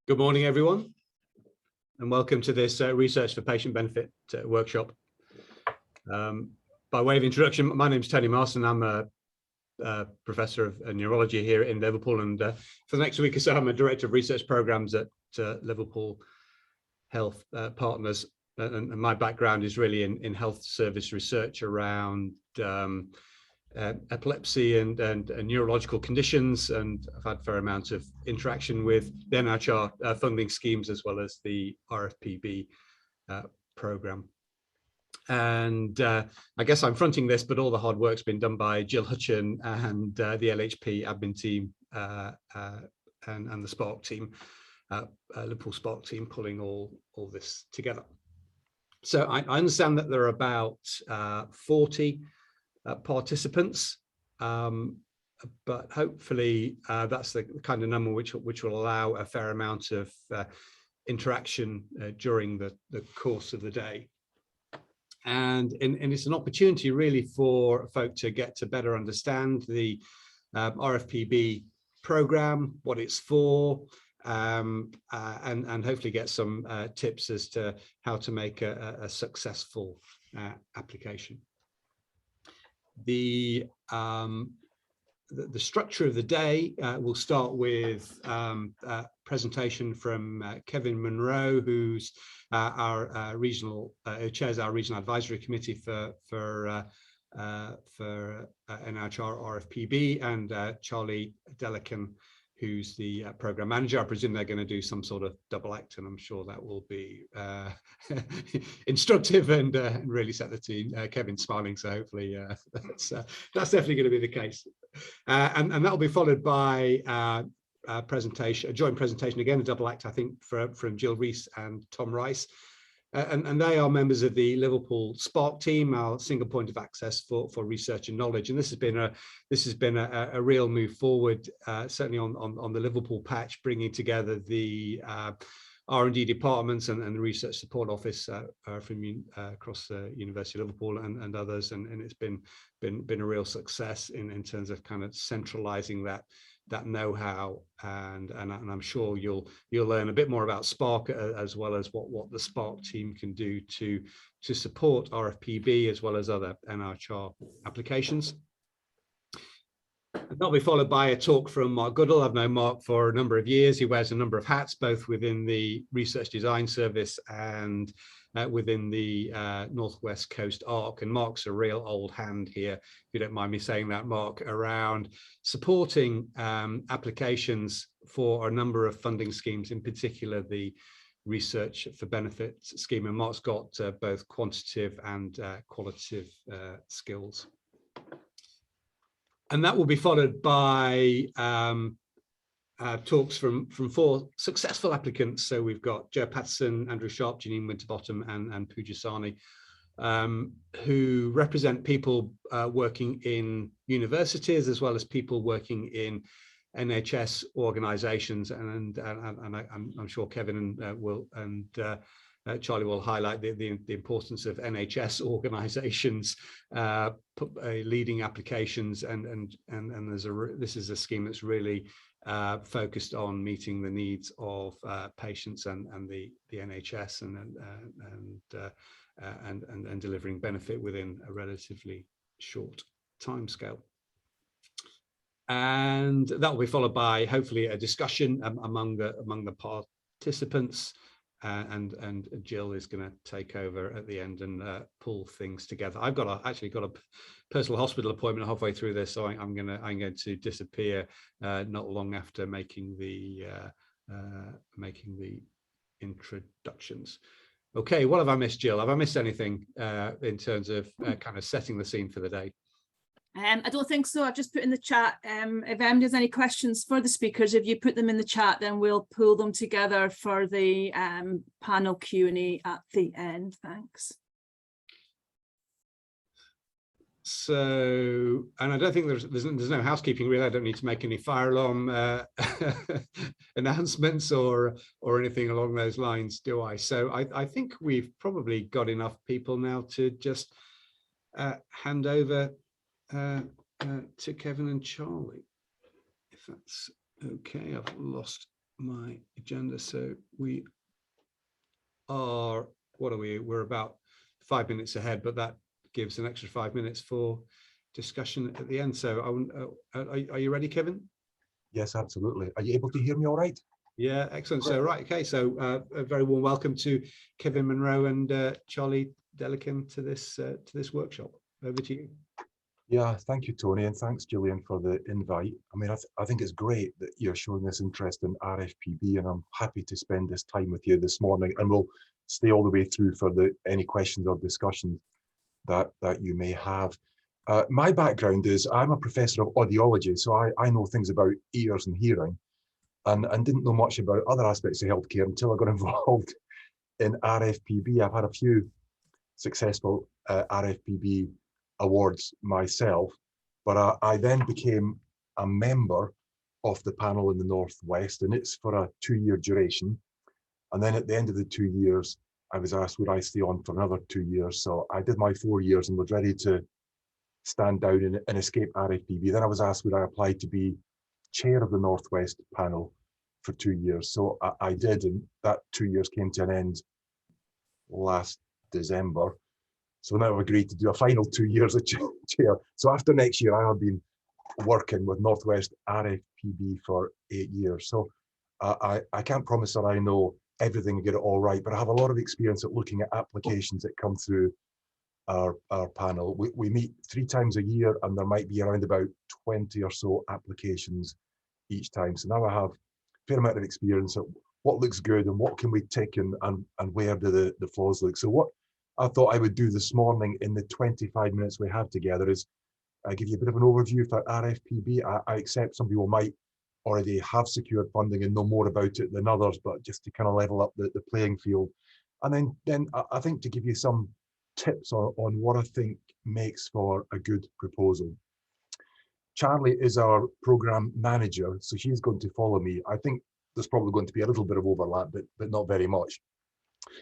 Good morning, everyone, and welcome to this Research for Patient Benefit workshop. By way of introduction, my name is Tony Marston. I'm a professor of neurology here in Liverpool, and for the next week or so, I'm a director of research programs at Liverpool Health Partners. And my background is really in health service research around epilepsy and neurological conditions, and I've had a fair amount of interaction with the NIHR funding schemes as well as the RFPB program. And I guess I'm fronting this, but all the hard work's been done by Jill Hutchin and the LHP admin team and the Spark team, Liverpool Spark team, pulling all this together. So I understand that there are about 40 participants, but hopefully that's the kind of number which will allow a fair amount of interaction during the course of the day. And it's an opportunity really for folk to get to better understand the RFPB program, what it's for, and hopefully get some tips as to how to make a successful application. The structure of the day will start with a presentation from Kevin Monroe, who's our regional chairs our regional advisory committee for NIHR RFPB, and Charlie Delican, who's the program manager. I presume they're going to do some sort of double act, and I'm sure that will be instructive and really set the team. Kevin's smiling, so hopefully that's definitely going to be the case. And that will be followed by a joint presentation, again, a double act, I think, from Jill Rees and Tom Rice. And they are members of the Liverpool Spark team, our single point of access for research and knowledge. And this has been a real move forward, certainly on the Liverpool patch, bringing together the R&D departments and the research support office from across the University of Liverpool and others. And it's been a real success in terms of kind of centralizing that know-how, and I'm sure you'll learn a bit more about Spark as well as what the Spark team can do to support RFPB as well as other NIHR applications. That'll be followed by a talk from Mark Goodall. I've known Mark for a number of years. He wears a number of hats, both within the Research Design Service and within the Northwest Coast ARC. And Mark's a real old hand here, if you don't mind me saying that, Mark, around supporting applications for a number of funding schemes, in particular the Research for Benefit scheme. And Mark's got both quantitative and qualitative skills. And that will be followed by talks from 4 successful applicants. So we've got Joe Patterson, Andrew Sharp, Janine Winterbottom, and Pooja Sani, who represent people working in universities as well as people working in NHS organisations. And I'm sure Kevin and Charlie will highlight the importance of NHS organisations leading applications, and this is a scheme that's really focused on meeting the needs of patients and the NHS and delivering benefit within a relatively short timescale. And that will be followed by hopefully a discussion among the participants. And Jill is going to take over at the end and pull things together. I've actually got a personal hospital appointment halfway through this, so I'm going to disappear not long after making the introductions. Okay, what have I missed, Jill? Have I missed anything in terms of kind of setting the scene for the day? I don't think so. I've just put in the chat. If anyone has any questions for the speakers, if you put them in the chat, then we'll pull them together for the panel Q&A at the end. Thanks. So, and I don't think there's no housekeeping really. I don't need to make any fire alarm announcements or anything along those lines, do I? So I think we've probably got enough people now to just hand over to Kevin and Charlie, if that's okay. I've lost my agenda. So we are, what are we? We're about 5 minutes ahead, but that gives an extra 5 minutes for discussion at the end. So are you ready, Kevin? Yes, absolutely. Are you able to hear me all right? Yeah, excellent. So, right, okay. So a very warm welcome to Kevin Monroe and Charlie Delican to this workshop. Over to you. Yeah, thank you, Tony, and thanks, Gillian, for the invite. I mean, I think it's great that you're showing this interest in RFPB, and I'm happy to spend this time with you this morning, and we'll stay all the way through for any questions or discussions that you may have. My background is I'm a professor of audiology, so I know things about ears and hearing, and didn't know much about other aspects of healthcare until I got involved in RFPB. I've had a few successful RFPB awards myself, but I then became a member of the panel in the Northwest, and it's for a 2-year duration. And then at the end of the 2 years, I was asked would I stay on for another 2 years. So I did my 4 years and was ready to stand down and escape RFPB. Then I was asked would I apply to be chair of the Northwest panel for 2 years. So I did, and that 2 years came to an end last December. So now I've agreed to do a final 2 years as chair. So after next year, I have been working with Northwest RFPB for 8 years. So I can't promise that I know everything and get it all right, but I have a lot of experience at looking at applications that come through our panel. We meet 3 times a year, and there might be around about 20 or so applications each time. So now I have a fair amount of experience at what looks good and what can we tick and where do the flaws look. So what I thought I would do this morning in the 25 minutes we have together is give you a bit of an overview for RFPB. I accept some people might already have secured funding and know more about it than others, but just to kind of level up the playing field. And then I think to give you some tips on what I think makes for a good proposal. Charlie is our program manager, so she's going to follow me. I think there's probably going to be a little bit of overlap, but not very much.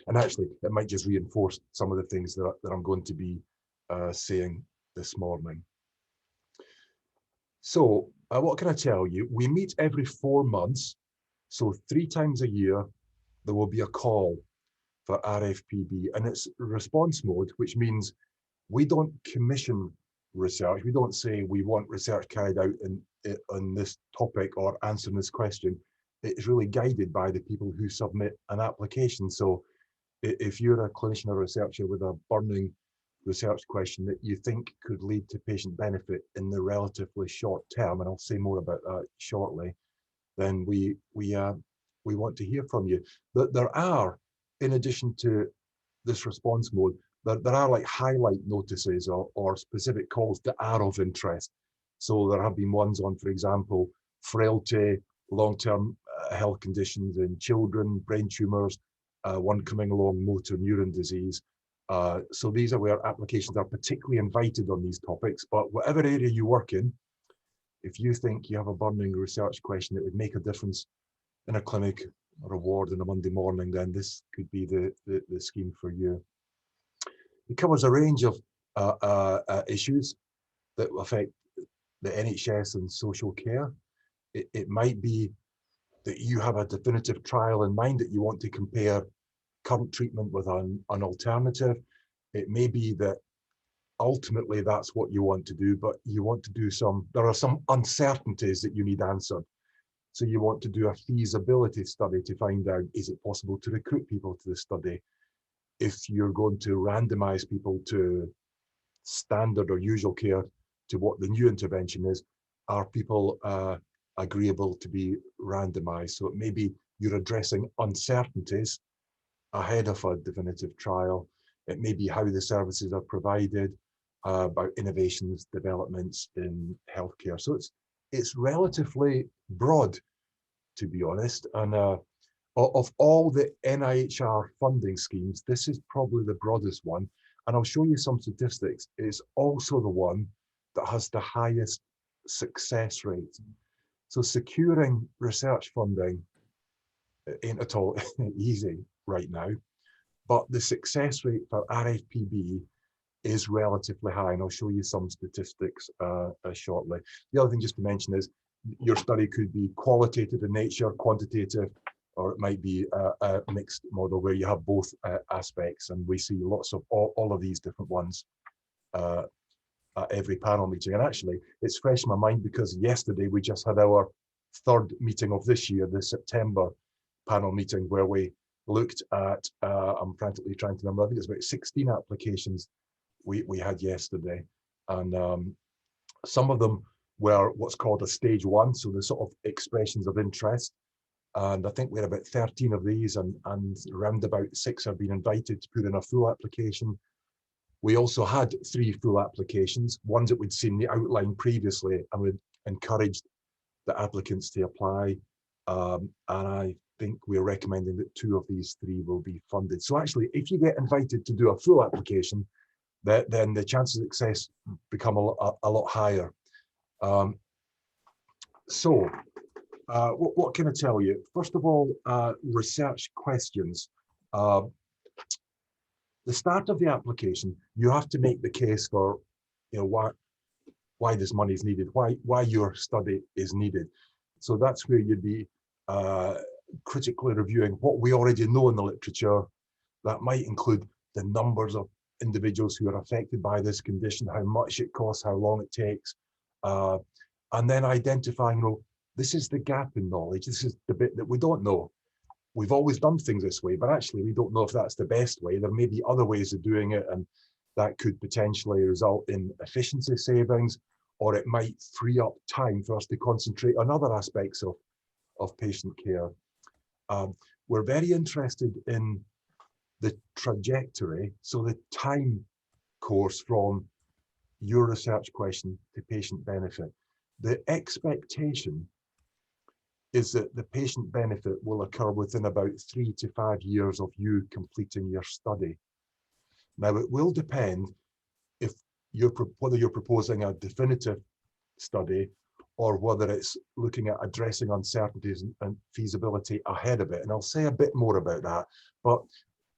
And actually, it might just reinforce some of the things that I'm going to be saying this morning. So what can I tell you? We meet every 4 months. So 3 times a year, there will be a call for RFPB, and it's response mode, which means we don't commission research. We don't say we want research carried out on this topic or answering this question. It's really guided by the people who submit an application. So if you're a clinician or researcher with a burning research question that you think could lead to patient benefit in the relatively short term, and I'll say more about that shortly, then we want to hear from you. There are, in addition to this response mode, there are like highlight notices or specific calls that are of interest. So there have been ones on, for example, frailty, long-term health conditions in children, brain tumors, one coming along, motor neuron disease. So these are where applications are particularly invited on these topics, but whatever area you work in, if you think you have a burning research question that would make a difference in a clinic or a ward on a Monday morning, then this could be the scheme for you. It covers a range of issues that affect the NHS and social care. It might be that you have a definitive trial in mind that you want to compare current treatment with an alternative. It may be that ultimately that's what you want to do, but you want to do there are some uncertainties that you need answered. So you want to do a feasibility study to find out, is it possible to recruit people to the study? If you're going to randomize people to standard or usual care to what the new intervention is, are people agreeable to be randomized? So it may be you're addressing uncertainties ahead of a definitive trial. It may be how the services are provided, about innovations, developments in healthcare. So it's relatively broad, to be honest. And of all the NIHR funding schemes, this is probably the broadest one. And I'll show you some statistics. It's also the one that has the highest success rate. So securing research funding ain't at all easy right now, but the success rate for RFPB is relatively high, and I'll show you some statistics shortly. The other thing just to mention is your study could be qualitative in nature, quantitative, or it might be a mixed model where you have both aspects, and we see lots of all of these different ones at every panel meeting. And actually, it's fresh in my mind because yesterday we just had our third meeting of this year, the September panel meeting, where we looked at, I'm frantically trying to remember, I think it's about 16 applications we had yesterday. And some of them were what's called a stage 1, so the sort of expressions of interest. And I think we had about 13 of these, and around about 6 have been invited to put in a full application. We also had 3 full applications, ones that we'd seen the outline previously, and we encouraged the applicants to apply. And I think we're recommending that 2 of these 3 will be funded. So actually, if you get invited to do a full application, then the chances of success become a lot higher. What can I tell you? First of all, research questions. The start of the application, you have to make the case for, why this money is needed, why your study is needed. So that's where you'd be critically reviewing what we already know in the literature. That might include the numbers of individuals who are affected by this condition, how much it costs, how long it takes, and then identifying, this is the gap in knowledge. This is the bit that we don't know. We've always done things this way, but actually we don't know if that's the best way. There may be other ways of doing it, and that could potentially result in efficiency savings, or it might free up time for us to concentrate on other aspects of patient care. We're very interested in the trajectory, so the time course from your research question to patient benefit. The expectation is that the patient benefit will occur within about 3 to 5 years of you completing your study. Now, it will depend if whether you're proposing a definitive study or whether it's looking at addressing uncertainties and feasibility ahead of it. And I'll say a bit more about that. But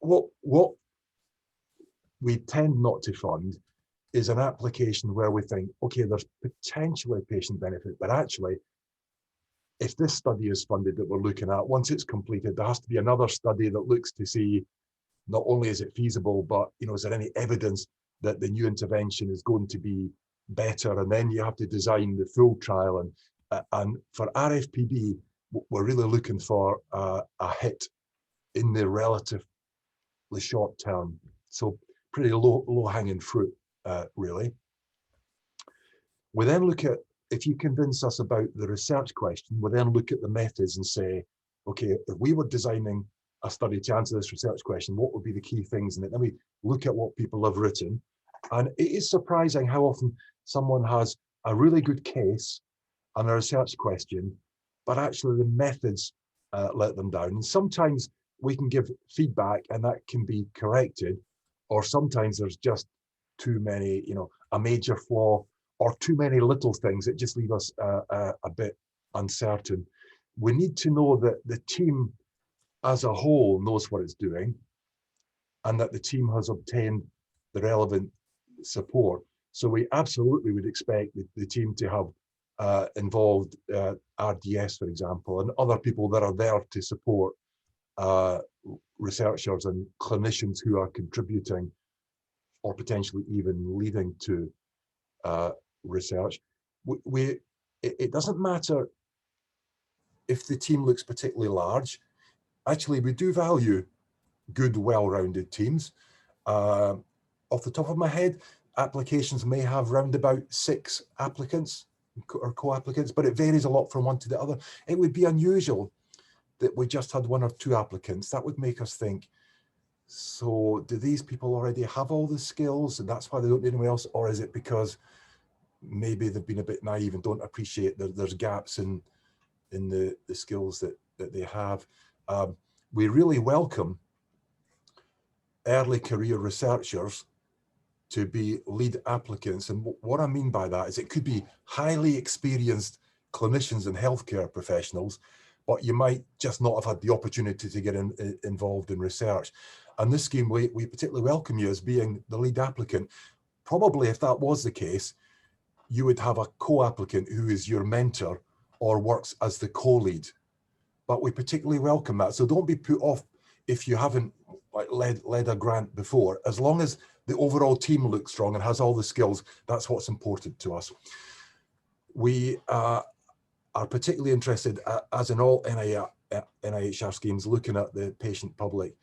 what we tend not to fund is an application where we think, okay, there's potentially patient benefit, but actually, if this study is funded that we're looking at, once it's completed, there has to be another study that looks to see not only is it feasible, but is there any evidence that the new intervention is going to be better? And then you have to design the full trial. And for RFPB, we're really looking for a hit in the relatively short term. So pretty low-hanging fruit, really. We then look at, if you convince us about the research question, we then look at the methods and say, okay, if we were designing a study to answer this research question, what would be the key things in it? Then we look at what people have written. And it is surprising how often someone has a really good case and a research question, but actually the methods let them down. And sometimes we can give feedback and that can be corrected, or sometimes there's just too many, a major flaw or too many little things that just leave us a bit uncertain. We need to know that the team as a whole knows what it's doing and that the team has obtained the relevant support. So we absolutely would expect the team to have involved RDS, for example, and other people that are there to support researchers and clinicians who are contributing or potentially even leading to research. It doesn't matter if the team looks particularly large. Actually, we do value good, well-rounded teams. Off the top of my head, applications may have round about 6 applicants or co-applicants, but it varies a lot from one to the other. It would be unusual that we just had 1 or 2 applicants. That would make us think, so do these people already have all the skills and that's why they don't need anyone else? Or is it because maybe they've been a bit naive and don't appreciate that there's gaps in the skills that they have? We really welcome early career researchers to be lead applicants. And what I mean by that is it could be highly experienced clinicians and healthcare professionals, but you might just not have had the opportunity to get involved in research. And this scheme, we particularly welcome you as being the lead applicant. Probably if that was the case, you would have a co-applicant who is your mentor or works as the co-lead. but we particularly welcome that. So don't be put off if you haven't led a grant before. As long as the overall team looks strong and has all the skills, that's what's important to us. We are particularly interested, as in all NIHR schemes, looking at the patient-public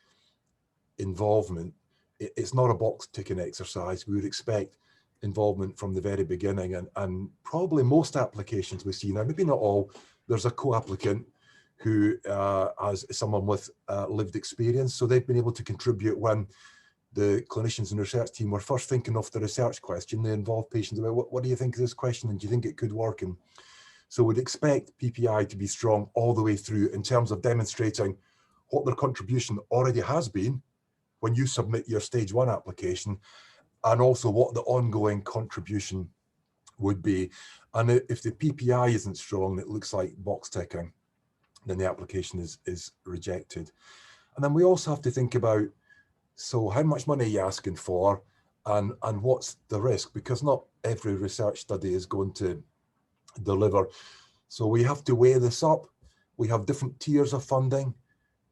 involvement. It's not a box ticking exercise. We would expect involvement from the very beginning, and probably most applications we see now, maybe not all, there's a co-applicant who has someone with lived experience, so they've been able to contribute. When the clinicians and research team were first thinking of the research question, they involved patients about what do you think of this question, and do you think it could work? And so we'd expect PPI to be strong all the way through in terms of demonstrating what their contribution already has been when you submit your stage 1 application, and also what the ongoing contribution would be. And if the PPI isn't strong, it looks like box ticking, then the application is rejected. And then we also have to think about, so how much money are you asking for, and what's the risk? Because not every research study is going to deliver. So we have to weigh this up. We have different tiers of funding.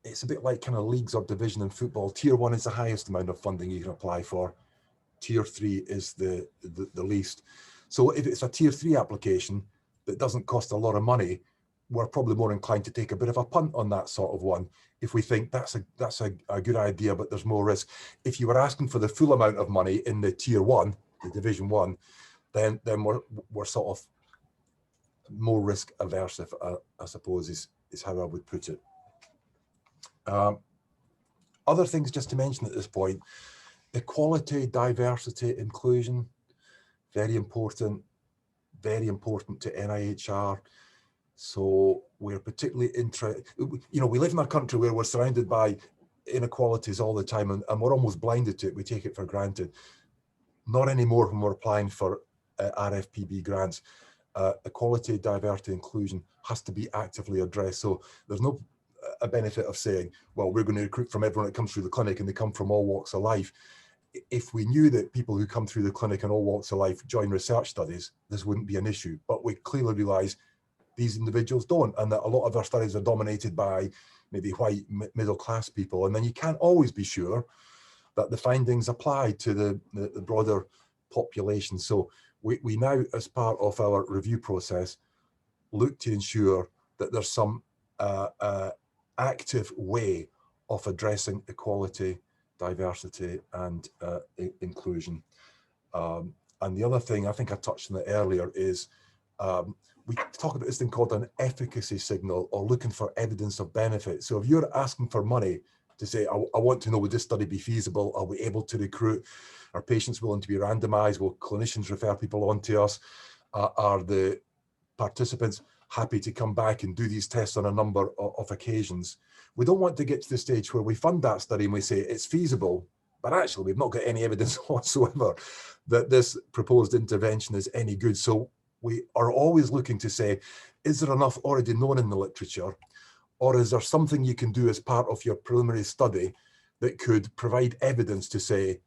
It's a bit like kind of leagues or division in football. Tier 1 is the highest amount of funding you can apply for. Tier 3 is the least. So if it's a tier 3 application that doesn't cost a lot of money, we're probably more inclined to take a bit of a punt on that sort of one if we think that's a good idea, but there's more risk. If you were asking for the full amount of money in the tier 1, the division 1, then we're sort of more risk averse, if I suppose is how I would put it. Other things just to mention at this point: equality, diversity, inclusion, very important to NIHR. So we're particularly interested, we live in a country where we're surrounded by inequalities all the time, and we're almost blinded to it. We take it for granted. Not anymore when we're applying for RFPB grants. Equality, diversity, inclusion has to be actively addressed. So there's no a benefit of saying, well, we're going to recruit from everyone that comes through the clinic and they come from all walks of life. If we knew that people who come through the clinic in all walks of life join research studies, this wouldn't be an issue. But we clearly realise these individuals don't, and that a lot of our studies are dominated by maybe white middle-class people. And then you can't always be sure that the findings apply to the broader population. So we now, as part of our review process, look to ensure that there's some active way of addressing equality, diversity, and inclusion. And the other thing, I think I touched on it earlier, is we talk about this thing called an efficacy signal, or looking for evidence of benefit. So if you're asking for money to say, I want to know, would this study be feasible? Are we able to recruit? Are patients willing to be randomized? Will clinicians refer people on to us? Are the participants happy to come back and do these tests on a number of occasions? We don't want to get to the stage where we fund that study and we say it's feasible, but actually we've not got any evidence whatsoever that this proposed intervention is any good. So we are always looking to say, is there enough already known in the literature, or is there something you can do as part of your preliminary study that could provide evidence to say,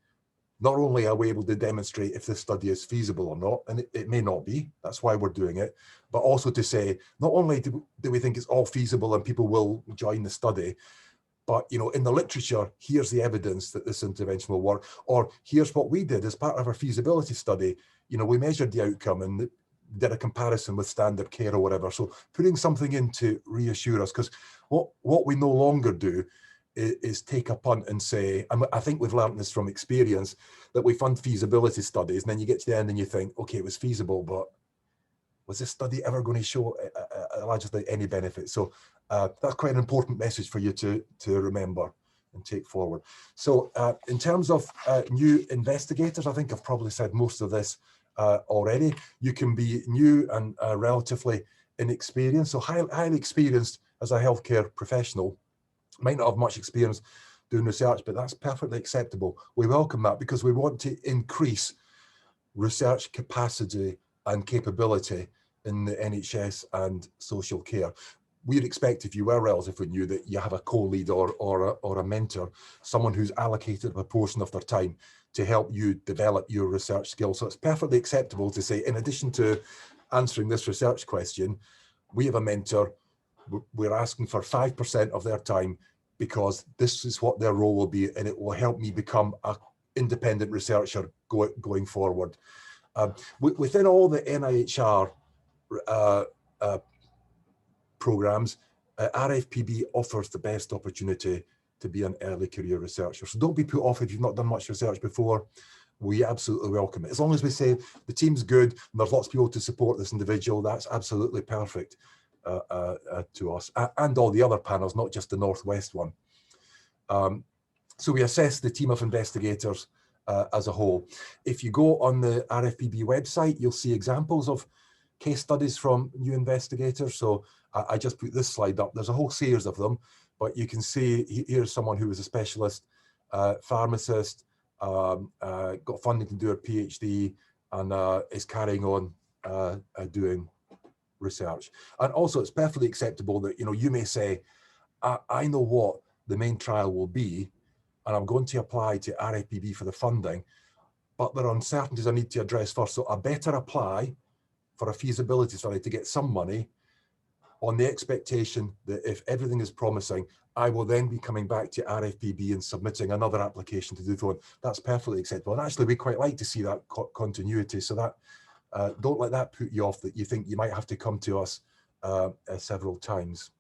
not only are we able to demonstrate if this study is feasible or not, and it may not be, that's why we're doing it, but also to say, not only do we think it's all feasible and people will join the study, but in the literature, here's the evidence that this intervention will work, or here's what we did as part of our feasibility study. We measured the outcome and did a comparison with standard care or whatever. So putting something in to reassure us, because what we no longer do is take a punt and say, and I think we've learned this from experience, that we fund feasibility studies and then you get to the end and you think, okay, it was feasible, but was this study ever going to show allegedly any benefit? So that's quite an important message for you to remember and take forward. So in terms of new investigators, I think I've probably said most of this already. You can be new and relatively inexperienced. So highly experienced as a healthcare professional, might not have much experience doing research, but that's perfectly acceptable. We welcome that because we want to increase research capacity and capability in the NHS and social care. We'd expect, if you were relatively new, that you have a co-lead or a mentor, someone who's allocated a portion of their time to help you develop your research skills. So it's perfectly acceptable to say, in addition to answering this research question, we have a mentor we're asking for 5% of their time because this is what their role will be, and it will help me become an independent researcher going forward. Within all the NIHR programs, RFPB offers the best opportunity to be an early career researcher. So don't be put off if you've not done much research before. We absolutely welcome it. As long as we say the team's good and there's lots of people to support this individual, that's absolutely perfect to us, and all the other panels, not just the Northwest one. So we assess the team of investigators as a whole. If you go on the RFPB website, you'll see examples of case studies from new investigators. So I just put this slide up. There's a whole series of them, but you can see here's someone who was a specialist pharmacist, got funding to do a PhD, and is carrying on doing research. And also it's perfectly acceptable that, you know, you may say, I know what the main trial will be, and I'm going to apply to RFPB for the funding, but there are uncertainties I need to address first. So I better apply for a feasibility study to get some money on the expectation that if everything is promising, I will then be coming back to RFPB and submitting another application to do so on. That's perfectly acceptable. And actually, we quite like to see that continuity. So that don't let that put you off, that you think you might have to come to us several times.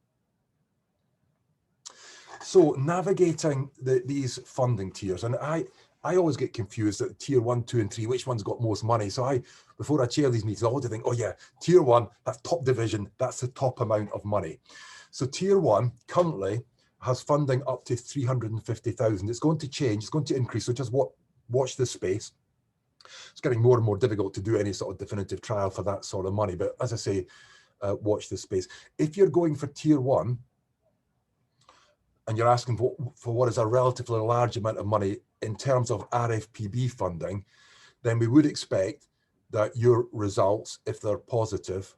So navigating these funding tiers, and I always get confused at tier 1, 2, and 3, which one's got most money. So before I chair these meetings, I always think, oh yeah, tier 1, that's top division, that's the top amount of money. So tier 1 currently has funding up to 350,000. It's going to change, it's going to increase. So just watch this space. It's getting more and more difficult to do any sort of definitive trial for that sort of money. But as I say, watch this space. If you're going for tier 1, and you're asking for what is a relatively large amount of money in terms of RFPB funding, then we would expect that your results, if they're positive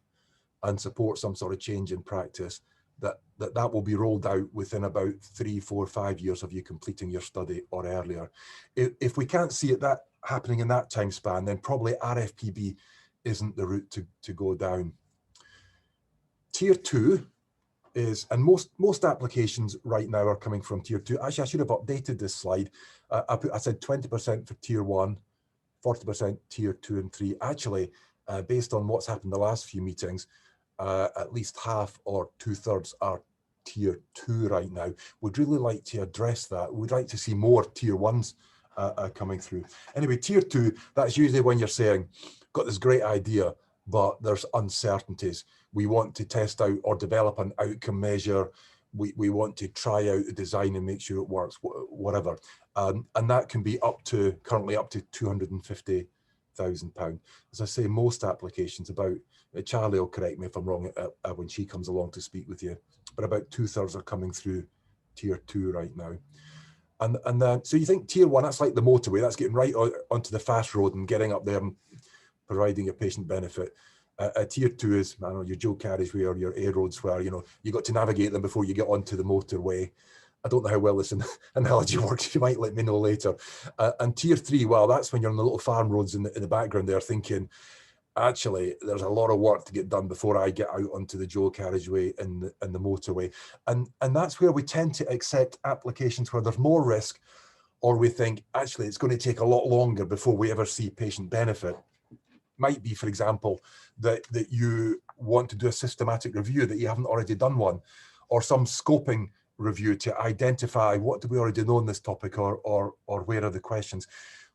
and support some sort of change in practice, that will be rolled out within about 3, 4, 5 years of you completing your study or earlier. If we can't see it happening in that time span, then probably RFPB isn't the route to go down. Tier 2 is, and most applications right now are coming from tier 2. Actually, I should have updated this slide. I said 20% for tier 1, 40% tier 2 and 3. Actually, based on what's happened the last few meetings, at least half or 2/3 are tier 2 right now. We'd really like to address that. We'd like to see more tier 1s coming through. Anyway, tier 2, that's usually when you're saying, got this great idea, but there's uncertainties. We want to test out or develop an outcome measure. We want to try out the design and make sure it works, whatever. And that can be currently up to £250,000. As I say, most applications, Charlie will correct me if I'm wrong when she comes along to speak with you, but about 2/3 are coming through tier 2 right now. And so you think tier 1, that's like the motorway, that's getting right onto the fast road and getting up there and providing a patient benefit. Tier 2 is, I don't know, your dual carriageway or your A roads where, you know, you got to navigate them before you get onto the motorway. I don't know how well this analogy works. You might let me know later. And tier 3, well, that's when you're on the little farm roads in the background there thinking, actually, there's a lot of work to get done before I get out onto the dual carriageway and the motorway. And that's where we tend to accept applications where there's more risk, or we think, actually, it's going to take a lot longer before we ever see patient benefit. Might be, for example, that you want to do a systematic review, that you haven't already done one, or some scoping review to identify what do we already know on this topic, or where are the questions.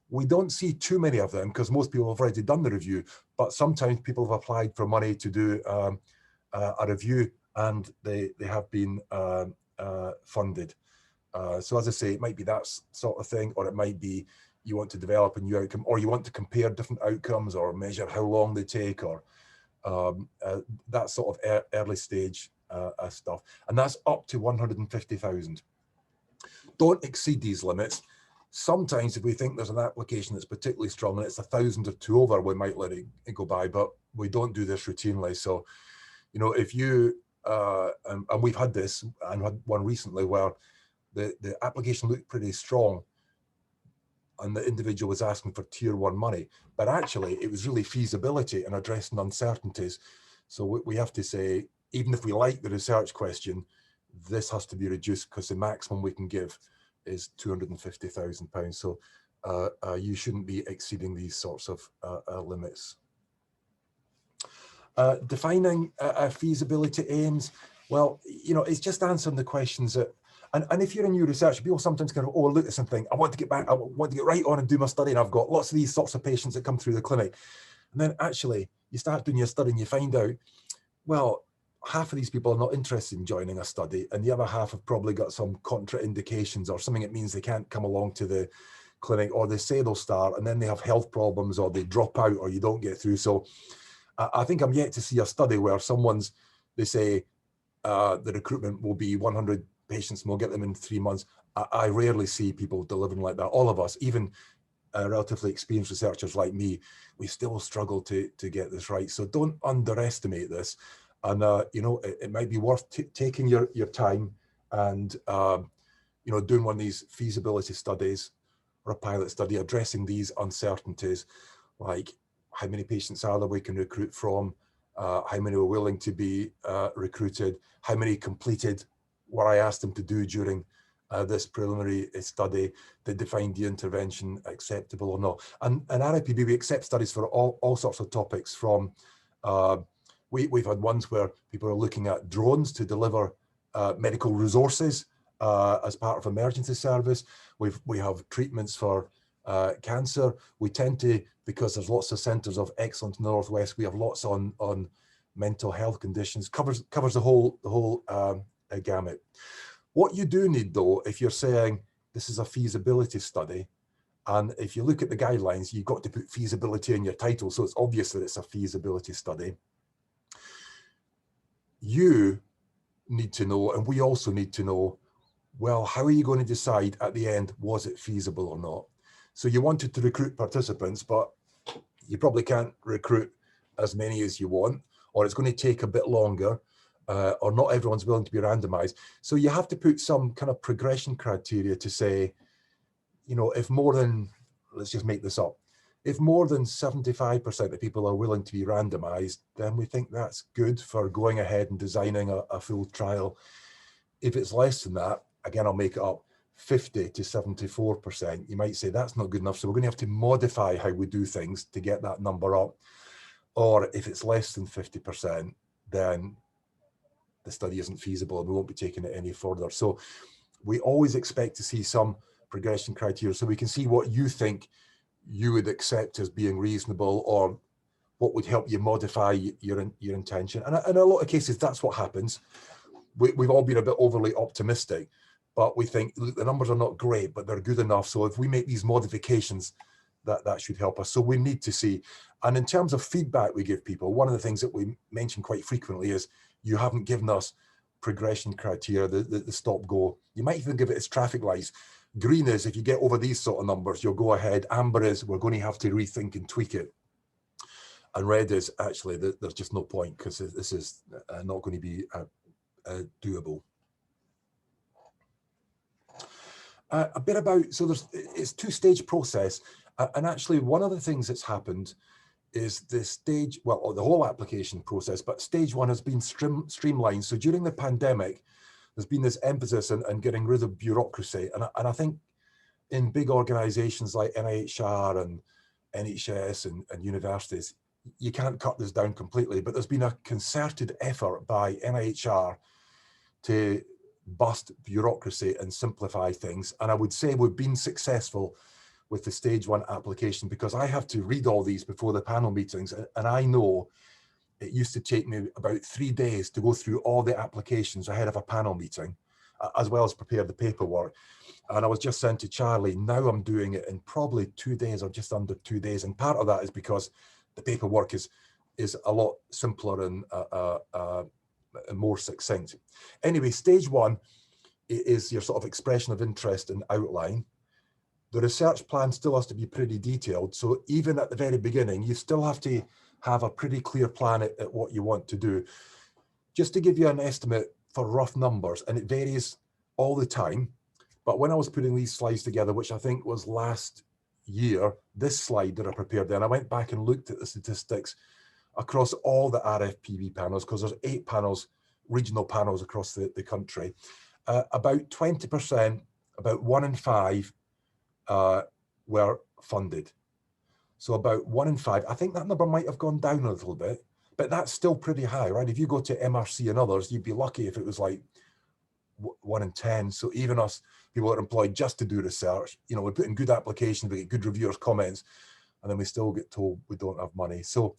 We don't see too many of them because most people have already done the review, but sometimes people have applied for money to do a review and they have been funded. So as I say, it might be that sort of thing, or it might be you want to develop a new outcome, or you want to compare different outcomes or measure how long they take, or that sort of early stage stuff. And that's up to 150,000. Don't exceed these limits. Sometimes if we think there's an application that's particularly strong and it's 1,000 or 2 over, we might let it go by, but we don't do this routinely. So, you know, if you, and we've had this, and had one recently where the application looked pretty strong, and the individual was asking for tier 1 money, but actually it was really feasibility and addressing uncertainties. So we have to say, even if we like the research question, this has to be reduced because the maximum we can give is £250,000. So you shouldn't be exceeding these sorts of limits. Defining feasibility aims, well, you know, it's just answering the questions that, and if you're a new researcher, people sometimes kind of, oh, look at something, I want to get back, I want to get right on and do my study, and I've got lots of these sorts of patients that come through the clinic. And then actually you start doing your study and you find out, well, half of these people are not interested in joining a study, and the other half have probably got some contraindications or something that means they can't come along to the clinic, or they say they'll start and then they have health problems, or they drop out, or you don't get through. So I think I'm yet to see a study where they say the recruitment will be 100 patients and we'll get them in 3 months. I rarely see people delivering like that. All of us, even relatively experienced researchers like me, we still struggle to get this right. So don't underestimate this. And you know, it might be worth taking your time and you know, doing one of these feasibility studies or a pilot study addressing these uncertainties, like how many patients are there we can recruit from, how many are willing to be recruited, how many completed what I asked them to do during this preliminary study, that defined the intervention acceptable or not. And RIPB, we accept studies for all sorts of topics. From we've had ones where people are looking at drones to deliver medical resources as part of emergency service. We have treatments for cancer. We tend to, because there's lots of centres of excellence in the Northwest, we have lots on mental health conditions. Covers the whole gamut. What you do need, though, if you're saying this is a feasibility study, and if you look at the guidelines, you've got to put feasibility in your title, so it's obvious that it's a feasibility study. You need to know, and we also need to know, well, how are you going to decide at the end, was it feasible or not? So you wanted to recruit participants, but you probably can't recruit as many as you want, or it's going to take a bit longer, or not everyone's willing to be randomized. So you have to put some kind of progression criteria to say, you know, if more than, let's just make this up, if more than 75% of people are willing to be randomized, then we think that's good for going ahead and designing a full trial. If it's less than that, again, I'll make it up, 50 to 74%, you might say that's not good enough, so we're going to have to modify how we do things to get that number up. Or if it's less than 50%, then the study isn't feasible and we won't be taking it any further. So we always expect to see some progression criteria so we can see what you think you would accept as being reasonable, or what would help you modify your intention. And in a lot of cases, that's what happens. We've all been a bit overly optimistic, but we think, look, the numbers are not great, but they're good enough. So if we make these modifications, that should help us. So we need to see. And in terms of feedback we give people, one of the things that we mention quite frequently is, you haven't given us progression criteria, the stop go. You might even give it as traffic lights. Green is, if you get over these sort of numbers, you'll go ahead. Amber is, we're going to have to rethink and tweak it. And red is, actually, there's just no point, because this is not going to be doable. A bit about, so it's two-stage process. And actually, one of the things that's happened is the stage, well, the whole application process, but stage one has been streamlined. So during the pandemic, there's been this emphasis on getting rid of bureaucracy. And I think in big organizations like NIHR and NHS and universities, you can't cut this down completely, but there's been a concerted effort by NIHR to bust bureaucracy and simplify things. And I would say we've been successful with the stage one application, because I have to read all these before the panel meetings. And I know it used to take me about 3 days to go through all the applications ahead of a panel meeting, as well as prepare the paperwork. And I was just saying to Charlie, now I'm doing it in probably 2 days or just under 2 days. And part of that is because the paperwork is a lot simpler and more succinct. Anyway, stage one is your sort of expression of interest and outline. The research plan still has to be pretty detailed. So even at the very beginning, you still have to have a pretty clear plan at what you want to do. Just to give you an estimate for rough numbers, and it varies all the time, but when I was putting these slides together, which I think was last year, this slide that I prepared then, I went back and looked at the statistics across all the RFPB panels, because there's 8 panels regional panels across the country, about 20%, about 1 in 5 were funded. So about 1 in 5, I think that number might have gone down a little bit, but that's still pretty high, right? If you go to MRC and others, you'd be lucky if it was like 1 in 10. So even us, people that are employed just to do research, you know, we put in good applications, we get good reviewers' comments, and then we still get told we don't have money. So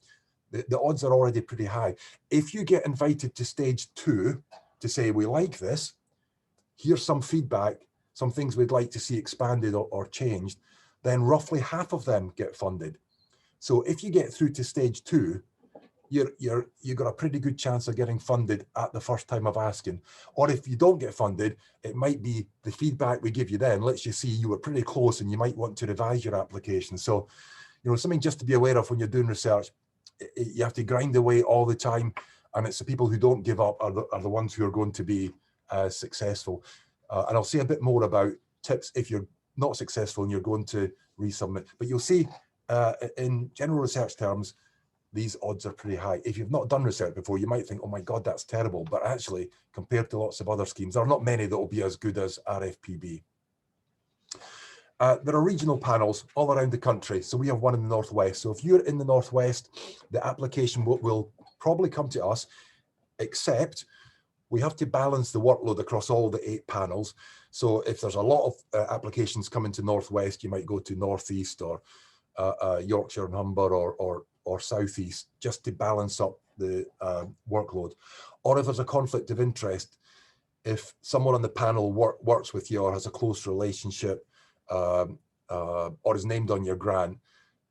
the odds are already pretty high. If you get invited to stage 2 to say, we like this, here's some feedback, some things we'd like to see expanded or changed, then roughly half of them get funded. So if you get through to stage 2, you've got a pretty good chance of getting funded at the first time of asking. Or if you don't get funded, it might be the feedback we give you then lets you see you were pretty close and you might want to revise your application. So, you know, something just to be aware of when you're doing research. You have to grind away all the time, and it's the people who don't give up are the ones who are going to be successful. And I'll say a bit more about tips if you're not successful and you're going to resubmit. But you'll see in general research terms, these odds are pretty high. If you've not done research before, you might think, oh my God, that's terrible. But actually, compared to lots of other schemes, there are not many that will be as good as RFPB. There are regional panels all around the country. So we have one in the Northwest. So if you're in the Northwest, the application will probably come to us, except we have to balance the workload across all the 8 panels. So if there's a lot of applications coming to Northwest, you might go to Northeast or Yorkshire and Humber or Southeast, just to balance up the workload. Or if there's a conflict of interest, if someone on the panel works with you or has a close relationship or is named on your grant,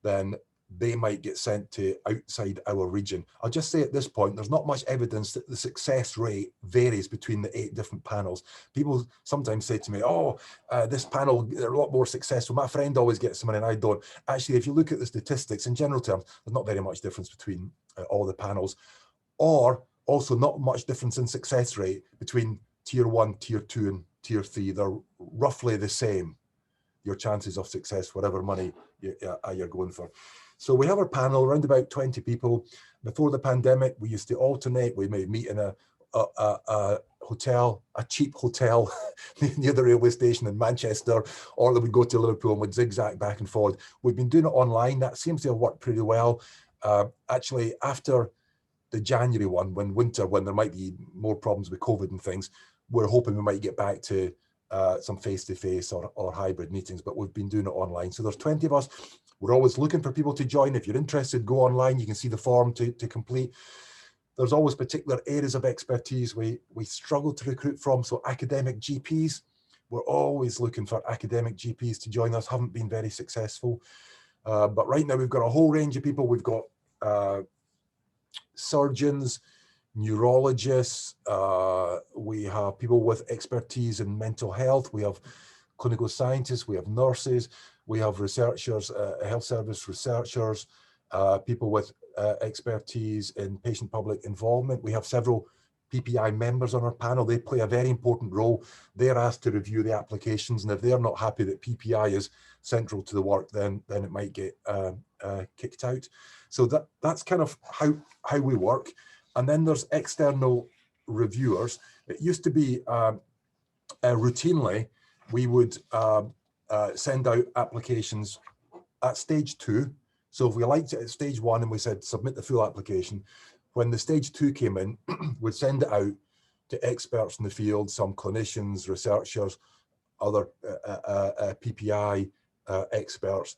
then they might get sent to outside our region. I'll just say at this point, there's not much evidence that the success rate varies between the 8 different panels. People sometimes say to me, oh, this panel, they're a lot more successful. My friend always gets some money and I don't. Actually, if you look at the statistics in general terms, there's not very much difference between all the panels, or also not much difference in success rate between tier 1, tier 2, and tier 3. They're roughly the same, your chances of success, whatever money you're going for. So we have our panel around about 20 people. Before the pandemic, we used to alternate. We may meet in a hotel, a cheap hotel near the railway station in Manchester, or we'd go to Liverpool and we'd zigzag back and forth. We've been doing it online. That seems to have worked pretty well. Actually, after the January one, when there might be more problems with COVID and things, we're hoping we might get back to some face-to-face or hybrid meetings, but we've been doing it online. So there's 20 of us. We're always looking for people to join. If you're interested, go online. You can see the form to complete. There's always particular areas of expertise we struggle to recruit from. So academic GPs, we're always looking for academic GPs to join us. Haven't been very successful. But right now we've got a whole range of people. We've got surgeons, neurologists, we have people with expertise in mental health, we have clinical scientists, we have nurses, we have researchers, health service researchers, people with expertise in patient-public involvement. We have several PPI members on our panel. They play a very important role. They're asked to review the applications, and if they're not happy that PPI is central to the work, then it might get kicked out. So that's kind of how we work. And then there's external reviewers. It used to be routinely, we would send out applications at stage 2. So if we liked it at stage 1 and we said, submit the full application, when the stage 2 came in, we'd send it out to experts in the field, some clinicians, researchers, other PPI experts.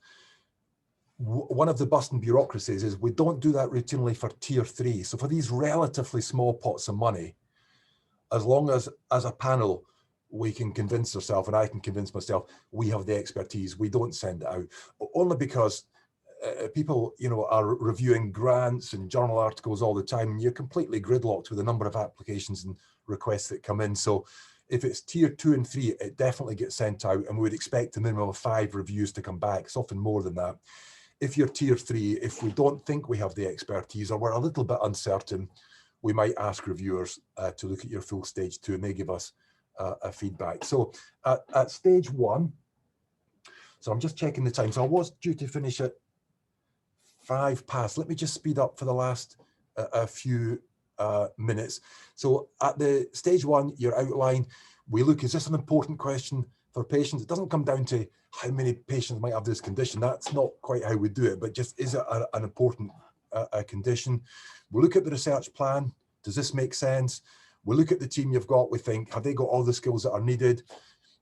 One of the busting bureaucracies is we don't do that routinely for tier 3. So for these relatively small pots of money, as long as a panel, we can convince ourselves, and I can convince myself, we have the expertise, we don't send it out. Only because people, are reviewing grants and journal articles all the time, and you're completely gridlocked with the number of applications and requests that come in. So if it's tier 2 and 3, it definitely gets sent out, and we would expect a minimum of 5 reviews to come back. It's often more than that. If you're tier 3, if we don't think we have the expertise or we're a little bit uncertain, we might ask reviewers to look at your full stage 2, and they give us a feedback. So at stage 1, so I'm just checking the time. So I was due to finish at 5 past. Let me just speed up for the last few minutes. So at the stage 1, your outline, we look, is this an important question for patients? It doesn't come down to how many patients might have this condition. That's not quite how we do it, but just, is it an important condition? We look at the research plan. Does this make sense? We look at the team you've got. We think, have they got all the skills that are needed?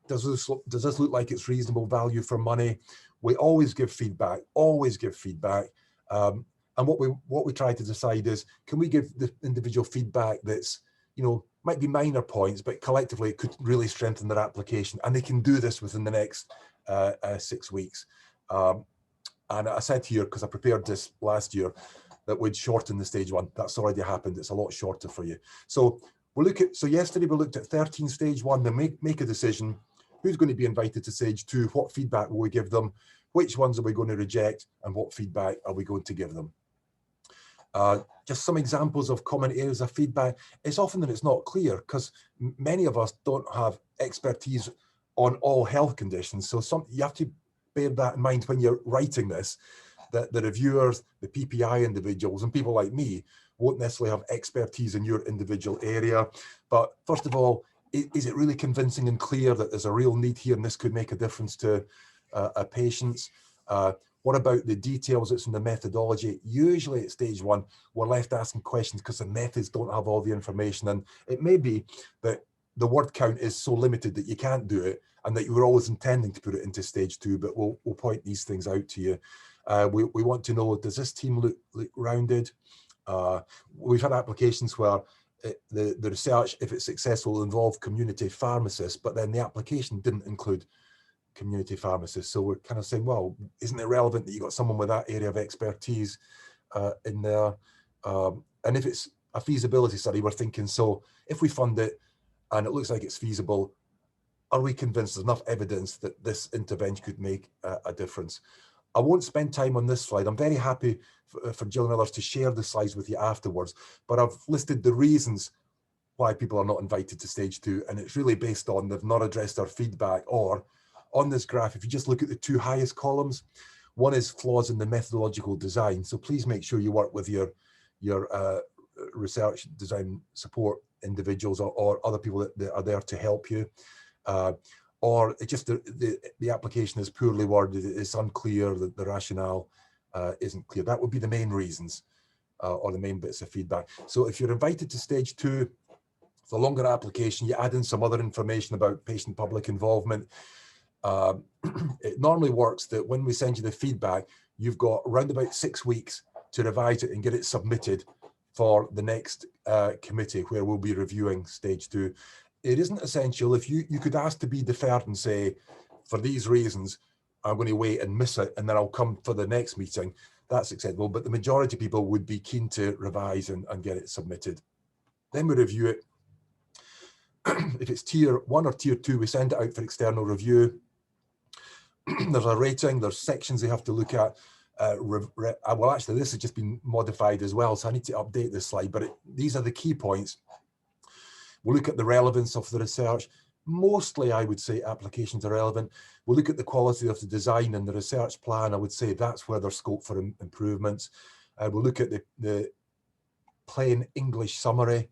Does this look like it's reasonable value for money? We always give feedback, always give feedback. And what we try to decide is, can we give the individual feedback that's, you know, might be minor points, but collectively it could really strengthen their application, and they can do this within the next 6 weeks. And I said here, because I prepared this last year, that we'd shorten the stage 1. That's already happened. It's a lot shorter for you. So we'll look at, so yesterday we looked at 13 stage 1, then make a decision. Who's going to be invited to stage 2? What feedback will we give them? Which ones are we going to reject? And what feedback are we going to give them? Just some examples of common areas of feedback. It's often that it's not clear, because many of us don't have expertise on all health conditions. So you have to bear that in mind when you're writing this, that the reviewers, the PPI individuals, and people like me won't necessarily have expertise in your individual area. But first of all, is it really convincing and clear that there's a real need here and this could make a difference to a patient's? What about the details that's in the methodology? Usually at stage 1, we're left asking questions because the methods don't have all the information. And it may be that the word count is so limited that you can't do it, and that you were always intending to put it into stage 2, but we'll point these things out to you. We want to know, does this team look rounded? We've had applications where the research, if it's successful, will involve community pharmacists, but then the application didn't include community pharmacists. So we're kind of saying, well, isn't it relevant that you got someone with that area of expertise in there? And if it's a feasibility study, we're thinking, so if we fund it and it looks like it's feasible, are we convinced there's enough evidence that this intervention could make a difference? I won't spend time on this slide. I'm very happy for Jill and others to share the slides with you afterwards, but I've listed the reasons why people are not invited to stage 2, and it's really based on they've not addressed our feedback. Or on this graph, if you just look at the 2 highest columns, one is flaws in the methodological design. So please make sure you work with your research design support individuals or other people that are there to help you. Or it's just the application is poorly worded, it's unclear, the rationale isn't clear. That would be the main reasons or the main bits of feedback. So if you're invited to stage 2, it's a longer application, you add in some other information about patient public involvement. It normally works that when we send you the feedback, you've got around about 6 weeks to revise it and get it submitted for the next committee where we'll be reviewing stage 2. It isn't essential. If you could ask to be deferred and say, for these reasons, I'm going to wait and miss it, and then I'll come for the next meeting, that's acceptable. But the majority of people would be keen to revise and get it submitted. Then we review it. If it's tier 1 or tier 2, we send it out for external review. There's a rating, there's sections they have to look at. Well, actually, this has just been modified as well, so I need to update this slide, but these are the key points. We'll look at the relevance of the research. Mostly, I would say applications are relevant. We'll look at the quality of the design and the research plan. I would say that's where there's scope for improvements. We'll look at the plain English summary.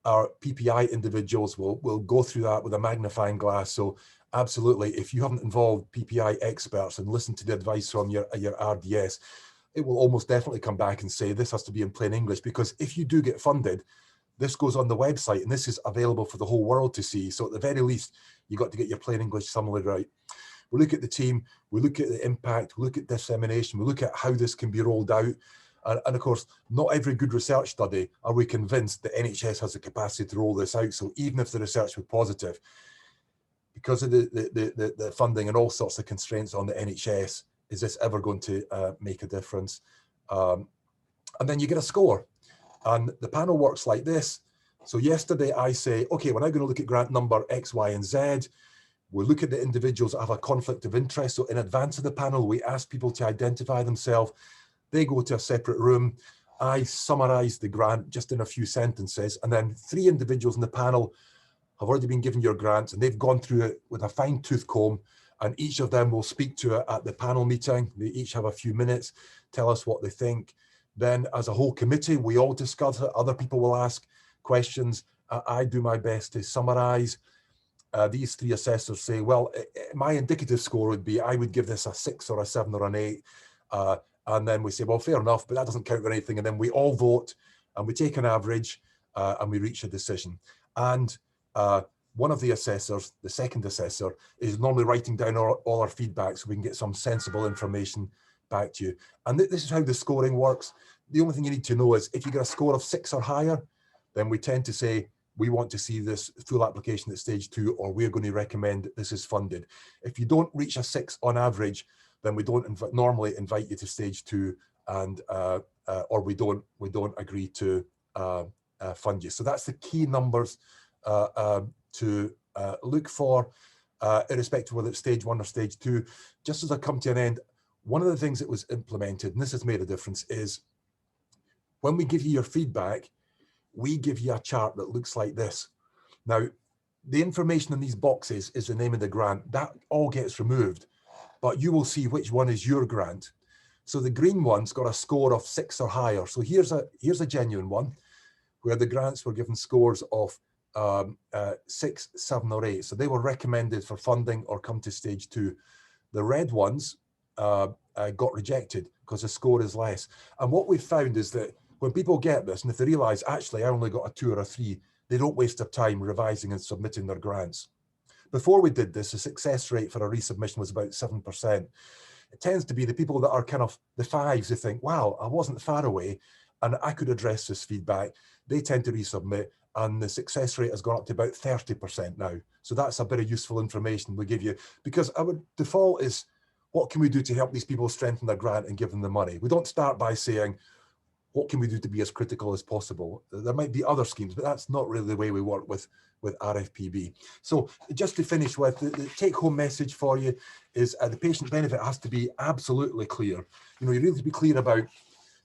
Our PPI individuals will go through that with a magnifying glass. So absolutely, if you haven't involved PPI experts and listened to the advice from your RDS, it will almost definitely come back and say this has to be in plain English, because if you do get funded, this goes on the website and this is available for the whole world to see. So at the very least, you got to get your plain English summary right. We look at the team, we look at the impact, we look at dissemination, we look at how this can be rolled out. And of course, not every good research study are we convinced that NHS has the capacity to roll this out. So even if the research were positive, because of the funding and all sorts of constraints on the NHS, is this ever going to make a difference? And then you get a score. And the panel works like this. So yesterday I say, okay, we're now going to look at grant number X, Y, and Z. We'll look at the individuals that have a conflict of interest. So in advance of the panel, we ask people to identify themselves. They go to a separate room. I summarize the grant just in a few sentences. And then 3 individuals in the panel have already been given your grants, and they've gone through it with a fine-tooth comb, and each of them will speak to it at the panel meeting. They each have a few minutes, tell us what they think. Then as a whole committee, we all discuss it. Other people will ask questions. I do my best to summarize. These three assessors say, well, my indicative score would be, I would give this a 6 or a 7 or an 8. And then we say, well, fair enough, but that doesn't count for anything. And then we all vote and we take an average and we reach a decision. And one of the assessors, the second assessor, is normally writing down all our feedback so we can get some sensible information back to you. And this is how the scoring works. The only thing you need to know is if you get a score of 6 or higher, then we tend to say, we want to see this full application at stage 2, or we're going to recommend that this is funded. If you don't reach a 6 on average, then we don't normally invite you to stage 2, and or we don't agree to fund you. So that's the key numbers to look for, irrespective of whether it's stage 1 or stage 2. Just as I come to an end, one of the things that was implemented, and this has made a difference, is when we give you your feedback, we give you a chart that looks like this. Now, the information in these boxes is the name of the grant. That all gets removed, but you will see which one is your grant. So the green one's got a score of 6 or higher. So here's a genuine one where the grants were given scores of 6, 7 or 8. So they were recommended for funding or come to stage 2. The red ones got rejected because the score is less. And what we've found is that when people get this, and if they realize, actually, I only got a 2 or a 3, they don't waste their time revising and submitting their grants. Before we did this, the success rate for a resubmission was about 7%. It tends to be the people that are kind of the 5s who think, wow, I wasn't far away and I could address this feedback. They tend to resubmit, and the success rate has gone up to about 30% now. So that's a bit of useful information we give you, because our default is, what can we do to help these people strengthen their grant and give them the money? We don't start by saying, what can we do to be as critical as possible? There might be other schemes, but that's not really the way we work with RFPB. So just to finish with, the take-home message for you is the patient benefit has to be absolutely clear. You know, you really need to be clear about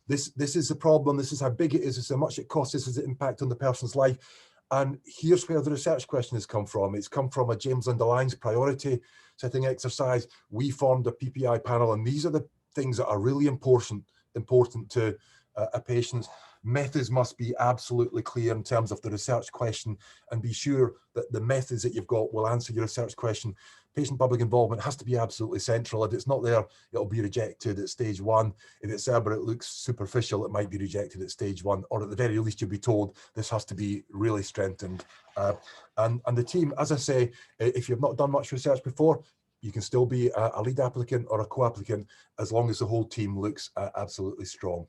this is the problem, this is how big it is, this is how much it costs, this is the impact on the person's life. And here's where the research question has come from. It's come from a James Linda Lyons priority setting exercise. We formed a PPI panel, and these are the things that are really important to a patient's. Methods must be absolutely clear in terms of the research question, and be sure that the methods that you've got will answer your research question. Patient public involvement has to be absolutely central. If it's not there, it'll be rejected at stage 1. If it's there but it looks superficial, it might be rejected at stage 1, or at the very least you'll be told this has to be really strengthened. And the team, as I say, if you've not done much research before, you can still be a lead applicant or a co-applicant as long as the whole team looks absolutely strong.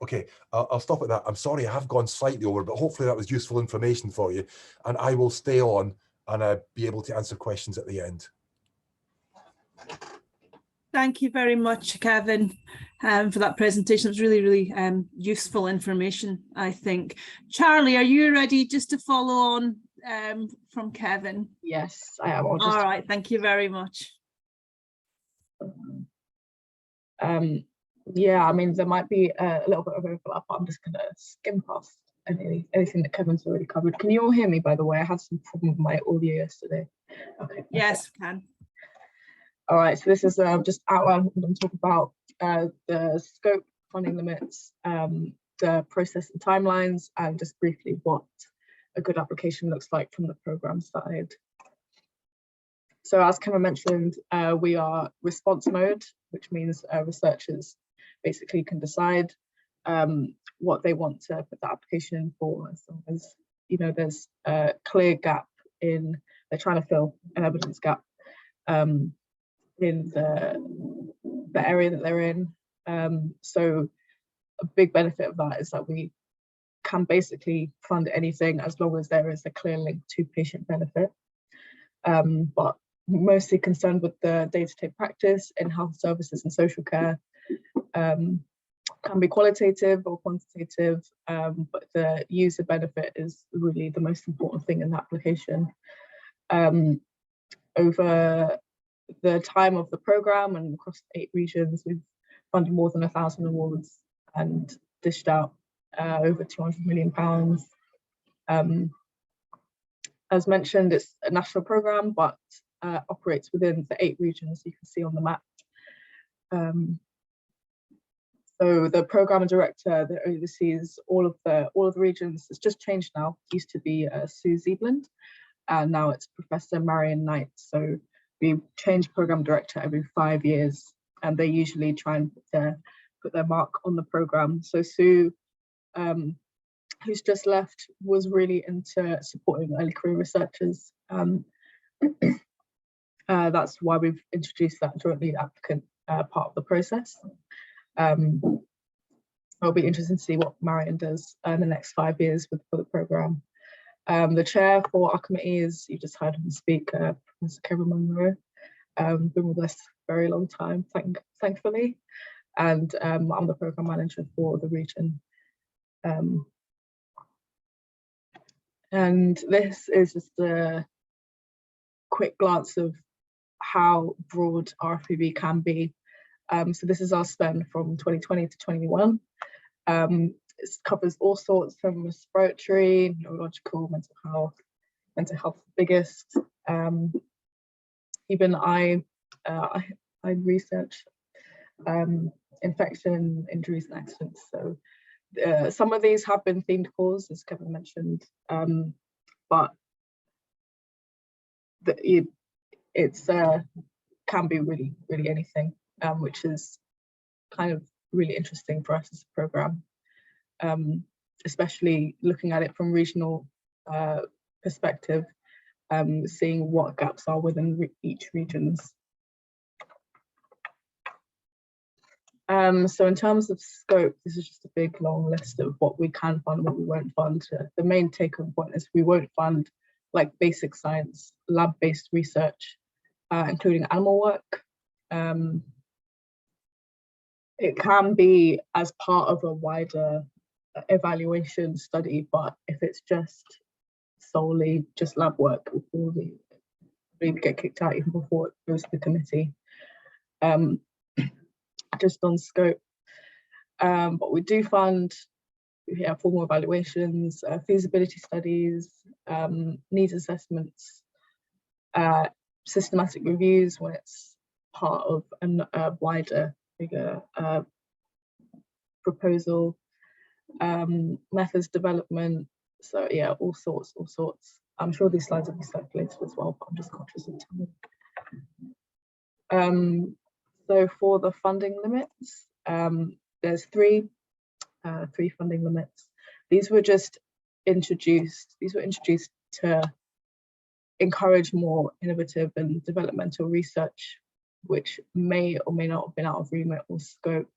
Okay, I'll stop at that. I'm sorry I have gone slightly over, but hopefully that was useful information for you. And I will stay on and be able to answer questions at the end. Thank you very much, Kevin, for that presentation. It was really, really useful information, I think. Charlie, are you ready just to follow on from Kevin? Yes, I am. All right, thank you very much. Yeah, I mean, there might be a little bit of overlap, but I'm just going to skim past anything that Kevin's already covered. Can you all hear me, by the way? I had some problem with my audio yesterday. Okay. Yes, we can. All right, so this is just outline what I'm going to talk about, the scope, funding limits, the process and timelines, and just briefly what a good application looks like from the program side. So as Kevin mentioned, we are response mode, which means researchers basically can decide what they want to put the application in for, as long as, you know, there's a clear gap in, they're trying to fill an evidence gap in the area that they're in. So a big benefit of that is that we can basically fund anything as long as there is a clear link to patient benefit. But mostly concerned with the day-to-day practice in health services and social care. Can be qualitative or quantitative, but the user benefit is really the most important thing in the application. Over the time of the program and across 8 regions, we've funded more than 1,000 awards and dished out over £200 million. As mentioned, it's a national program, but operates within the 8 regions you can see on the map. So the program director that oversees all of the regions, it's just changed now. It used to be Sue Ziebland, and now it's Professor Marion Knight. So we change program director every 5 years, and they usually try and put their mark on the program. So Sue, who's just left, was really into supporting early career researchers. That's why we've introduced that joint lead applicant part of the process. It'll be interesting to see what Marion does in the next 5 years for the programme. The chair for our committee is, you just heard him speak, Professor Kevin Monroe, been with us a very long time, thankfully. And I'm the programme manager for the region. And this is just a quick glance of how broad RFPB can be. So this is our spend from 2020 to 21. It covers all sorts from respiratory, neurological, mental health biggest. Even I research infection, injuries and accidents. So some of these have been themed calls, as Kevin mentioned, but it's can be really anything, which is kind of really interesting for us as a programme, especially looking at it from regional perspective, seeing what gaps are within each regions. So in terms of scope, this is just a big long list of what we can fund, what we won't fund. The main take-home point is we won't fund like basic science, lab-based research, including animal work. It can be as part of a wider evaluation study, but if it's just solely just lab work, it will really get kicked out even before it goes to the committee. Just on scope, but we do fund formal evaluations, feasibility studies, needs assessments, systematic reviews when it's part of a wider, bigger proposal, methods development. So yeah, all sorts. I'm sure these slides will be circulated as well, but I'm just conscious of time. So for the funding limits, there's three funding limits. These were just introduced. These were introduced to encourage more innovative and developmental research, which may or may not have been out of remit or scope.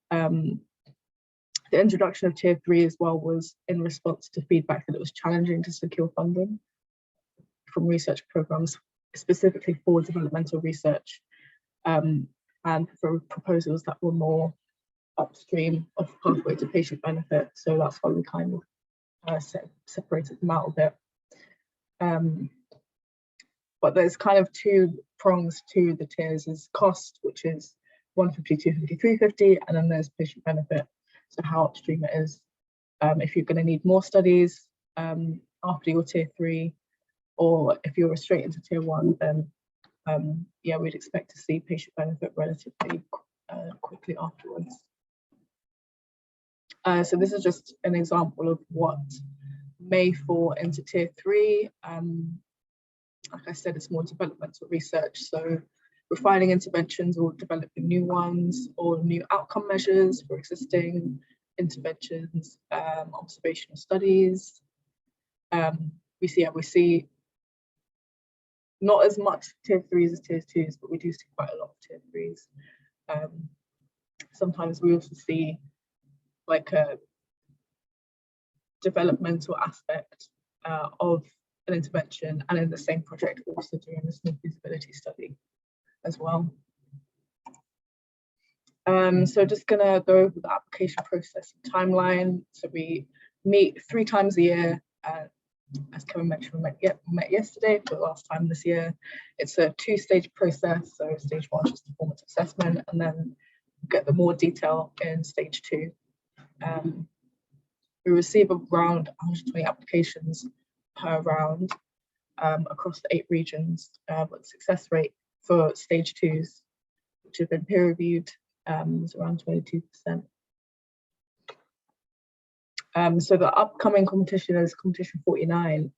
The introduction of Tier 3 as well was in response to feedback that it was challenging to secure funding from research programs, specifically for developmental research, and for proposals that were more upstream of pathway to patient benefit. So that's why we kind of separated them out a bit. But there's kind of two prongs to the tiers: is cost, which is 150, 250, 350, and then there's patient benefit, so how upstream it is. If you're going to need more studies after your Tier 3, or if you're straight into Tier 1, then yeah, we'd expect to see patient benefit relatively quickly afterwards. So this is just an example of what may fall into Tier 3. Like I said, it's more developmental research, so refining interventions or developing new ones, or new outcome measures for existing interventions, observational studies. We see not as much Tier 3s as Tier 2s, but we do see quite a lot of Tier 3s. Sometimes we also see like a developmental aspect of an intervention, and in the same project also doing a small feasibility study as well. So just gonna go over the application process and timeline. So we meet 3 times a year. As Kevin mentioned, we met yesterday for the last time this year. It's a 2-stage process. So stage 1 is just a formative assessment, and then get the more detail in stage 2. We receive around 120 applications per round across the 8 regions, but success rate for stage 2s, which have been peer reviewed, It's around 22%. So the upcoming competition is competition 49.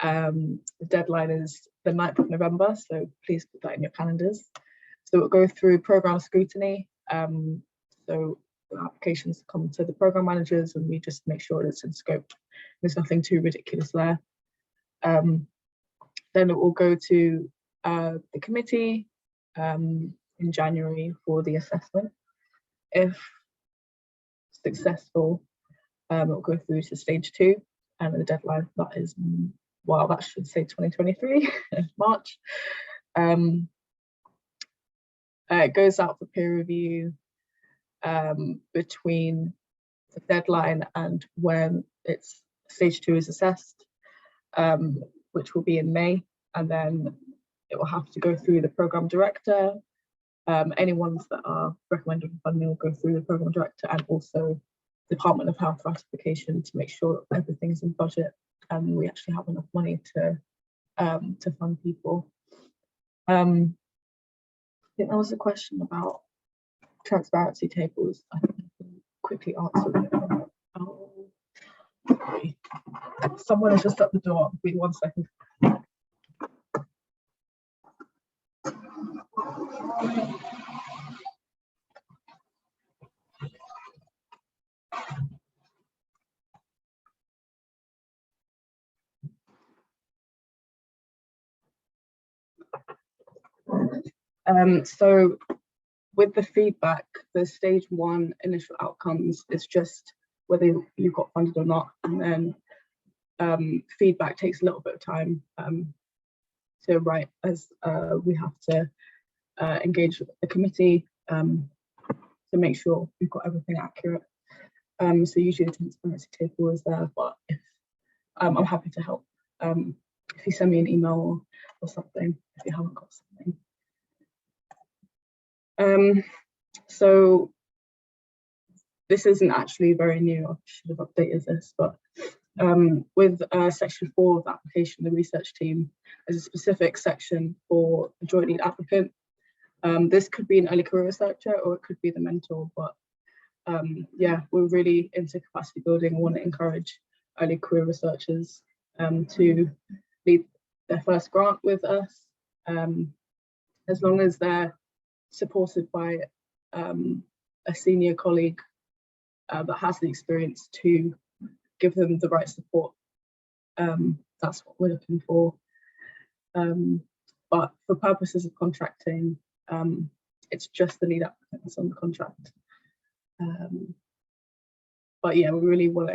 The deadline is the 9th of November, so please put that in your calendars. So we'll go through program scrutiny. So the applications come to the program managers and we just make sure it's in scope. There's nothing too ridiculous there. Then it will go to the committee in January for the assessment. If successful, it will go through to stage 2, and the deadline for that is, well, that should say 2023, March. It goes out for peer review between the deadline and when it's stage 2 is assessed, which will be in May, and then it will have to go through the program director. Any ones that are recommended for funding will go through the program director and also Department of Health ratification to make sure that everything's in budget and we actually have enough money to fund people. I think there was a question about transparency tables. I think I can quickly answer it. Oh, okay. Someone has just at the door. Wait 1 second. So with the feedback, the stage 1 initial outcomes is just whether you got funded or not, and then feedback takes a little bit of time to write, as we have to engage with the committee to make sure we've got everything accurate. So usually the transparency table is there, but if, I'm happy to help if you send me an email or something if you haven't got something. So this isn't actually very new. I should have updated this, but with section 4 of the application, the research team, there's a specific section for a joint lead applicant. This could be an early career researcher or it could be the mentor, but yeah, we're really into capacity building. I want to encourage early career researchers to lead their first grant with us, as long as they're supported by a senior colleague that has the experience to give them the right support. That's what we're looking for. But for purposes of contracting, it's just the lead applicants on the contract. But yeah, we really want to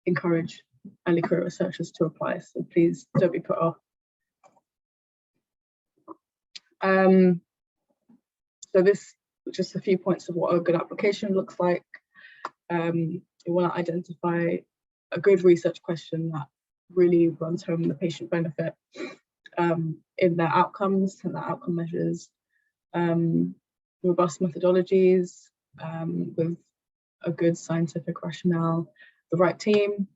encourage early career researchers to apply, so please don't be put off. So this just a few points of what a good application looks like. You want to identify a good research question that really runs home the patient benefit in their outcomes and their outcome measures, robust methodologies with a good scientific rationale, the right team,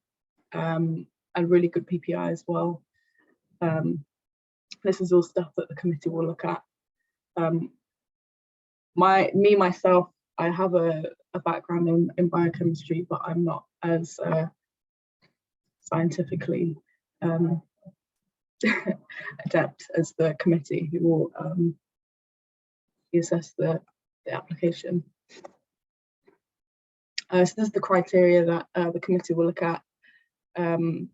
and really good PPI as well. This is all stuff that the committee will look at. Myself, I have a background in biochemistry, but I'm not as scientifically adept as the committee who will assess the application. So this is the criteria that the committee will look at, and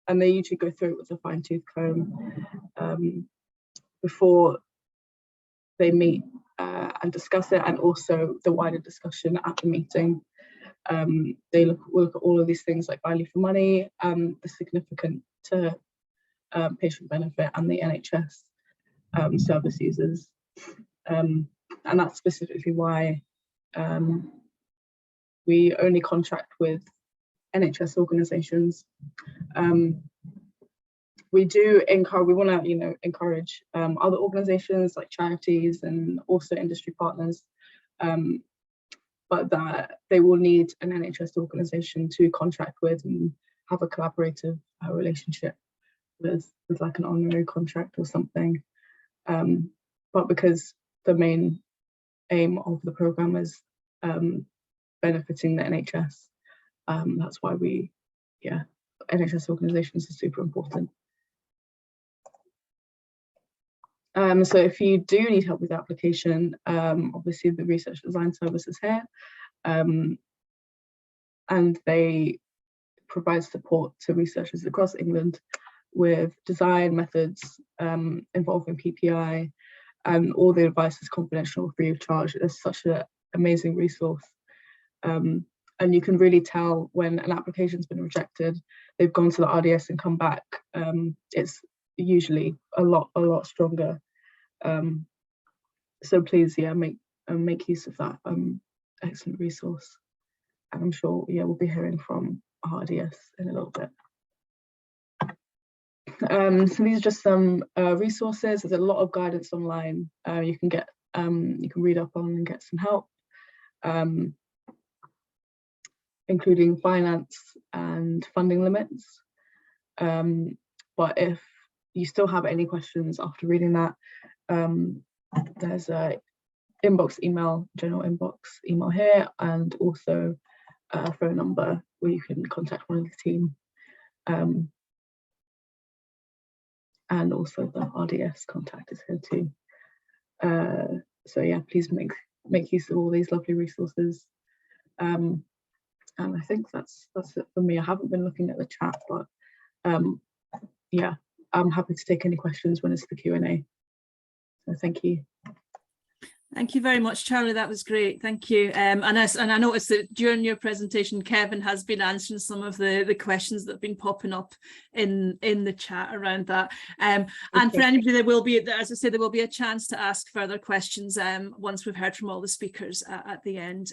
they usually go through it with a fine-tooth comb before they meet and discuss it, and also the wider discussion at the meeting. They look at all of these things like value for money, the significant to patient benefit, and the NHS service users. And that's specifically why we only contract with NHS organisations. We want to, encourage other organisations like charities and also industry partners, but that they will need an NHS organisation to contract with and have a collaborative relationship with like an honorary contract or something. But because the main aim of the programme is benefiting the NHS. That's why NHS organisations are super important. So if you do need help with the application, obviously the Research Design Service is here, and they provide support to researchers across England with design methods involving PPI, and all the advice is confidential, free of charge. It's such an amazing resource. And you can really tell when an application's been rejected, they've gone to the RDS and come back. It's usually a lot stronger. So please, make use of that excellent resource. And I'm sure, we'll be hearing from RDS in a little bit. So these are just some resources. There's a lot of guidance online. You can read up on and get some help, including finance and funding limits. But if you still have any questions after reading that, there's a general inbox email here, and also a phone number where you can contact one of the team. And also the RDS contact is here too. So yeah, please make use of all these lovely resources. And I think that's it for me. I haven't been looking at the chat, but yeah, I'm happy to take any questions when it's the Q&A. So thank you. Thank you very much, Charlie. That was great. Thank you. And I noticed that during your presentation, Kevin has been answering some of the questions that have been popping up in the chat around that. And for anybody, there will be, as I said, there will be a chance to ask further questions once we've heard from all the speakers at the end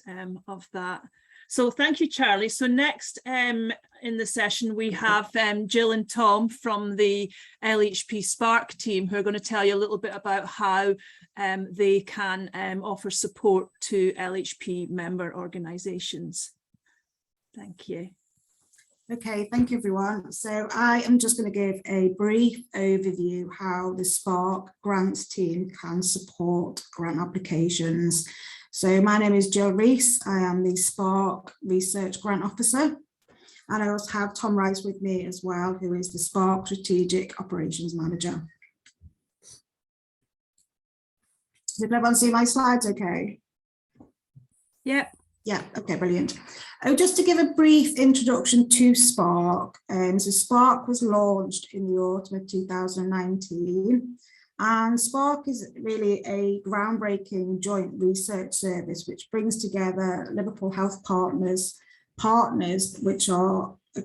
of that. So thank you, Charlie. So next in the session, we have Jill and Tom from the LHP Spark team, who are going to tell you a little bit about how they can offer support to LHP member organisations. Thank you. Okay, thank you, everyone. So I am just going to give a brief overview how the Spark grants team can support grant applications. So my name is Jill Rees. I am the Spark Research Grant Officer. And I also have Tom Rice with me as well, who is the Spark Strategic Operations Manager. Did everyone see my slides okay? Yeah. Yeah, okay, brilliant. Just to give a brief introduction to Spark. So Spark was launched in the autumn of 2019. And Spark is really a groundbreaking joint research service which brings together Liverpool Health Partners, which are a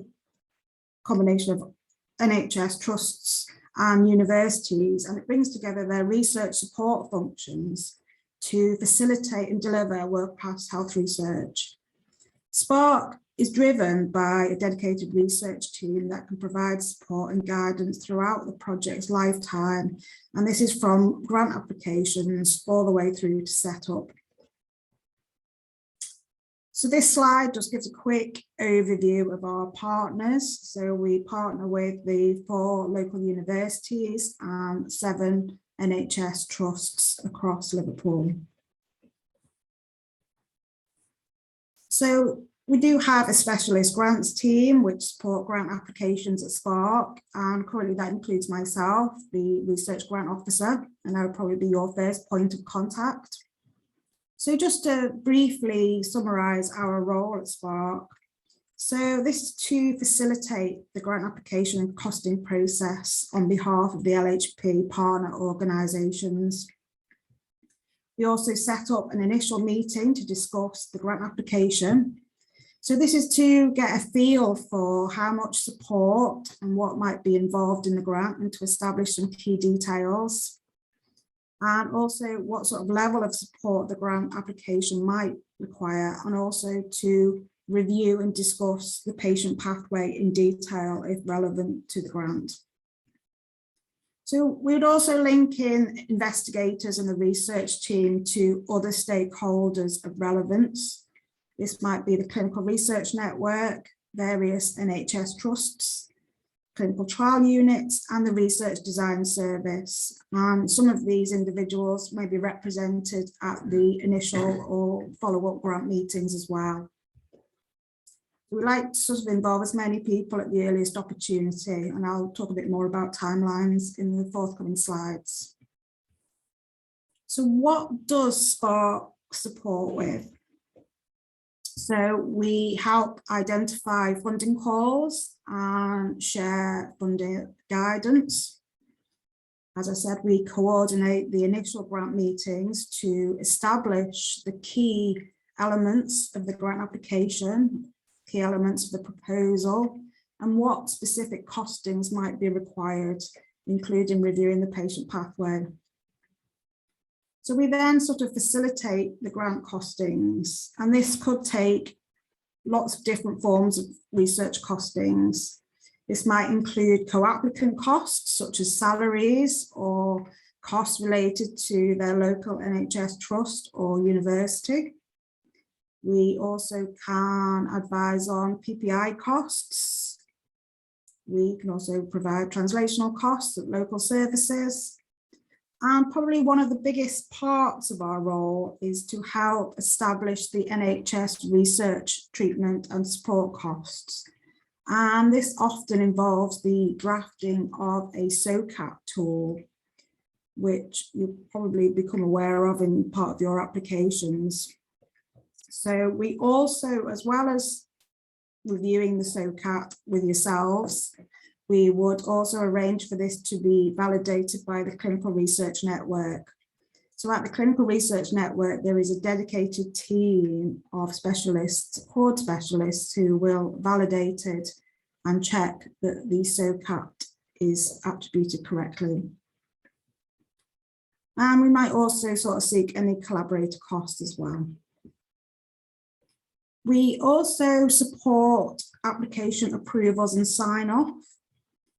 combination of NHS trusts and universities, and it brings together their research support functions to facilitate and deliver world-class health research. Spark is driven by a dedicated research team that can provide support and guidance throughout the project's lifetime. And this is from grant applications all the way through to setup. So this slide just gives a quick overview of our partners. So we partner with the 4 local universities and 7 NHS trusts across Liverpool. So we do have a specialist grants team which support grant applications at Spark, and currently that includes myself, the Research Grant Officer, and I would probably be your first point of contact. So just to briefly summarise our role at Spark. So this is to facilitate the grant application and costing process on behalf of the LHP partner organisations. We also set up an initial meeting to discuss the grant application. So this is to get a feel for how much support and what might be involved in the grant, and to establish some key details. And also what sort of level of support the grant application might require, and also to review and discuss the patient pathway in detail if relevant to the grant. So we would also link in investigators and the research team to other stakeholders of relevance. This might be the Clinical Research Network, various NHS trusts, clinical trial units, and the research design service. And some of these individuals may be represented at the initial or follow-up grant meetings as well. We like to sort of involve as many people at the earliest opportunity, and I'll talk a bit more about timelines in the forthcoming slides. So what does Spark support with? So we help identify funding calls and share funding guidance. As I said, we coordinate the initial grant meetings to establish the key elements of the grant application, key elements of the proposal, and what specific costings might be required, including reviewing the patient pathway. So we then sort of facilitate the grant costings, and this could take lots of different forms of research costings. This might include co-applicant costs, such as salaries or costs related to their local NHS trust or university. We also can advise on PPI costs. We can also provide translational costs at local services. And probably one of the biggest parts of our role is to help establish the NHS research, treatment and support costs. And this often involves the drafting of a SOCAT tool, which you'll probably become aware of in part of your applications. So we also, as well as reviewing the SOCAT with yourselves, we would also arrange for this to be validated by the Clinical Research Network. So at the Clinical Research Network, there is a dedicated team of specialists, cord specialists, who will validate it and check that the SOCAT is attributed correctly. And we might also sort of seek any collaborator cost as well. We also support application approvals and sign-off.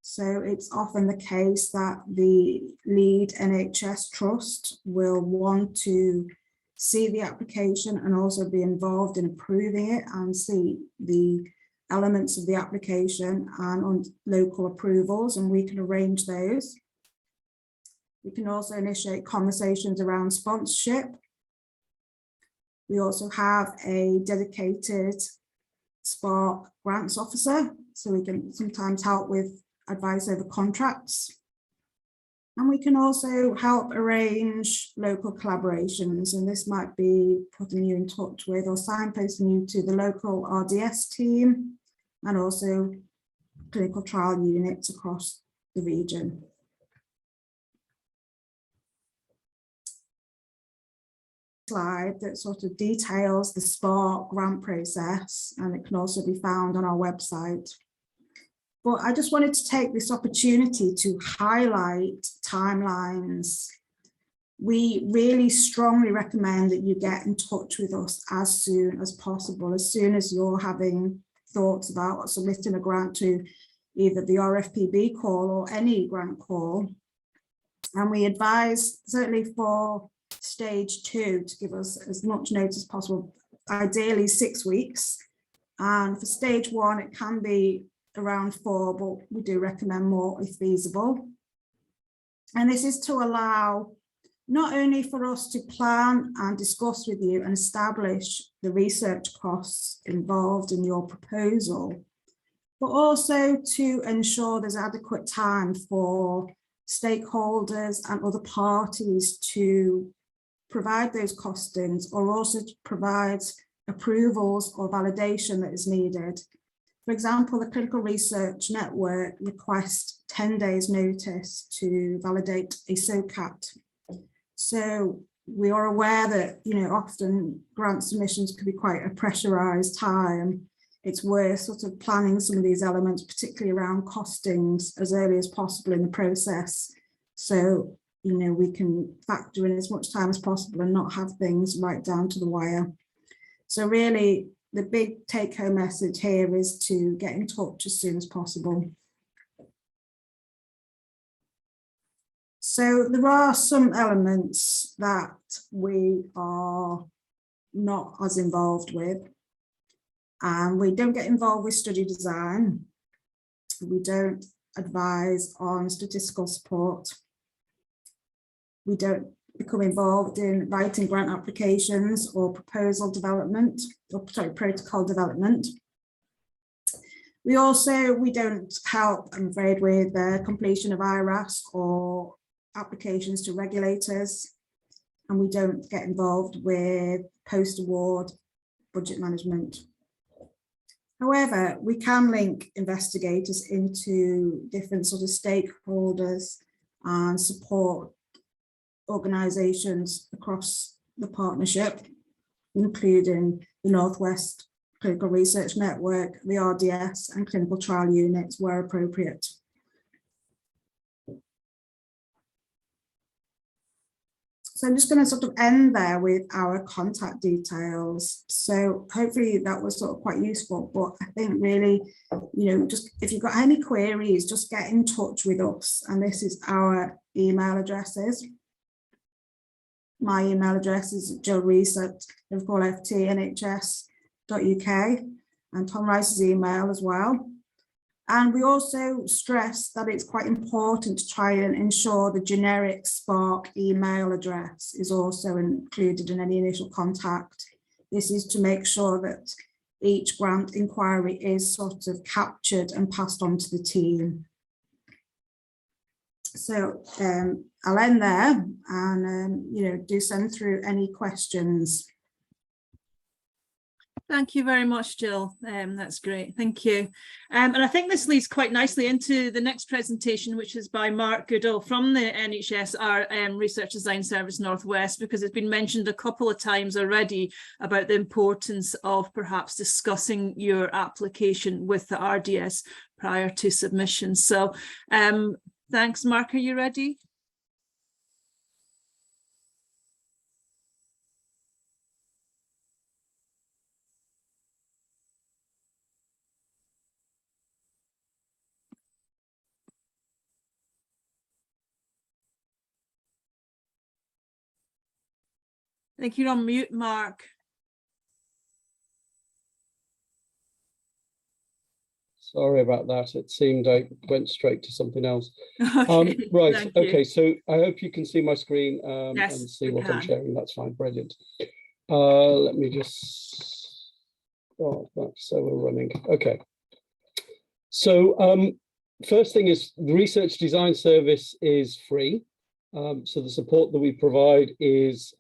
So it's often the case that the lead NHS trust will want to see the application and also be involved in approving it and see the elements of the application and on local approvals, and we can arrange those. We can also initiate conversations around sponsorship. We also have a dedicated Spark grants officer, so we can sometimes help with advice over contracts. And we can also help arrange local collaborations, and this might be putting you in touch with or signposting you to the local RDS team and also clinical trial units across the region. Slide that sort of details the Spark grant process, and it can also be found on our website. But I just wanted to take this opportunity to highlight timelines. We really strongly recommend that you get in touch with us as soon as possible, as soon as you're having thoughts about submitting a grant to either the RFPB call or any grant call. And we advise, certainly for stage 2, to give us as much notice as possible, ideally 6 weeks. And for stage 1, it can be around 4, but we do recommend more if feasible. And this is to allow not only for us to plan and discuss with you and establish the research costs involved in your proposal, but also to ensure there's adequate time for stakeholders and other parties to provide those costings, or also to provide approvals or validation that is needed. For example, the Clinical Research Network requests 10 days notice to validate a SOCAT. So we are aware that, you know, often grant submissions can be quite a pressurized time. It's worth sort of planning some of these elements, particularly around costings, as early as possible in the process. So, you know, we can factor in as much time as possible and not have things right down to the wire. So really, the big take-home message here is to get in touch as soon as possible. So there are some elements that we are not as involved with. And we don't get involved with study design. We don't advise on statistical support. We don't become involved in writing grant applications or protocol development. We don't help, I'm afraid, with the completion of IRAS or applications to regulators, and we don't get involved with post-award budget management. However, we can link investigators into different sort of stakeholders and support organisations across the partnership, including the Northwest Clinical Research Network, the RDS and clinical trial units where appropriate. So I'm just going to sort of end there with our contact details. So hopefully that was sort of quite useful, but I think really, just if you've got any queries, just get in touch with us. And this is our email addresses. My email address is jillreese@liverpoolftnhs.uk, and Tom Rice's email as well. And we also stress that it's quite important to try and ensure the generic Spark email address is also included in any initial contact. This is to make sure that each grant inquiry is sort of captured and passed on to the team. So I'll end there, and do send through any questions. Thank you very much, Jill. That's great. Thank you. And I think this leads quite nicely into the next presentation, which is by Mark Goodall from the NHS Research Design Service Northwest, because it's been mentioned a couple of times already about the importance of perhaps discussing your application with the RDS prior to submission. So thanks, Mark. Are you ready? I think you're on mute, Mark. Sorry about that. It seemed I went straight to something else. Okay, right. Okay. So I hope you can see my screen yes, and see we what I'm can. sharing. That's fine. Brilliant. Let me just go back so we're running. Okay. So first thing is the Research Design Service is free. So the support that we provide is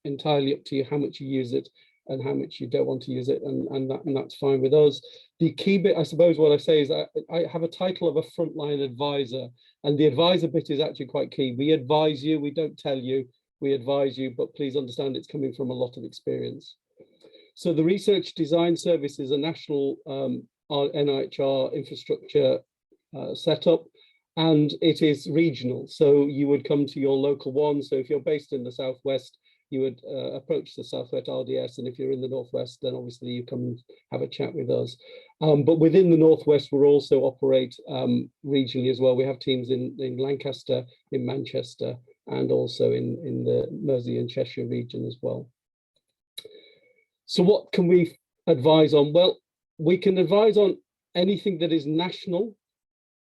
entirely up to you how much you use it and how much you don't want to use it, and that's fine with us. The key bit, I suppose, what I say is I have a title of a frontline advisor, and the advisor bit is actually quite key. We advise you, we don't tell you, we advise you, but please understand it's coming from a lot of experience. So the Research Design Service is a national NIHR infrastructure setup, and it is regional. So you would come to your local one. So if you're based in the Southwest, you would approach the Southwest RDS, and if you're in the Northwest, then obviously you come and have a chat with us. But within the Northwest, we also operate regionally as well. We have teams in Lancaster, in Manchester, and also in the Mersey and Cheshire region as well. So what can we advise on? Well, we can advise on anything that is national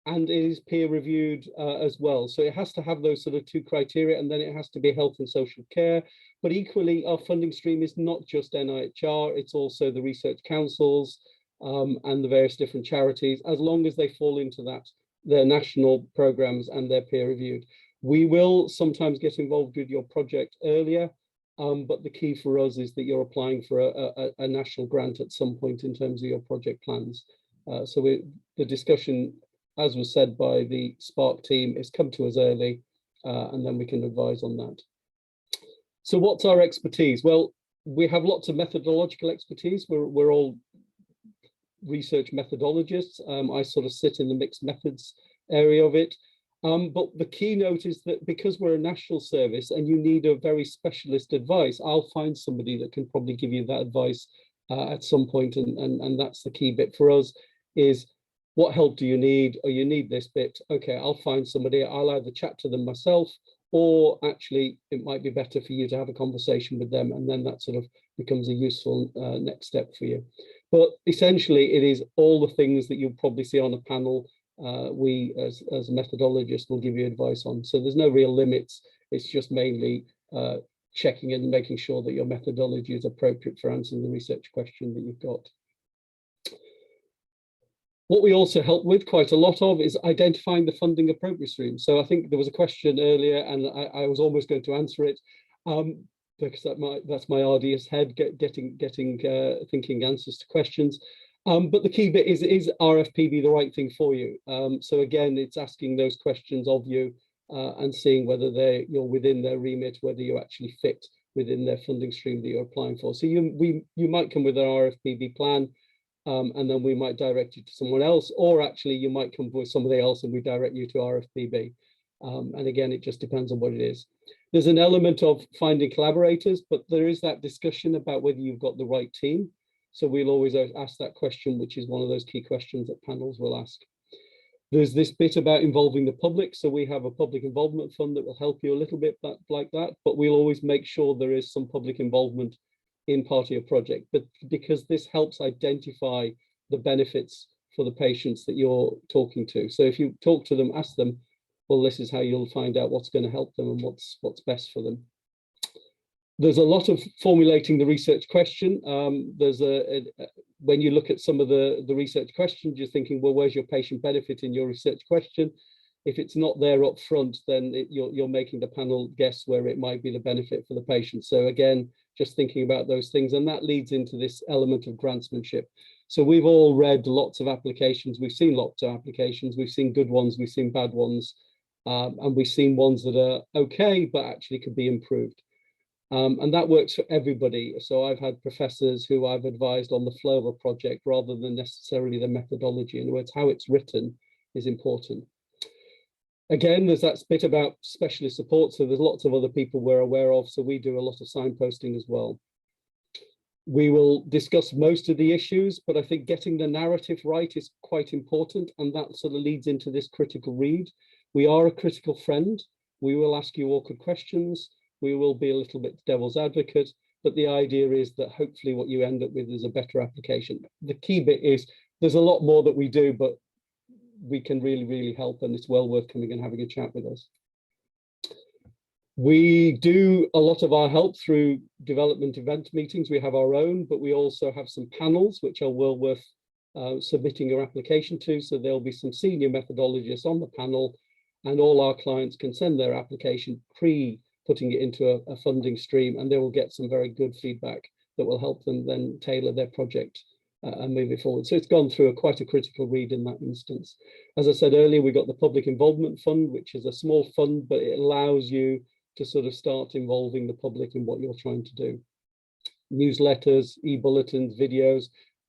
and it is peer reviewed as well. So it has to have those sort of two criteria, and then it has to be health and social care. But equally, our funding stream is not just NIHR, it's also the research councils and the various different charities, as long as they fall into that, their national programs and they're peer reviewed. We will sometimes get involved with your project earlier, but the key for us is that you're applying for a national grant at some point in terms of your project plans. So the discussion, as was said by the Spark team, is come to us early, and then we can advise on that. So what's our expertise? Well, we have lots of methodological expertise. We're all research methodologists. I sort of sit in the mixed methods area of it. But the keynote is that because we're a national service and you need a very specialist advice, I'll find somebody that can probably give you that advice at some point. And that's the key bit for us is, what help do you need? Or you need this bit. Okay, I'll find somebody. I'll either chat to them myself, or actually it might be better for you to have a conversation with them, and then that sort of becomes a useful next step for you. But essentially it is all the things that you'll probably see on a panel we as a methodologist will give you advice on. So there's no real limits. It's just mainly checking and making sure that your methodology is appropriate for answering the research question that you've got. What we also help with quite a lot of is identifying the funding appropriate stream. So I think there was a question earlier, and I was almost going to answer it, because that's my arduous head, thinking answers to questions. But the key bit is RFPB the right thing for you? So again, it's asking those questions of you and seeing whether you're within their remit, whether you actually fit within their funding stream that you're applying for. So you might come with an RFPB plan, and then we might direct you to someone else, or actually you might come with somebody else and we direct you to RFPB. And again, it just depends on what it is. There's an element of finding collaborators, but there is that discussion about whether you've got the right team. So we'll always ask that question, which is one of those key questions that panels will ask. There's this bit about involving the public. So we have a public involvement fund that will help you a little bit like that, but we'll always make sure there is some public involvement in part of your project, but because this helps identify the benefits for the patients that you're talking to. So if you talk to them, ask them, well, this is how you'll find out what's going to help them and what's best for them. There's a lot of formulating the research question. When you look at some of the research questions, you're thinking, well, where's your patient benefit in your research question? If it's not there up front, then you're making the panel guess where it might be the benefit for the patient. So again, just thinking about those things, and that leads into this element of grantsmanship. So we've all read lots of applications. We've seen lots of applications. We've seen good ones. We've seen bad ones. And we've seen ones that are okay, but actually could be improved. And that works for everybody. So I've had professors who I've advised on the flow of a project rather than necessarily the methodology. In other words, how it's written is important. Again, there's that bit about specialist support. So there's lots of other people we're aware of. So we do a lot of signposting as well. We will discuss most of the issues, but I think getting the narrative right is quite important. And that sort of leads into this critical read. We are a critical friend. We will ask you awkward questions. We will be a little bit devil's advocate, but the idea is that hopefully what you end up with is a better application. The key bit is there's a lot more that we do, but we can really, really help, and it's well worth coming and having a chat with us. We do a lot of our help through development event meetings. We have our own, but we also have some panels which are well worth submitting your application to. So there'll be some senior methodologists on the panel, and all our clients can send their application putting it into a funding stream, and they will get some very good feedback that will help them then tailor their project and move it forward. So it's gone through quite a critical read in that instance. As I said earlier, we've got the Public Involvement Fund, which is a small fund, but it allows you to sort of start involving the public in what you're trying to do. Newsletters, e-bulletins, videos.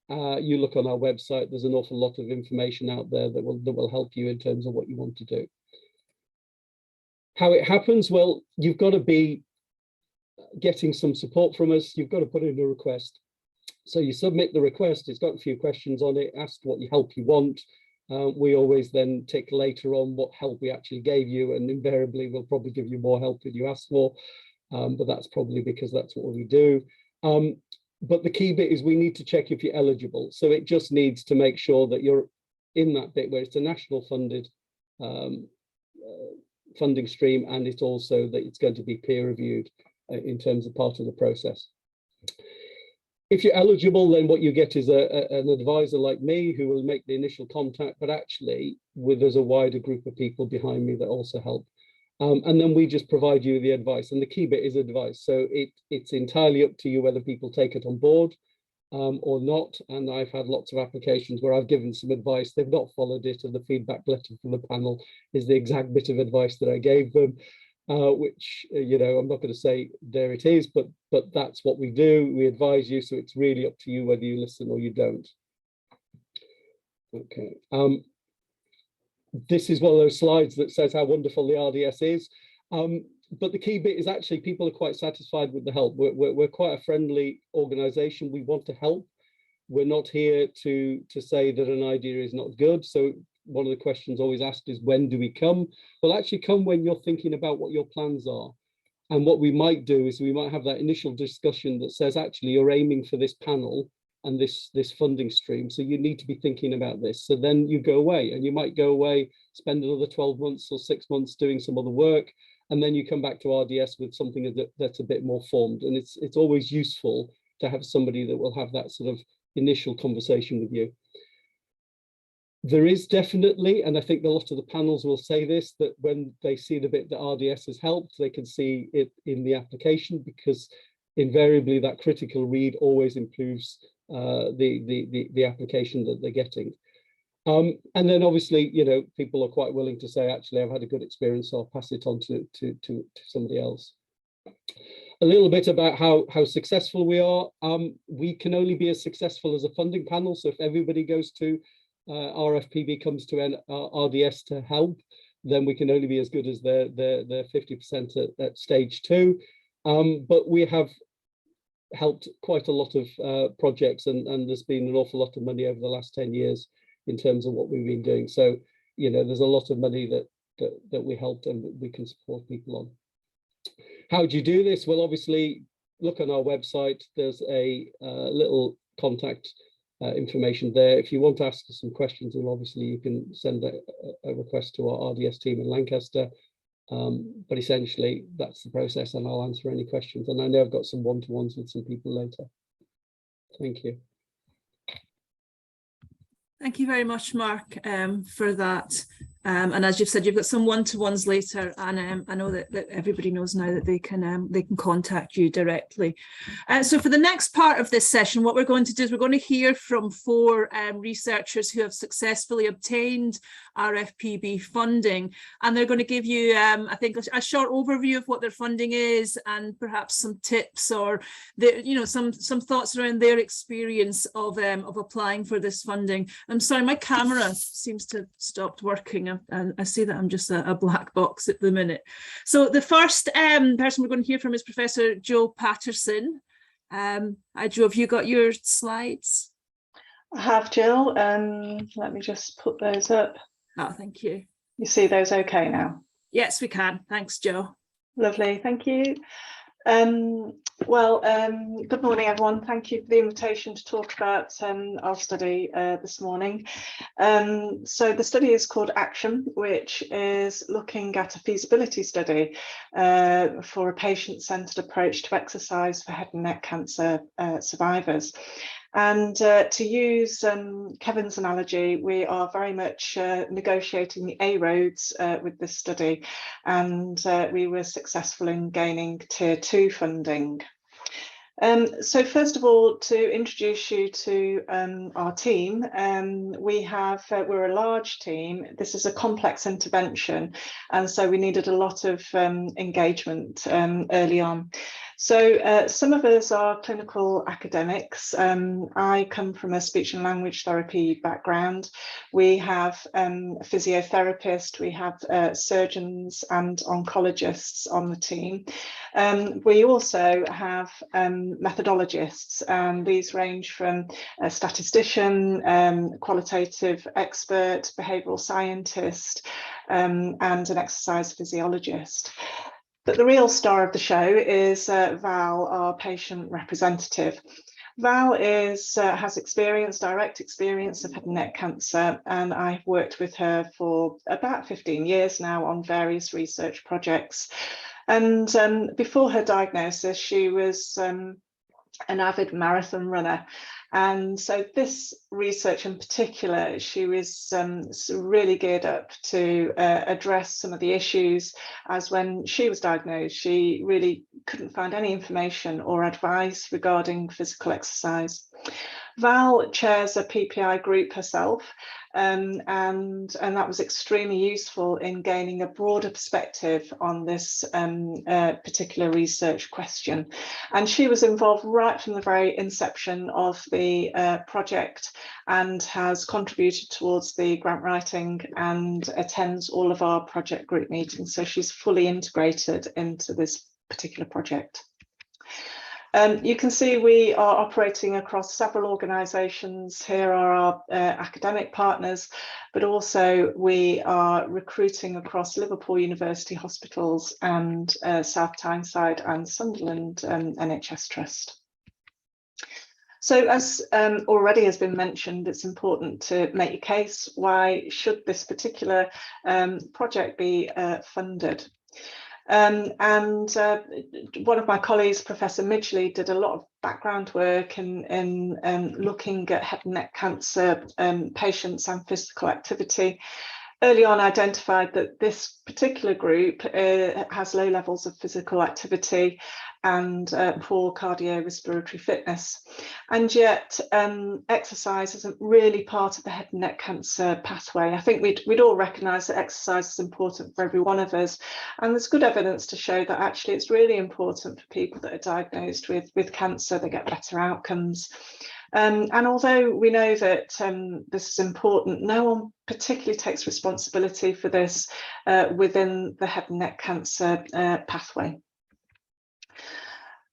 You look on our website, there's an awful lot of information out there that will help you in terms of what you want to do. How it happens? Well, you've got to be getting some support from us. You've got to put in a request. So you submit the request, it's got a few questions on it, ask what help you want. We always then tick later on what help we actually gave you, and invariably we'll probably give you more help than you asked for, but that's probably because that's what we do. But the key bit is we need to check if you're eligible. So it just needs to make sure that you're in that bit where it's a national funded funding stream, and it's also that it's going to be peer reviewed in terms of part of the process. If you're eligible, then what you get is an advisor like me who will make the initial contact, but actually there's a wider group of people behind me that also help. And then we just provide you the advice, and the key bit is advice. So it's entirely up to you whether people take it on board or not. And I've had lots of applications where I've given some advice, they've not followed it, and the feedback letter from the panel is the exact bit of advice that I gave them. Which, you know, I'm not going to say there it is, but that's what we do. We advise you, so it's really up to you whether you listen or you don't. Okay. This is one of those slides that says how wonderful the RDS is. But the key bit is actually people are quite satisfied with the help. We're quite a friendly organization. We want to help. We're not here to say that an idea is not good. So one of the questions always asked is, when do we come? Well, actually come when you're thinking about what your plans are. And what we might do is we might have that initial discussion that says, actually, you're aiming for this panel and this funding stream. So you need to be thinking about this. So then you go away, and you might go away, spend another 12 months or 6 months doing some other work, and then you come back to RDS with something that's a bit more formed. And it's always useful to have somebody that will have that sort of initial conversation with you. There is definitely, and I think a lot of the panels will say this, that when they see the bit that RDS has helped, they can see it in the application, because invariably that critical read always improves the application that they're getting. And then obviously, you know, people are quite willing to say, actually, I've had a good experience, so I'll pass it on to somebody else. A little bit about how successful we are. We can only be as successful as a funding panel. So if everybody goes to RFPB comes to RDS to help, then we can only be as good as the 50% at stage 2. But we have helped quite a lot of projects, and there's been an awful lot of money over the last 10 years in terms of what we've been doing. So, you know, there's a lot of money that we helped and we can support people on. How do you do this? Well, obviously, look on our website. There's a little contact information there. If you want to ask us some questions, then obviously you can send a request to our RDS team in Lancaster. But essentially, that's the process, and I'll answer any questions. And I know I've got some one-to-ones with some people later. Thank you. Thank you very much, Mark, for that. And as you've said, you've got some one-to-ones later, and I know that everybody knows now that they can contact you directly. So for the next part of this session, what we're going to do is we're going to hear from 4 researchers who have successfully obtained RFPB funding, and they're going to give you, I think, a short overview of what their funding is, and perhaps some tips or some thoughts around their experience of applying for this funding. I'm sorry, my camera seems to have stopped working. And I see that I'm just a black box at the minute. So the first person we're going to hear from is Professor Joe Patterson. Hi, Joe, have you got your slides? I have, Jill. Let me just put those up. Oh, thank you. You see those okay now? Yes, we can. Thanks, Joe. Lovely, thank you. Good morning, everyone. Thank you for the invitation to talk about our study this morning. So the study is called ACTION, which is looking at a feasibility study for a patient-centred approach to exercise for head and neck cancer survivors. And to use Kevin's analogy, we are very much negotiating the A-roads with this study, and we were successful in gaining Tier 2 funding. So first of all, to introduce you to our team, we're a large team. This is a complex intervention, and so we needed a lot of engagement early on. So some of us are clinical academics. I come from a speech and language therapy background. We have a physiotherapist, we have surgeons and oncologists on the team. We also have methodologists, and these range from a statistician, qualitative expert, behavioural scientist, and an exercise physiologist. But the real star of the show is Val, our patient representative. Val has direct experience of head and neck cancer, and I've worked with her for about 15 years now on various research projects. And before her diagnosis, she was an avid marathon runner. And so this research in particular, she was really geared up to address some of the issues, as when she was diagnosed, she really couldn't find any information or advice regarding physical exercise. Val chairs a PPI group herself, and that was extremely useful in gaining a broader perspective on this particular research question. And she was involved right from the very inception of the project, and has contributed towards the grant writing and attends all of our project group meetings. So she's fully integrated into this particular project. You can see we are operating across several organisations. Here are our academic partners, but also we are recruiting across Liverpool University Hospitals and South Tyneside and Sunderland NHS Trust. So as already has been mentioned, it's important to make your case. Why should this particular project be funded? And one of my colleagues, Professor Midgley, did a lot of background work in looking at head and neck cancer patients and physical activity. Early on identified that this particular group has low levels of physical activity and poor cardiorespiratory fitness. And yet exercise isn't really part of the head and neck cancer pathway. I think we'd all recognise that exercise is important for every one of us. And there's good evidence to show that actually it's really important for people that are diagnosed with cancer. They get better outcomes. And although we know that this is important, no one particularly takes responsibility for this within the head and neck cancer pathway.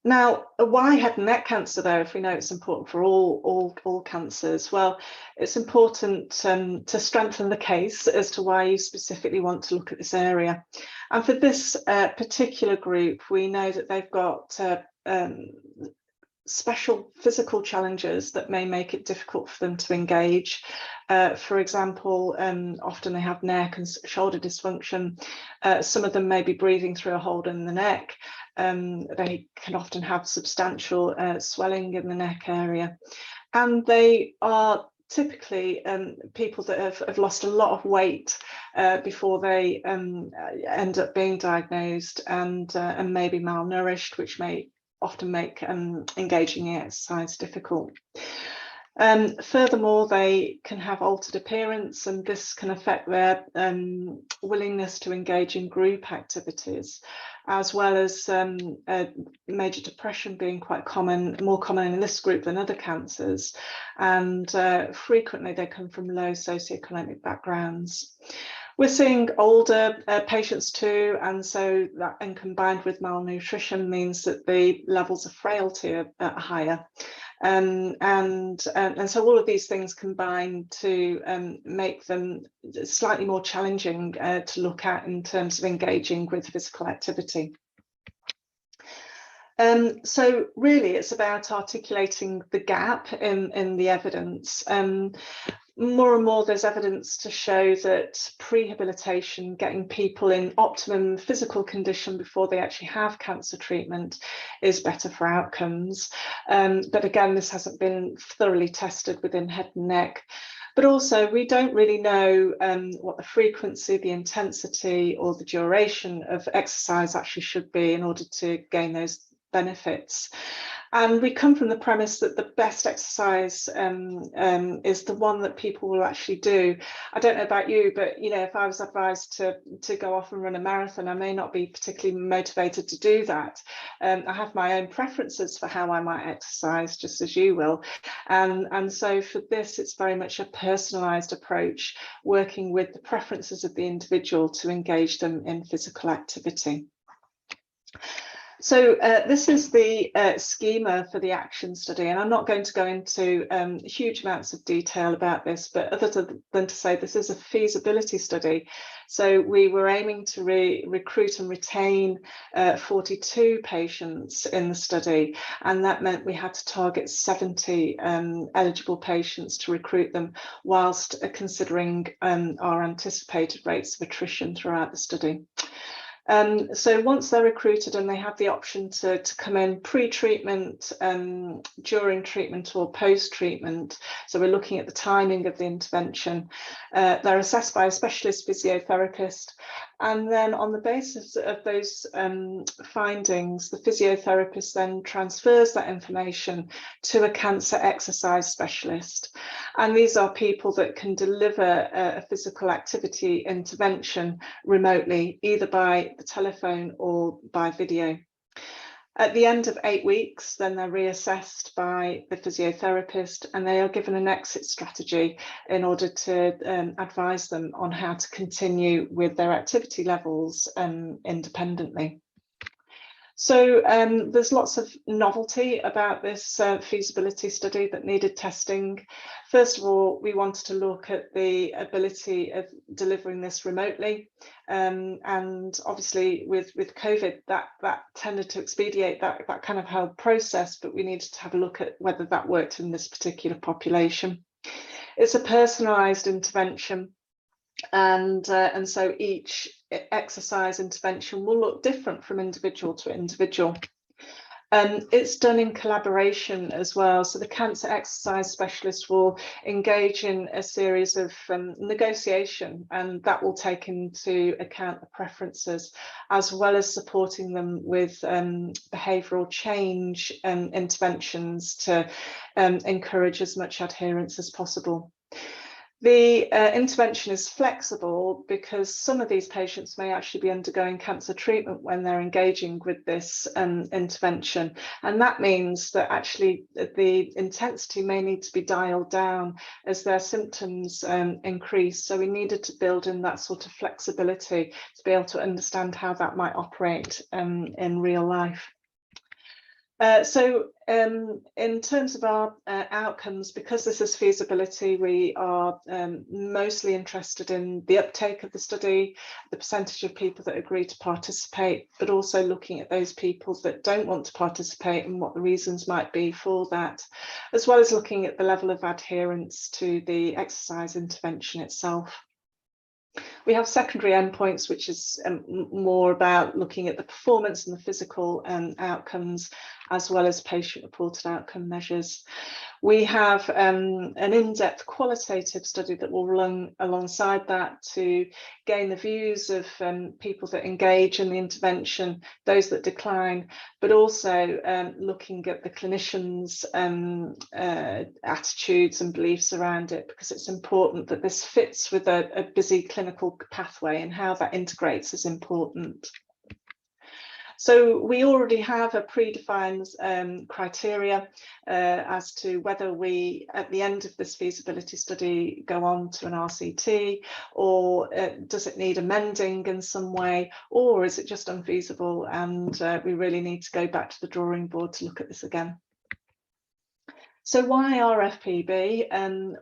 Now, why head and neck cancer, though, if we know it's important for all cancers? Well, it's important to strengthen the case as to why you specifically want to look at this area. And for this particular group, we know that they've got special physical challenges that may make it difficult for them to engage. For example, often they have neck and shoulder dysfunction. Some of them may be breathing through a hole in the neck. They can often have substantial swelling in the neck area. And they are typically people that have lost a lot of weight before they end up being diagnosed, and may be malnourished, which may often make engaging in exercise difficult. Furthermore, they can have altered appearance, and this can affect their willingness to engage in group activities, as well as major depression being quite common, more common in this group than other cancers. And frequently they come from low socioeconomic backgrounds. We're seeing older patients too, and so that, and combined with malnutrition, means that the levels of frailty are higher. And so all of these things combine to make them slightly more challenging to look at in terms of engaging with physical activity. So really it's about articulating the gap in the evidence. More and more there's evidence to show that prehabilitation, getting people in optimum physical condition before they actually have cancer treatment, is better for outcomes. But again, this hasn't been thoroughly tested within head and neck. But also we don't really know what the frequency, the intensity or the duration of exercise actually should be in order to gain those benefits. And we come from the premise that the best exercise is the one that people will actually do. I don't know about you, but you know, if I was advised to go off and run a marathon, I may not be particularly motivated to do that. I have my own preferences for how I might exercise, just as you will. And so for this, it's very much a personalised approach, working with the preferences of the individual to engage them in physical activity. So this is the schema for the action study, and I'm not going to go into huge amounts of detail about this, but other than to say this is a feasibility study. So we were aiming to recruit and retain 42 patients in the study, and that meant we had to target 70 eligible patients to recruit them, whilst considering our anticipated rates of attrition throughout the study. So once they're recruited and they have the option to come in pre-treatment, during treatment or post-treatment, so we're looking at the timing of the intervention, they're assessed by a specialist physiotherapist, and then on the basis of those findings, the physiotherapist then transfers that information to a cancer exercise specialist. And these are people that can deliver a physical activity intervention remotely, either by the telephone or by video. At the end of 8 weeks, then they're reassessed by the physiotherapist, and they are given an exit strategy in order to advise them on how to continue with their activity levels independently. So there's lots of novelty about this feasibility study that needed testing. First of all, we wanted to look at the ability of delivering this remotely. And obviously with COVID, that tended to expedite that kind of whole process, but we needed to have a look at whether that worked in this particular population. It's a personalised intervention. And so each exercise intervention will look different from individual to individual. It's done in collaboration as well. So the cancer exercise specialist will engage in a series of negotiation, and that will take into account the preferences, as well as supporting them with behavioural change interventions to encourage as much adherence as possible. The intervention is flexible because some of these patients may actually be undergoing cancer treatment when they're engaging with this intervention. And that means that actually the intensity may need to be dialed down as their symptoms increase. So we needed to build in that sort of flexibility to be able to understand how that might operate in real life. So in terms of our outcomes, because this is feasibility, we are mostly interested in the uptake of the study, the percentage of people that agree to participate, but also looking at those people that don't want to participate and what the reasons might be for that, as well as looking at the level of adherence to the exercise intervention itself. We have secondary endpoints, which is more about looking at the performance and the physical outcomes, as well as patient-reported outcome measures. We have an in-depth qualitative study that will run alongside that to gain the views of people that engage in the intervention, those that decline, but also looking at the clinicians' attitudes and beliefs around it, because it's important that this fits with a busy clinical pathway, and how that integrates is important. So we already have a predefined criteria as to whether we, at the end of this feasibility study, go on to an RCT, or does it need amending in some way, or is it just unfeasible and we really need to go back to the drawing board to look at this again. So why RFPB?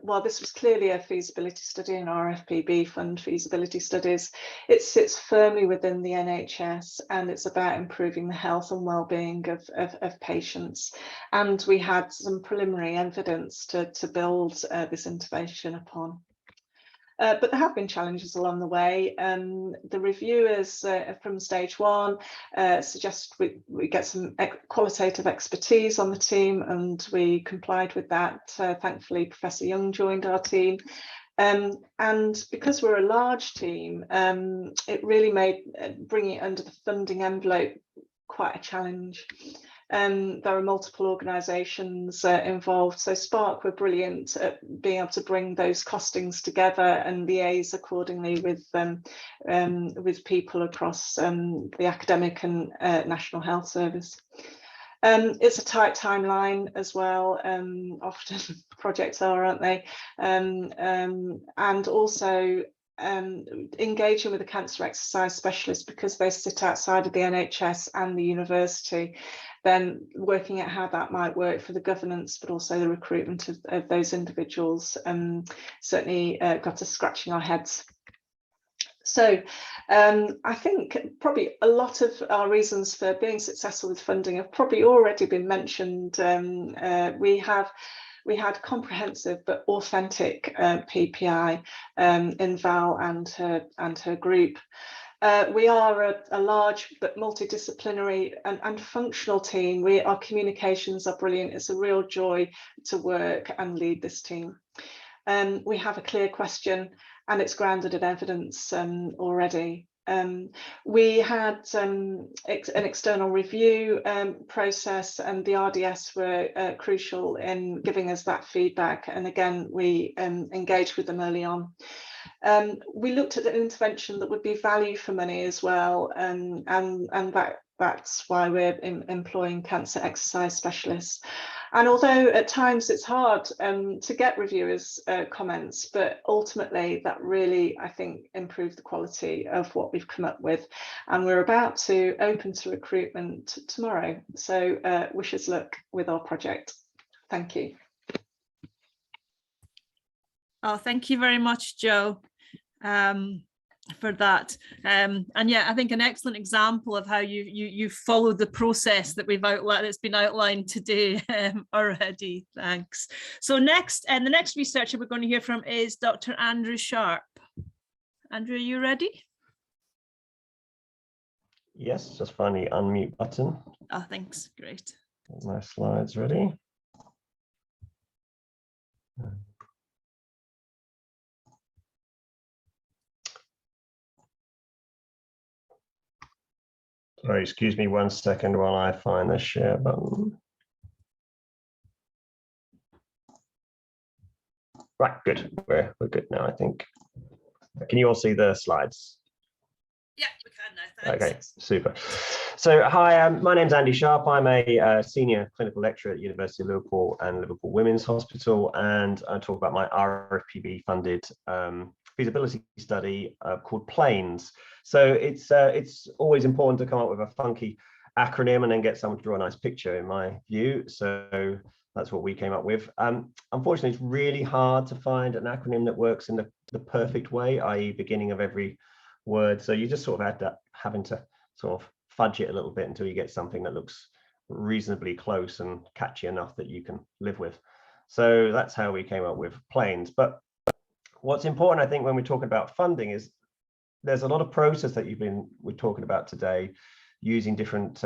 Well, this was clearly a feasibility study, and RFPB fund feasibility studies. It sits firmly within the NHS, and it's about improving the health and well-being of patients. And we had some preliminary evidence to build this intervention upon. But there have been challenges along the way. The reviewers from stage one suggest we get some qualitative expertise on the team, and we complied with that. Thankfully, Professor Young joined our team. And because we're a large team, it really made bringing it under the funding envelope quite a challenge. There are multiple organisations involved, so Spark were brilliant at being able to bring those costings together and liaise accordingly with people across the academic and National Health Service. It's a tight timeline as well, often projects are, aren't they? And also engaging with the cancer exercise specialists, because they sit outside of the NHS and the university, then working out how that might work for the governance, but also the recruitment of those individuals, certainly got us scratching our heads. So I think probably a lot of our reasons for being successful with funding have probably already been mentioned. We had comprehensive but authentic PPI in Val and her group. We are a large but multidisciplinary and functional team. Our communications are brilliant. It's a real joy to work and lead this team. We have a clear question, and it's grounded in evidence already. We had an external review process, and the RDS were crucial in giving us that feedback. And again, we engaged with them early on. We looked at an intervention that would be value for money as well, and that's why we're employing cancer exercise specialists. And although at times it's hard to get reviewers' comments, but ultimately that really, I think, improved the quality of what we've come up with. And we're about to open to recruitment tomorrow. So wish us luck with our project. Thank you. Oh, thank you very much, Jo, for that. And yeah, I think an excellent example of how you followed the process that we've outlined, that's been outlined today already. Thanks. So next, and the next researcher we're going to hear from is Dr. Andrew Sharp. Andrew, are you ready? Yes, just find the unmute button. Oh, thanks. Great. My slides ready. Sorry, excuse me 1 second while I find the share button. Right, good. We're good now, I think. Can you all see the slides? Yeah, we can now. Thanks. Okay, super. So hi, my name's Andy Sharp. I'm a senior clinical lecturer at the University of Liverpool and Liverpool Women's Hospital, and I talk about my RFPB funded feasibility study called PLANES. So it's always important to come up with a funky acronym and then get someone to draw a nice picture, in my view. So that's what we came up with. Unfortunately, it's really hard to find an acronym that works in the perfect way, i.e. beginning of every word. So you just sort of having to sort of fudge it a little bit until you get something that looks reasonably close and catchy enough that you can live with. So that's how we came up with PLANES. But what's important, I think, when we're talking about funding is there's a lot of process that we're talking about today, using different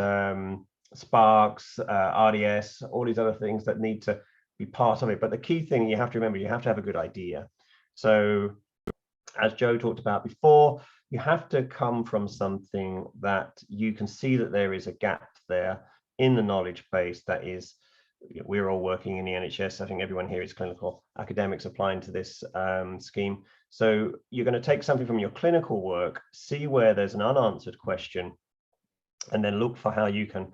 Sparks, RDS, all these other things that need to be part of it. But the key thing you have to remember, you have to have a good idea. So as Jo talked about before, you have to come from something that you can see that there is a gap there in the knowledge base that is, we're all working in the NHS. I think everyone here is clinical academics applying to this scheme. So you're going to take something from your clinical work, see where there's an unanswered question, and then look for how you can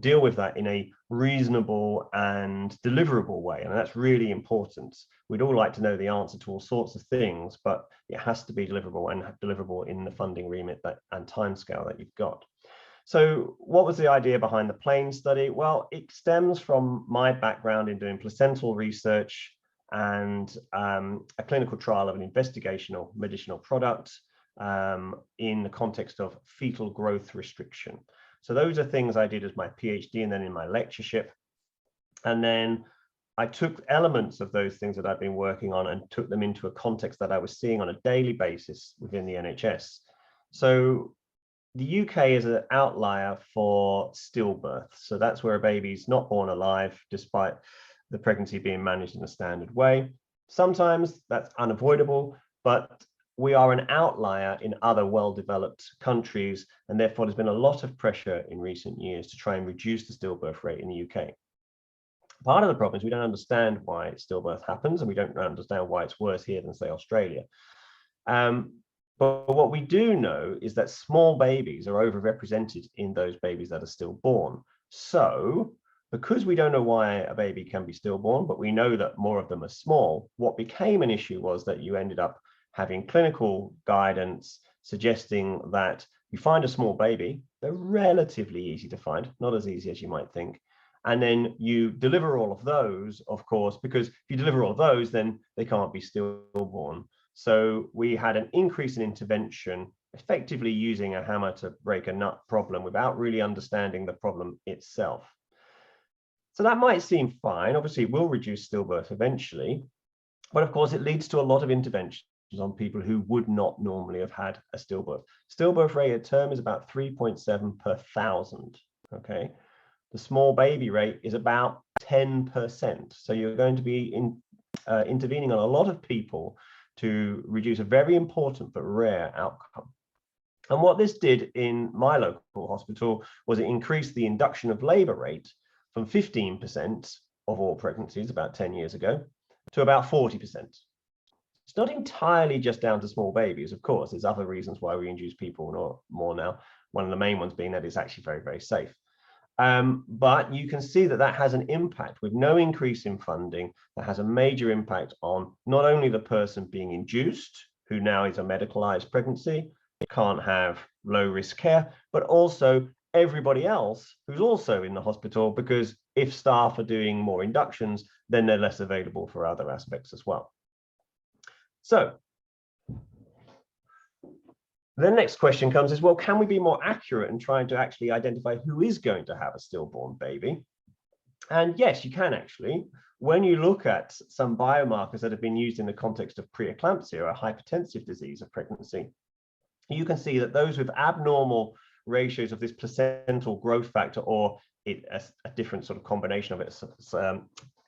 deal with that in a reasonable and deliverable way. And that's really important. We'd all like to know the answer to all sorts of things, but it has to be deliverable and deliverable in the funding remit and timescale that you've got. So what was the idea behind the PLANES study? Well, it stems from my background in doing placental research and a clinical trial of an investigational medicinal product in the context of fetal growth restriction. So those are things I did as my PhD and then in my lectureship. And then I took elements of those things that I've been working on and took them into a context that I was seeing on a daily basis within the NHS. So the UK is an outlier for stillbirth. So that's where a baby's not born alive, despite the pregnancy being managed in a standard way. Sometimes that's unavoidable, but we are an outlier in other well-developed countries, and therefore there's been a lot of pressure in recent years to try and reduce the stillbirth rate in the UK. Part of the problem is we don't understand why stillbirth happens, and we don't understand why it's worse here than, say, Australia. But what we do know is that small babies are overrepresented in those babies that are stillborn. So because we don't know why a baby can be stillborn, but we know that more of them are small, what became an issue was that you ended up having clinical guidance suggesting that you find a small baby, they're relatively easy to find, not as easy as you might think. And then you deliver all of those, of course, because if you deliver all of those, then they can't be stillborn. So we had an increase in intervention, effectively using a hammer to break a nut problem without really understanding the problem itself. So that might seem fine. Obviously, it will reduce stillbirth eventually, but of course, it leads to a lot of intervention on people who would not normally have had a stillbirth. Stillbirth rate at term is about 3.7 per 1,000, okay? The small baby rate is about 10%. So you're going to be intervening on a lot of people to reduce a very important but rare outcome. And what this did in my local hospital was it increased the induction of labor rate from 15% of all pregnancies about 10 years ago to about 40%. It's not entirely just down to small babies, of course. There's other reasons why we induce people more now. One of the main ones being that it's actually very, very safe. But you can see that that has an impact with no increase in funding. That has a major impact on not only the person being induced, who now is a medicalized pregnancy, can't have low risk care, but also everybody else who's also in the hospital, because if staff are doing more inductions, then they're less available for other aspects as well. So the next question comes is, well, can we be more accurate in trying to actually identify who is going to have a stillborn baby? And yes, you can actually. When you look at some biomarkers that have been used in the context of preeclampsia, or a hypertensive disease of pregnancy, you can see that those with abnormal ratios of this placental growth factor, or a different sort of combination of it,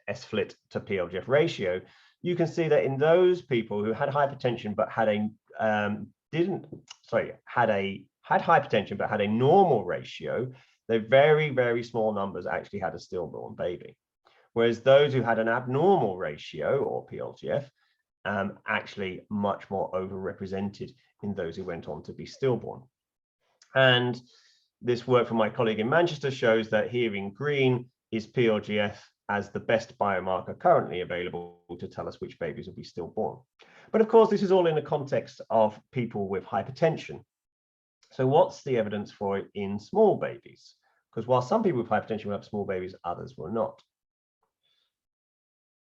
S-FLIT to PLGF ratio, you can see that in those people who had hypertension but had had hypertension but had a normal ratio, they're very, very small numbers actually had a stillborn baby. Whereas those who had an abnormal ratio, or PLGF, actually much more overrepresented in those who went on to be stillborn. And this work from my colleague in Manchester shows that here in green is PLGF as the best biomarker currently available to tell us which babies will be stillborn. But of course, this is all in the context of people with hypertension. So what's the evidence for it in small babies? Because while some people with hypertension will have small babies, others will not.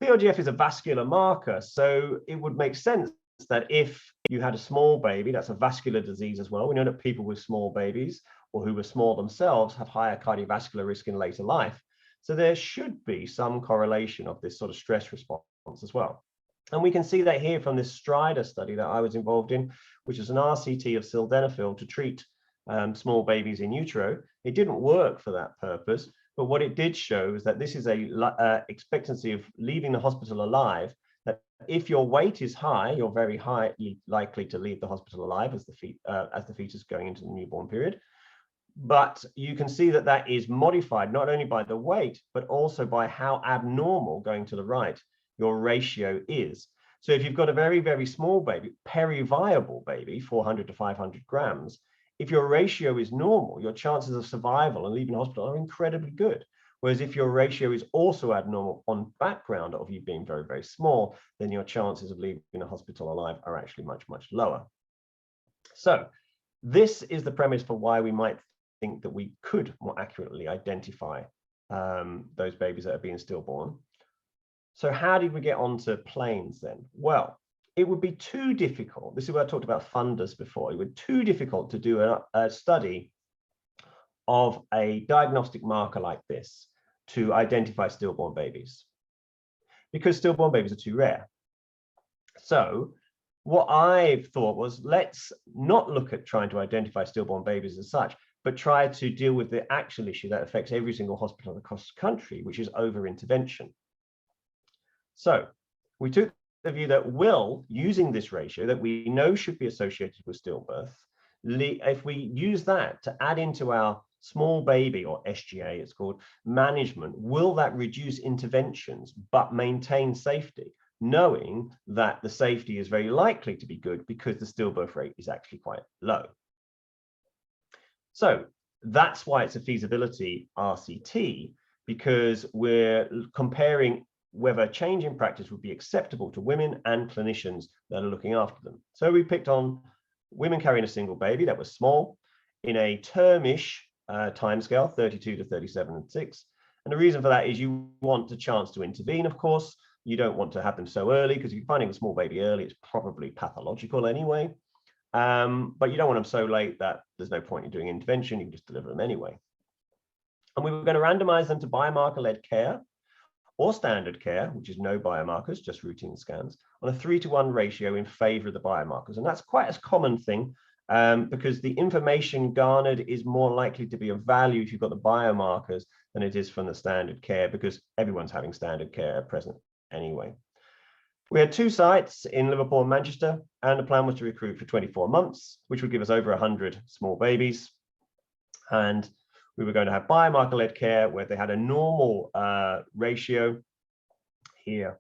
PLGF is a vascular marker, so it would make sense that if you had a small baby, that's a vascular disease as well. We know that people with small babies, or who were small themselves, have higher cardiovascular risk in later life. So there should be some correlation of this sort of stress response as well. And we can see that here from this Strider study that I was involved in, which is an RCT of sildenafil to treat small babies in utero. It didn't work for that purpose, but what it did show is that this is a expectancy of leaving the hospital alive, that if your weight is high, you're very highly likely to leave the hospital alive as the fetus going into the newborn period. But you can see that that is modified not only by the weight, but also by how abnormal, going to the right, your ratio is. So if you've got a very, very small baby, periviable baby, 400 to 500 grams, if your ratio is normal, your chances of survival and leaving hospital are incredibly good. Whereas if your ratio is also abnormal on background of you being very, very small, then your chances of leaving the hospital alive are actually much, much lower. So this is the premise for why we might think that we could more accurately identify those babies that are being stillborn. So how did we get onto planes then? Well, it would be too difficult. This is where I talked about funders before. It would be too difficult to do a study of a diagnostic marker like this to identify stillborn babies, because stillborn babies are too rare. So what I thought was, let's not look at trying to identify stillborn babies as such, but try to deal with the actual issue that affects every single hospital across the country, which is over-intervention. So we took the view that using this ratio that we know should be associated with stillbirth, if we use that to add into our small baby, or SGA it's called, management, will that reduce interventions but maintain safety, knowing that the safety is very likely to be good because the stillbirth rate is actually quite low. So that's why it's a feasibility RCT, because we're comparing whether change in practice would be acceptable to women and clinicians that are looking after them. So we picked on women carrying a single baby that was small in a termish timescale, 32 to 37 and 6. And the reason for that is you want a chance to intervene, of course. You don't want to have them so early, because if you're finding a small baby early, it's probably pathological anyway. But you don't want them so late that there's no point in doing intervention. You can just deliver them anyway. And we were going to randomize them to biomarker-led care or standard care, which is no biomarkers, just routine scans, on a 3-to-1 ratio in favor of the biomarkers. And that's quite a common thing, because the information garnered is more likely to be of value if you've got the biomarkers than it is from the standard care, because everyone's having standard care at present anyway. We had 2 sites in Liverpool and Manchester, and the plan was to recruit for 24 months, which would give us over 100 small babies. And we were going to have biomarker-led care where they had a normal ratio here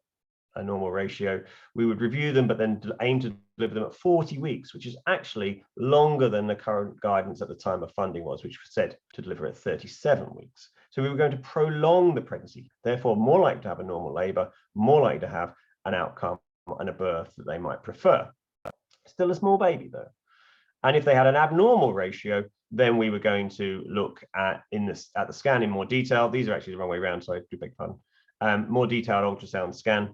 a normal ratio, we would review them, but then aim to deliver them at 40 weeks, which is actually longer than the current guidance at the time of funding was, which was said to deliver at 37 weeks. So we were going to prolong the pregnancy, therefore more likely to have a normal labour, more likely to have an outcome and a birth that they might prefer. Still a small baby though. And if they had an abnormal ratio, then we were going to look at the scan in more detail. These are actually the wrong way around, so I do beg pardon. More detailed ultrasound scan,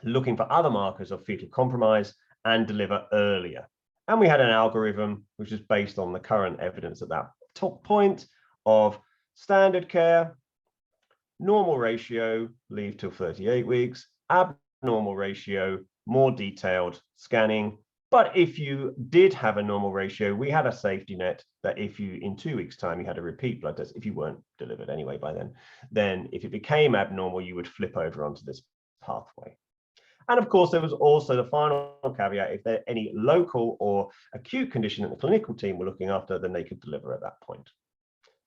looking for other markers of fetal compromise and deliver earlier. And we had an algorithm which is based on the current evidence at that top point of standard care, normal ratio, leave till 38 weeks, abnormal ratio, more detailed scanning. But if you did have a normal ratio, we had a safety net that if you, in 2 weeks' time, you had a repeat blood test, if you weren't delivered anyway by then if it became abnormal, you would flip over onto this pathway. And of course, there was also the final caveat, if there any local or acute condition that the clinical team were looking after, then they could deliver at that point.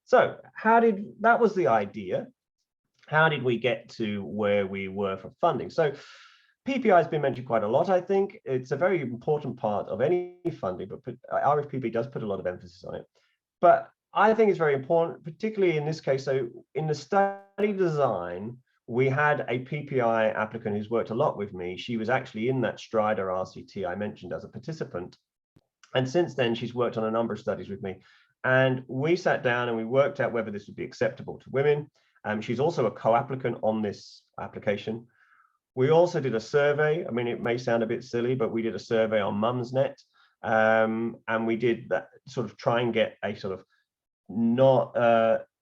So that was the idea. How did we get to where we were for funding? So PPI has been mentioned quite a lot, I think. It's a very important part of any funding, but RFPB does put a lot of emphasis on it. But I think it's very important, particularly in this case. So in the study design, we had a PPI applicant who's worked a lot with me. She was actually in that Strider RCT I mentioned as a participant. And since then, she's worked on a number of studies with me. And we sat down and we worked out whether this would be acceptable to women. She's also a co-applicant on this application. We also did a survey. I mean, it may sound a bit silly, but we did a survey on Mumsnet. And we did that sort of try and get a sort of not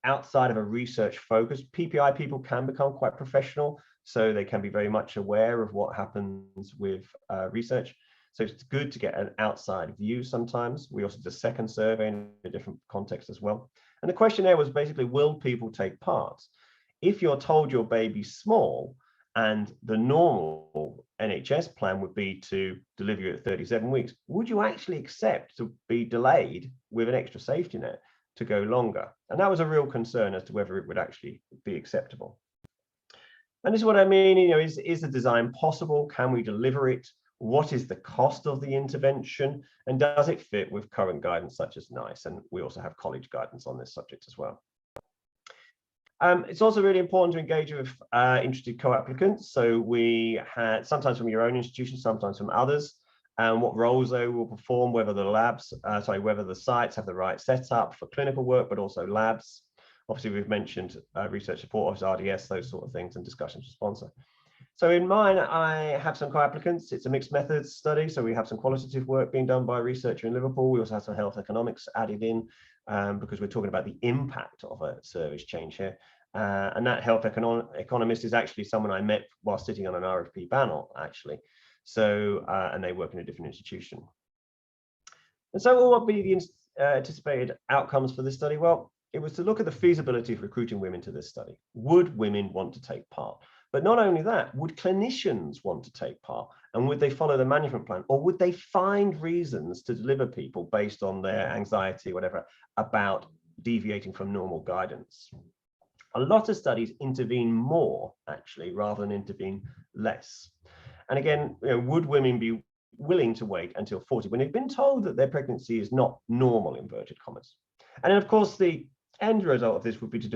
outside of a research focus. PPI people can become quite professional, so they can be very much aware of what happens with research. So it's good to get an outside view sometimes. We also did a second survey in a different context as well. And the questionnaire was basically, will people take part? If you're told your baby's small and the normal NHS plan would be to deliver you at 37 weeks, would you actually accept to be delayed with an extra safety net to go longer? And that was a real concern as to whether it would actually be acceptable. And this is what I mean, you know, is the design possible? Can we deliver it? What is the cost of the intervention? And does it fit with current guidance such as NICE? And we also have college guidance on this subject as well. It's also really important to engage with interested co-applicants. So we had sometimes from your own institution, sometimes from others, and what roles they will perform, whether the sites have the right setup for clinical work, but also labs. Obviously, we've mentioned research support office, RDS, those sort of things, and discussions with sponsor. So in mine, I have some co-applicants. It's a mixed methods study. So we have some qualitative work being done by a researcher in Liverpool. We also have some health economics added in because we're talking about the impact of a service change here. And that health economist is actually someone I met while sitting on an RFP panel, actually. So, and they work in a different institution. And so what would be the anticipated outcomes for this study? Well, it was to look at the feasibility of recruiting women to this study. Would women want to take part? But not only that, would clinicians want to take part? And would they follow the management plan? Or would they find reasons to deliver people based on their anxiety, whatever, about deviating from normal guidance? A lot of studies intervene more, actually, rather than intervene less. And again, you know, would women be willing to wait until 40 when they've been told that their pregnancy is not normal, inverted commas? And then, of course, the end result of this would be to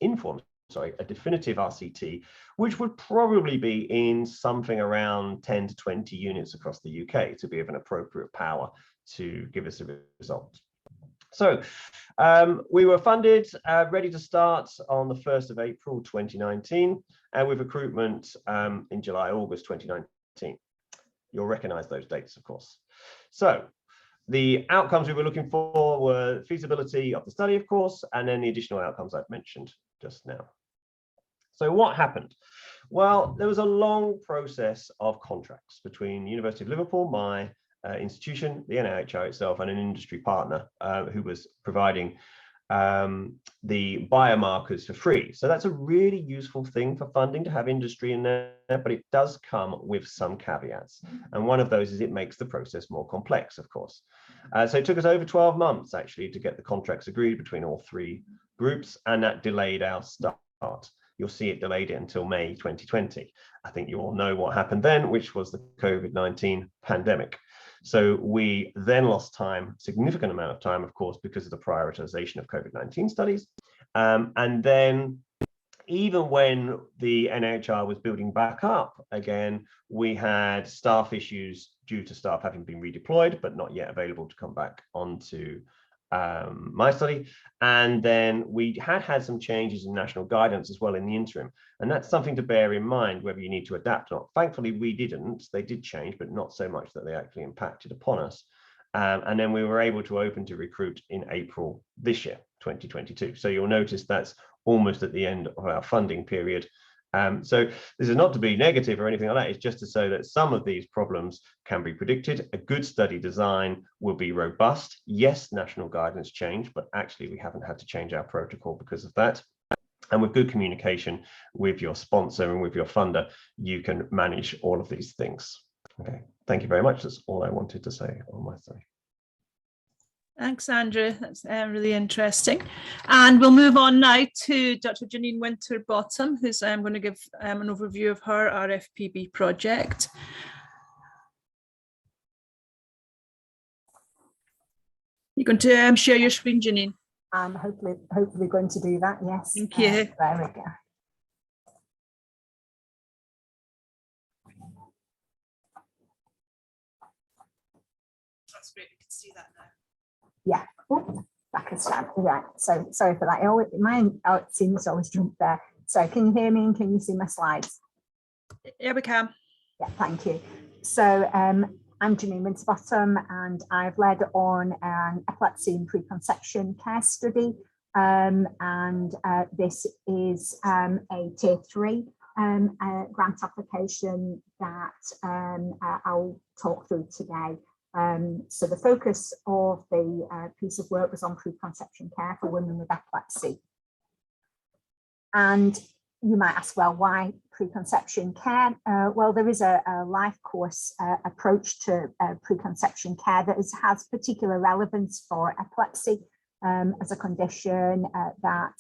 inform a definitive RCT, which would probably be in something around 10 to 20 units across the UK to be of an appropriate power to give us a result. So we were funded, ready to start on the 1st of April 2019, and with recruitment in July, August 2019. You'll recognize those dates, of course. So the outcomes we were looking for were feasibility of the study, of course, and then the additional outcomes I've mentioned just now. So what happened? Well, there was a long process of contracts between the University of Liverpool, my institution, the NIHR itself, and an industry partner who was providing the biomarkers for free. So that's a really useful thing for funding, to have industry in there, but it does come with some caveats. And one of those is it makes the process more complex, of course. So it took us over 12 months actually to get the contracts agreed between all three groups, and that delayed our start. you'll see it delayed it until May 2020. I think you all know what happened then, which was the COVID-19 pandemic. So we then lost time, significant amount of time, of course, because of the prioritization of COVID-19 studies. And then even when the NHR was building back up again, we had staff issues due to staff having been redeployed, but not yet available to come back onto my study. And then we had some changes in national guidance as well in the interim. And that's something to bear in mind, whether you need to adapt or not. Thankfully, we didn't. They did change, but not so much that they actually impacted upon us. And then we were able to open to recruit in April this year, 2022. So you'll notice that's almost at the end of our funding period. So this is not to be negative or anything like that. It's just to say that some of these problems can be predicted. A good study design will be robust. Yes, national guidance changed, but actually we haven't had to change our protocol because of that. And with good communication with your sponsor and with your funder, you can manage all of these things. Okay, thank you very much. That's all I wanted to say on my side. Thanks, Andrew. That's really interesting. And we'll move on now to Dr. Janine Winterbottom, who's going to give an overview of her RFPB project. You're going to share your screen, Janine? I'm hopefully going to do that, yes. Thank you. There we go. That's great, we can see that now. Yeah, oops, back a step. Right, so sorry for that. Mine seems to always jump there. So can you hear me and can you see my slides? Yeah, we can. Yeah, thank you. So I'm Janine Winterbottom and I've led on an epilepsy and preconception care study. This is a tier 3 grant application that I'll talk through today. So the focus of the piece of work was on preconception care for women with epilepsy. And you might ask, well, why preconception care? Well, there is a life course approach to preconception care that has particular relevance for epilepsy as a condition that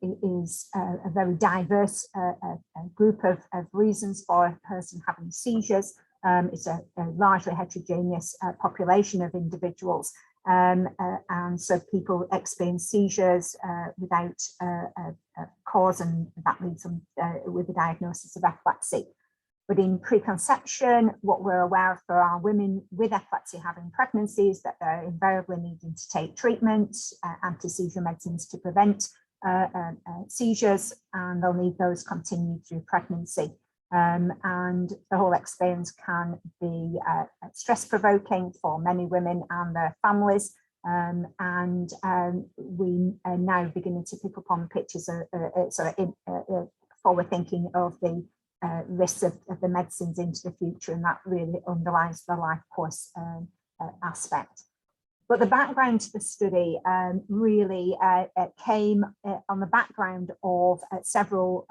is a very diverse group of reasons for a person having seizures. It's a largely heterogeneous population of individuals. And so people experience seizures without a cause, and that leaves them with a diagnosis of epilepsy. But in preconception, what we're aware of for our women with epilepsy having pregnancies, that they're invariably needing to take treatment, anti-seizure medicines to prevent seizures, and they'll need those continued through pregnancy. And the whole experience can be stress-provoking for many women and their families. We are now beginning to pick up on pictures, forward thinking of the risks of the medicines into the future, and that really underlines the life course aspect. But the background to the study really came on the background of several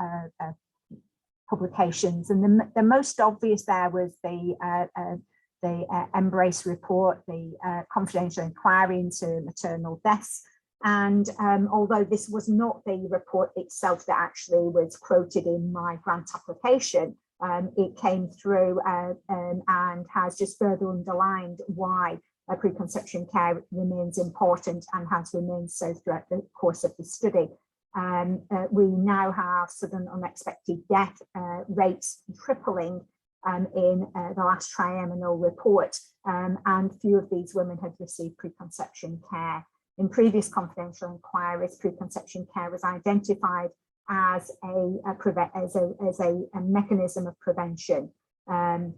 publications, and the most obvious there was the Embrace report, the confidential inquiry into maternal deaths. And although this was not the report itself that actually was quoted in my grant application, it came through and has just further underlined why preconception care remains important and has remained so throughout the course of the study. We now have sudden unexpected death rates tripling in the last triennial report, and few of these women had received preconception care. In previous confidential inquiries, preconception care was identified as a mechanism of prevention. The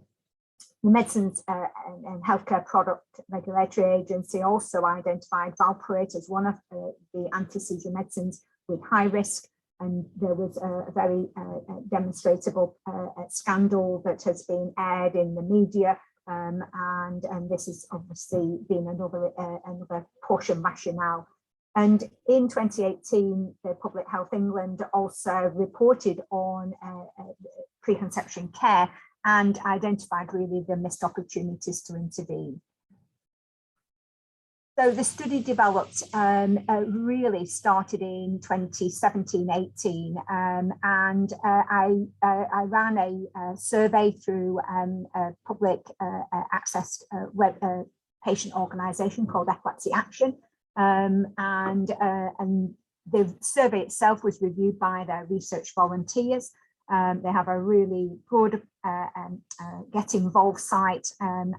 Medicines and Healthcare Product Regulatory Agency also identified valproate as one of the anti-seizure medicines with high risk, and there was a very demonstrable scandal that has been aired in the media, and this has obviously been another push and rationale. And in 2018, the Public Health England also reported on preconception care and identified really the missed opportunities to intervene. So the study developed really started in 2017-18, and I ran a survey through a public access web patient organisation called Epilepsy Action, and the survey itself was reviewed by their research volunteers. They have a really good Get Involved site, and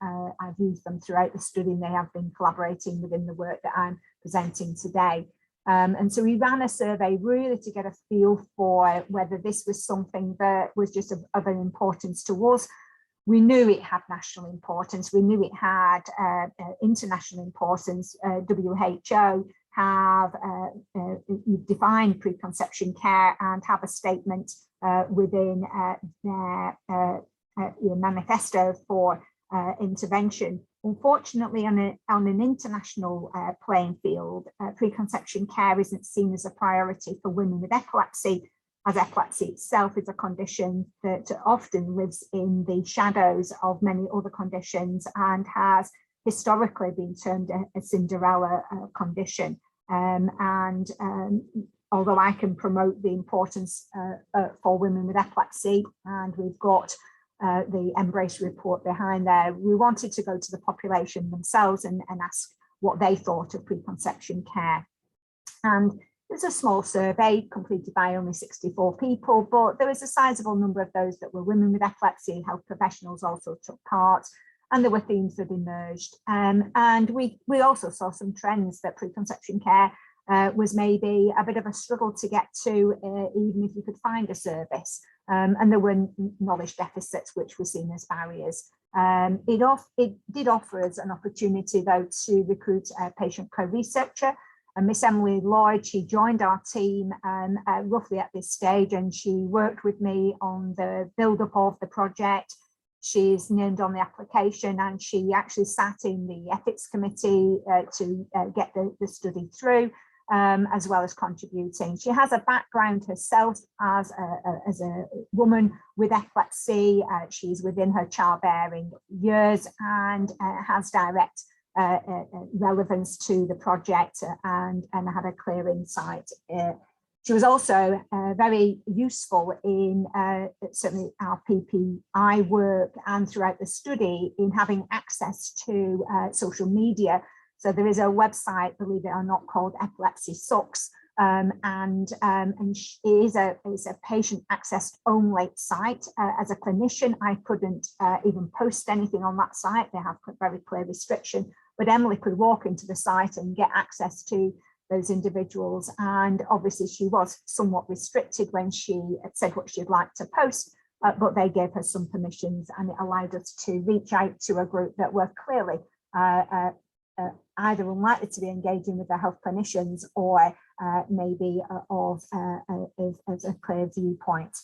I've used them throughout the study, and they have been collaborating within the work that I'm presenting today. And so we ran a survey really to get a feel for whether this was something that was just of an importance to us. We knew it had national importance. We knew it had international importance. WHO have defined preconception care and have a statement within their manifesto for intervention. Unfortunately, on an international playing field, preconception care isn't seen as a priority for women with epilepsy, as epilepsy itself is a condition that often lives in the shadows of many other conditions and has historically been termed a Cinderella condition. Although I can promote the importance for women with epilepsy, and we've got the Embrace report behind there, we wanted to go to the population themselves and ask what they thought of preconception care. And it was a small survey completed by only 64 people, but there was a sizable number of those that were women with epilepsy. Health professionals also took part, and there were themes that emerged. And we also saw some trends that preconception care was maybe a bit of a struggle to get to, even if you could find a service. And there were knowledge deficits which were seen as barriers. It did offer us an opportunity, though, to recruit a patient co-researcher. And Miss Emily Lloyd, she joined our team roughly at this stage, and she worked with me on the build-up of the project. She's named on the application, and she actually sat in the ethics committee to get the study through, as well as contributing. She has a background herself as a woman with epilepsy. She's within her childbearing years and has direct relevance to the project and had a clear insight. She was also very useful in certainly our PPI work and throughout the study in having access to social media. So there is a website, believe it or not, called Epilepsy Sucks, and it is a patient accessed only site. As a clinician, I couldn't even post anything on that site. They have very clear restriction, but Emily could walk into the site and get access to those individuals. And obviously she was somewhat restricted when she said what she'd like to post, but they gave her some permissions, and it allowed us to reach out to a group that were clearly either unlikely to be engaging with their health clinicians or maybe of a clear viewpoint.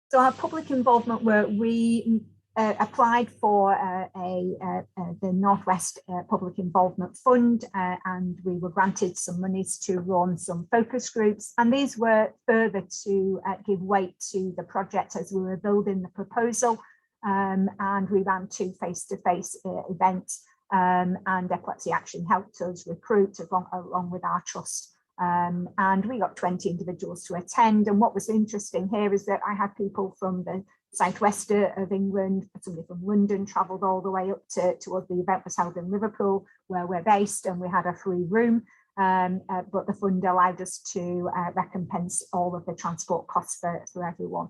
So our public involvement work, we applied for the Northwest Public Involvement Fund, and we were granted some monies to run some focus groups, and these were further to give weight to the project as we were building the proposal, and we ran 2 face-to-face events, and Epilepsy Action helped us recruit along with our trust. And we got 20 individuals to attend. And what was interesting here is that I had people from the southwest of England, somebody from London travelled all the way up towards the event was held in Liverpool, where we're based, and we had a free room. But the fund allowed us to recompense all of the transport costs for everyone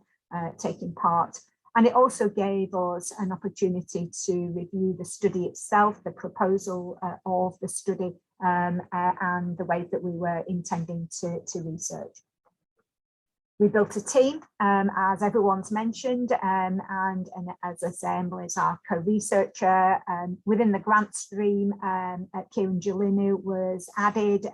taking part. And it also gave us an opportunity to review the study itself, the proposal of the study, and the ways that we were intending to research. We built a team, as everyone's mentioned, and as I say, Emily is our co-researcher. Within the grant stream, Kieran Gelinu was added,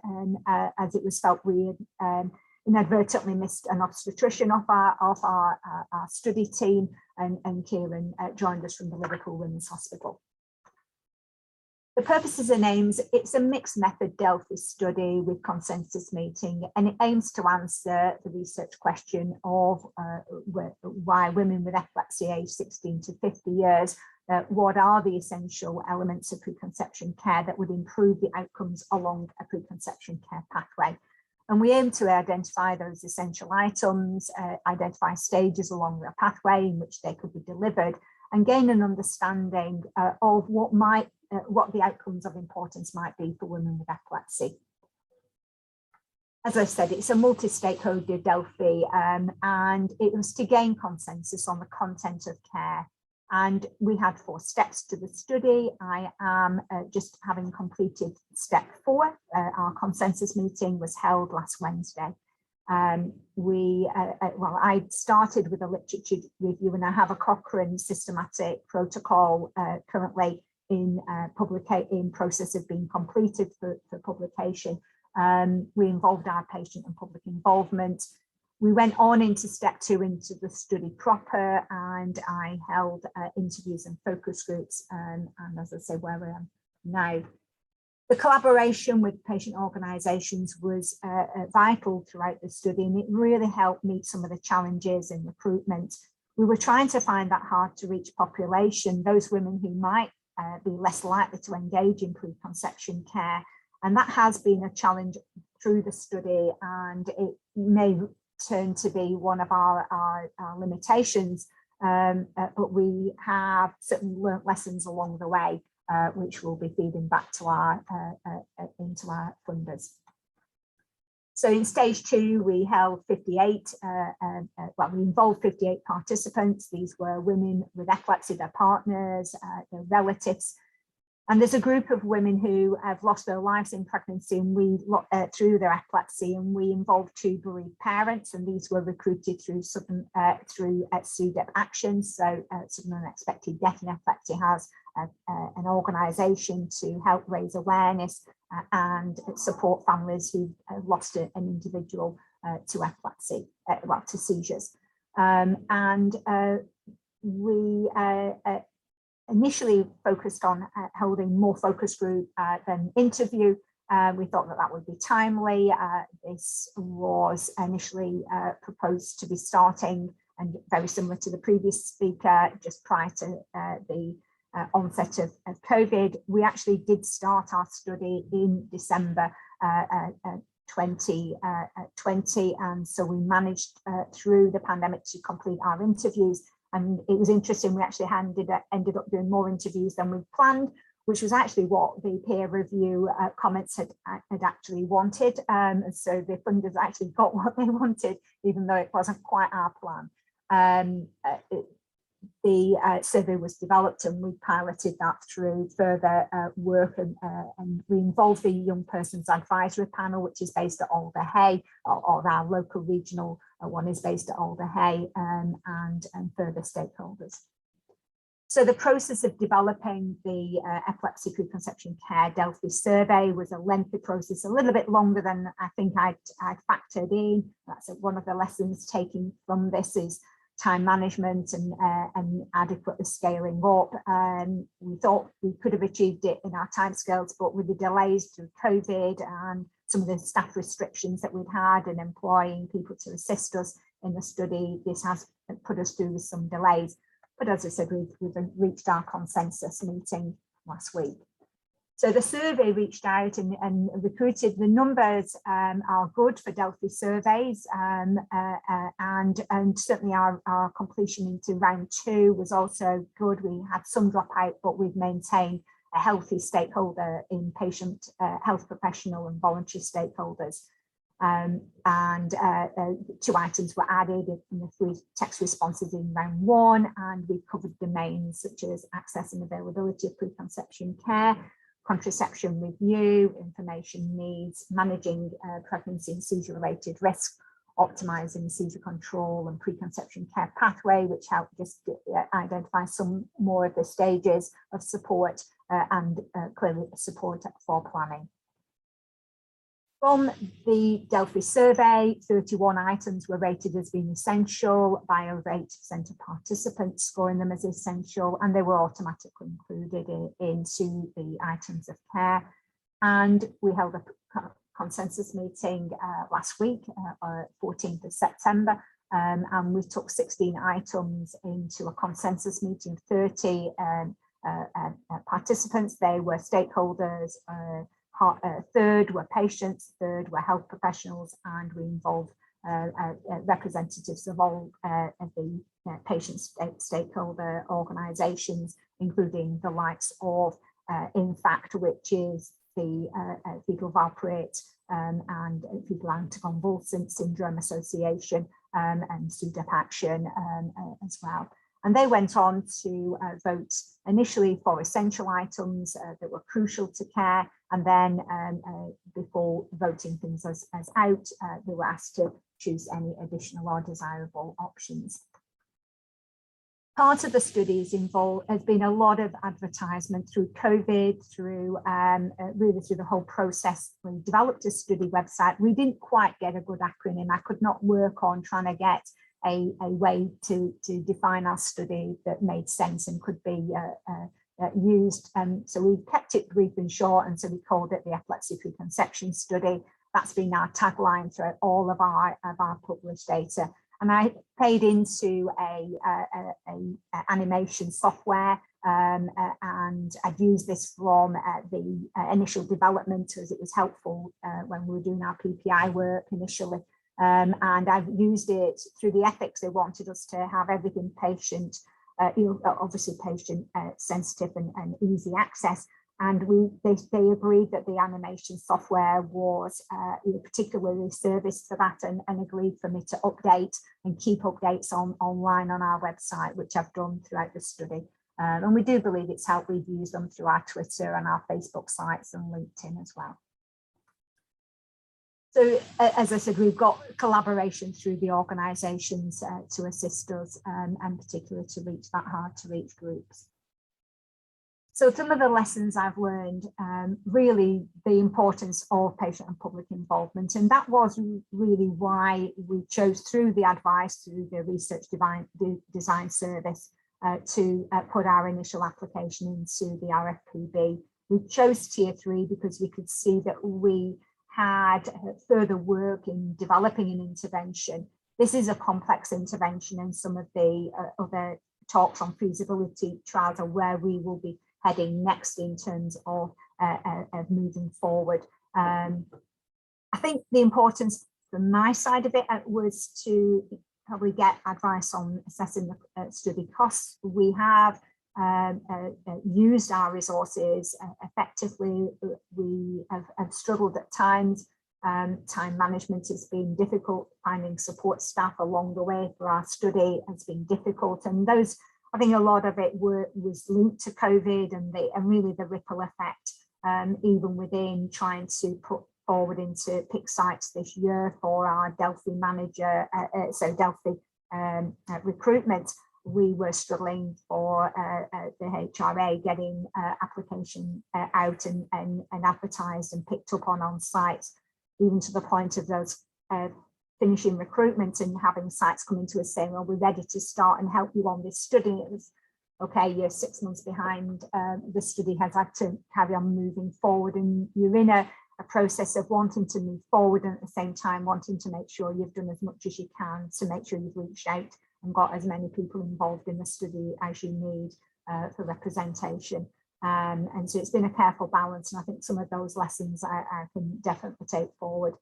as it was felt we had inadvertently missed an obstetrician off our study team, and Kieran joined us from the Liverpool Women's Hospital. The purposes and aims, it's a mixed method Delphi study with consensus meeting, and it aims to answer the research question of why women with epilepsy aged 16 to 50 years what are the essential elements of preconception care that would improve the outcomes along a preconception care pathway. And we aim to identify those essential items, identify stages along the pathway in which they could be delivered, and gain an understanding of what the outcomes of importance might be for women with epilepsy. As I said, it's a multi-stakeholder Delphi, and it was to gain consensus on the content of care. And we had 4 steps to the study. I am just having completed step 4. Our consensus meeting was held last Wednesday. Well, I started with a literature review, and I have a Cochrane systematic protocol currently in process of being completed for publication. We involved our patient and public involvement. We went on into step 2 into the study proper, and I held interviews and focus groups, and as I say, where I am now. The collaboration with patient organisations was vital throughout the study, and it really helped meet some of the challenges in recruitment. We were trying to find that hard to reach population, those women who might be less likely to engage in preconception care. And that has been a challenge through the study, and it may turn to be one of our limitations, but we have certainly learnt lessons along the way, which will be feeding back to into our funders. So in stage 2, we held 58, well, we involved 58 participants. These were women with epilepsy, their partners, their relatives. And there's a group of women who have lost their lives in pregnancy and through their epilepsy, and we involved 2 bereaved parents, and these were recruited through SUDEP Actions. So Sudden Unexpected Death in Epilepsy has an organisation to help raise awareness and support families who have lost an individual to epilepsy, well, to seizures. We initially focused on holding more focus group than interview. We thought that would be timely. This was initially proposed to be starting, and very similar to the previous speaker, just prior to the onset of COVID. We actually did start our study in December 2020, and so we managed through the pandemic to complete our interviews. And it was interesting, we actually ended up doing more interviews than we planned, which was actually what the peer review comments had actually wanted. And so the funders actually got what they wanted, even though it wasn't quite our plan. The survey was developed, and we piloted that through further work, and we involved the Young Persons Advisory Panel, which is based at Alder Hey, or our local regional one is based at Alder Hey, and further stakeholders. So the process of developing the Epilepsy Preconception Care Delphi survey was a lengthy process, a little bit longer than I think I'd factored in. That's one of the lessons taken from this, is time management and adequately scaling up. We thought we could have achieved it in our timescales, but with the delays through COVID and some of the staff restrictions that we'd had and employing people to assist us in the study, this has put us through with some delays. But as I said, we've reached our consensus meeting last week. So the survey reached out and recruited. The numbers are good for Delphi surveys, and certainly our completion into round 2 was also good. We had some dropout, but we've maintained a healthy stakeholder in patient, health professional and voluntary stakeholders. 2 items were added in the 3 text responses in round 1, and we covered domains such as access and availability of preconception care, contraception review, information needs, managing pregnancy and seizure-related risk, optimizing seizure control and preconception care pathway, which helped just identify some more of the stages of support and clearly support for planning. From the Delphi survey, 31 items were rated as being essential by over 80% of participants scoring them as essential, and they were automatically included into the items of care. And we held a consensus meeting last week, 14th of September, and we took 16 items into a consensus meeting, 30 participants. They were stakeholders, third were patients, third were health professionals, and we involved representatives of all of the patient stakeholder organisations, including the likes of INFACT, which is the Fetal Valproate and Fetal Anticonvulsant Syndrome Association, and SUDEP Action as well. And they went on to vote initially for essential items that were crucial to care, and then before voting things as out, they were asked to choose any additional or desirable options. Part of the studies has been a lot of advertisement through COVID, through really through the whole process. We developed a study website. We didn't quite get a good acronym. I could not work on trying to get a way to define our study that made sense and could be used. So we kept it brief and short, and so we called it the Epilepsy Preconception Study. That's been our tagline throughout all of our published data. And I paid into a animation software, and I'd used this from the initial development, as it was helpful when we were doing our PPI work initially. And I've used it through the ethics. They wanted us to have everything patient, obviously patient sensitive and easy access. And they agreed that the animation software was particularly serviced for that, and agreed for me to update and keep updates online on our website, which I've done throughout the study. And we do believe it's helped. We've used them through our Twitter and our Facebook sites and LinkedIn as well. So as I said, we've got collaboration through the organisations to assist us, and particularly to reach that hard to reach groups. So some of the lessons I've learned, really the importance of patient and public involvement, and that was really why we chose, through the advice, through the research design service, to put our initial application into the RFPB. We chose tier 3 because we could see that we had further work in developing an intervention. This is a complex intervention, and some of the other talks on feasibility trials are where we will be heading next in terms of moving forward. I think the importance from my side of it was to probably get advice on assessing the study costs. We have used our resources effectively. We have struggled at times. Time management has been difficult. Finding support staff along the way for our study has been difficult, and those, I think a lot of it was linked to COVID and really the ripple effect, even within trying to put forward into pick sites this year for our Delphi manager, so Delphi recruitment. We were struggling for the HRA getting application out and advertised and picked up on sites, even to the point of those finishing recruitment and having sites coming to us saying, well, we're ready to start and help you on this study. It was, okay, you're 6 months behind, the study has had to carry on moving forward, and you're in a process of wanting to move forward and at the same time wanting to make sure you've done as much as you can to make sure you've reached out and got as many people involved in the study as you need for representation. And so it's been a careful balance, and I think some of those lessons I can definitely take forward.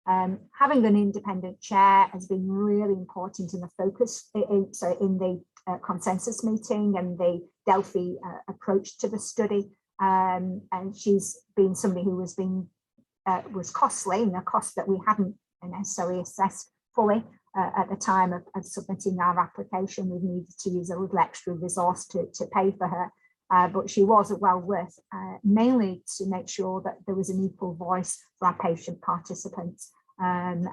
Having an independent chair has been really important in the focus, so in the consensus meeting and the Delphi approach to the study. And she's been somebody who was costly, and a cost that we hadn't necessarily assessed fully at the time of submitting our application. We needed to use a little extra resource to pay for her. But she was well worth, mainly to make sure that there was an equal voice for our patient participants, and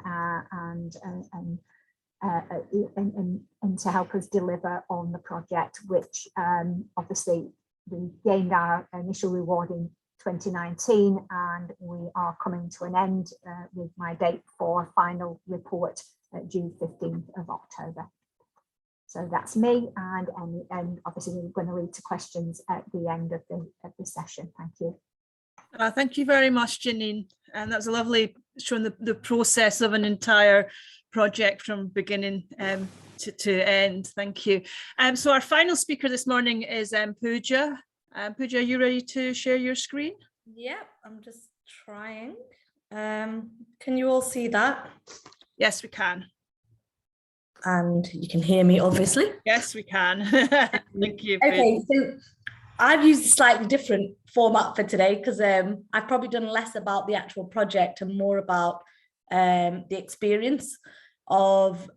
to help us deliver on the project, which obviously we gained our initial reward in 2019, and we are coming to an end with my date for final report due 15th of October. So that's me, and obviously we're going to lead to questions at the end of the session. Thank you. Thank you very much, Janine. And that's a lovely showing the process of an entire project from beginning to end. Thank you. So our final speaker this morning is Pooja. Pooja, are you ready to share your screen? Yeah, I'm just trying. Can you all see that? Yes, we can. And you can hear me, obviously. Yes, we can. Thank you. Okay, so I've used a slightly different format for today because I've probably done less about the actual project and more about the experience of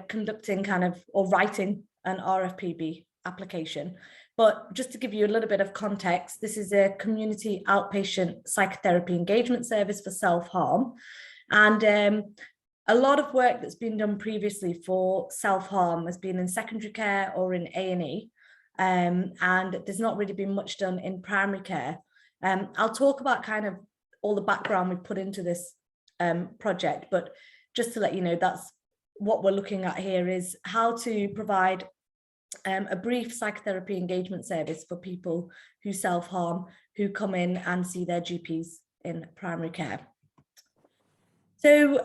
conducting or writing an RFPB application. But just to give you a little bit of context, this is a community outpatient psychotherapy engagement service for self-harm. And a lot of work that's been done previously for self-harm has been in secondary care or in A&E. And there's not really been much done in primary care. I'll talk about kind of all the background we put into this project, but just to let you know, that's what we're looking at here, is how to provide a brief psychotherapy engagement service for people who self-harm, who come in and see their GPs in primary care. So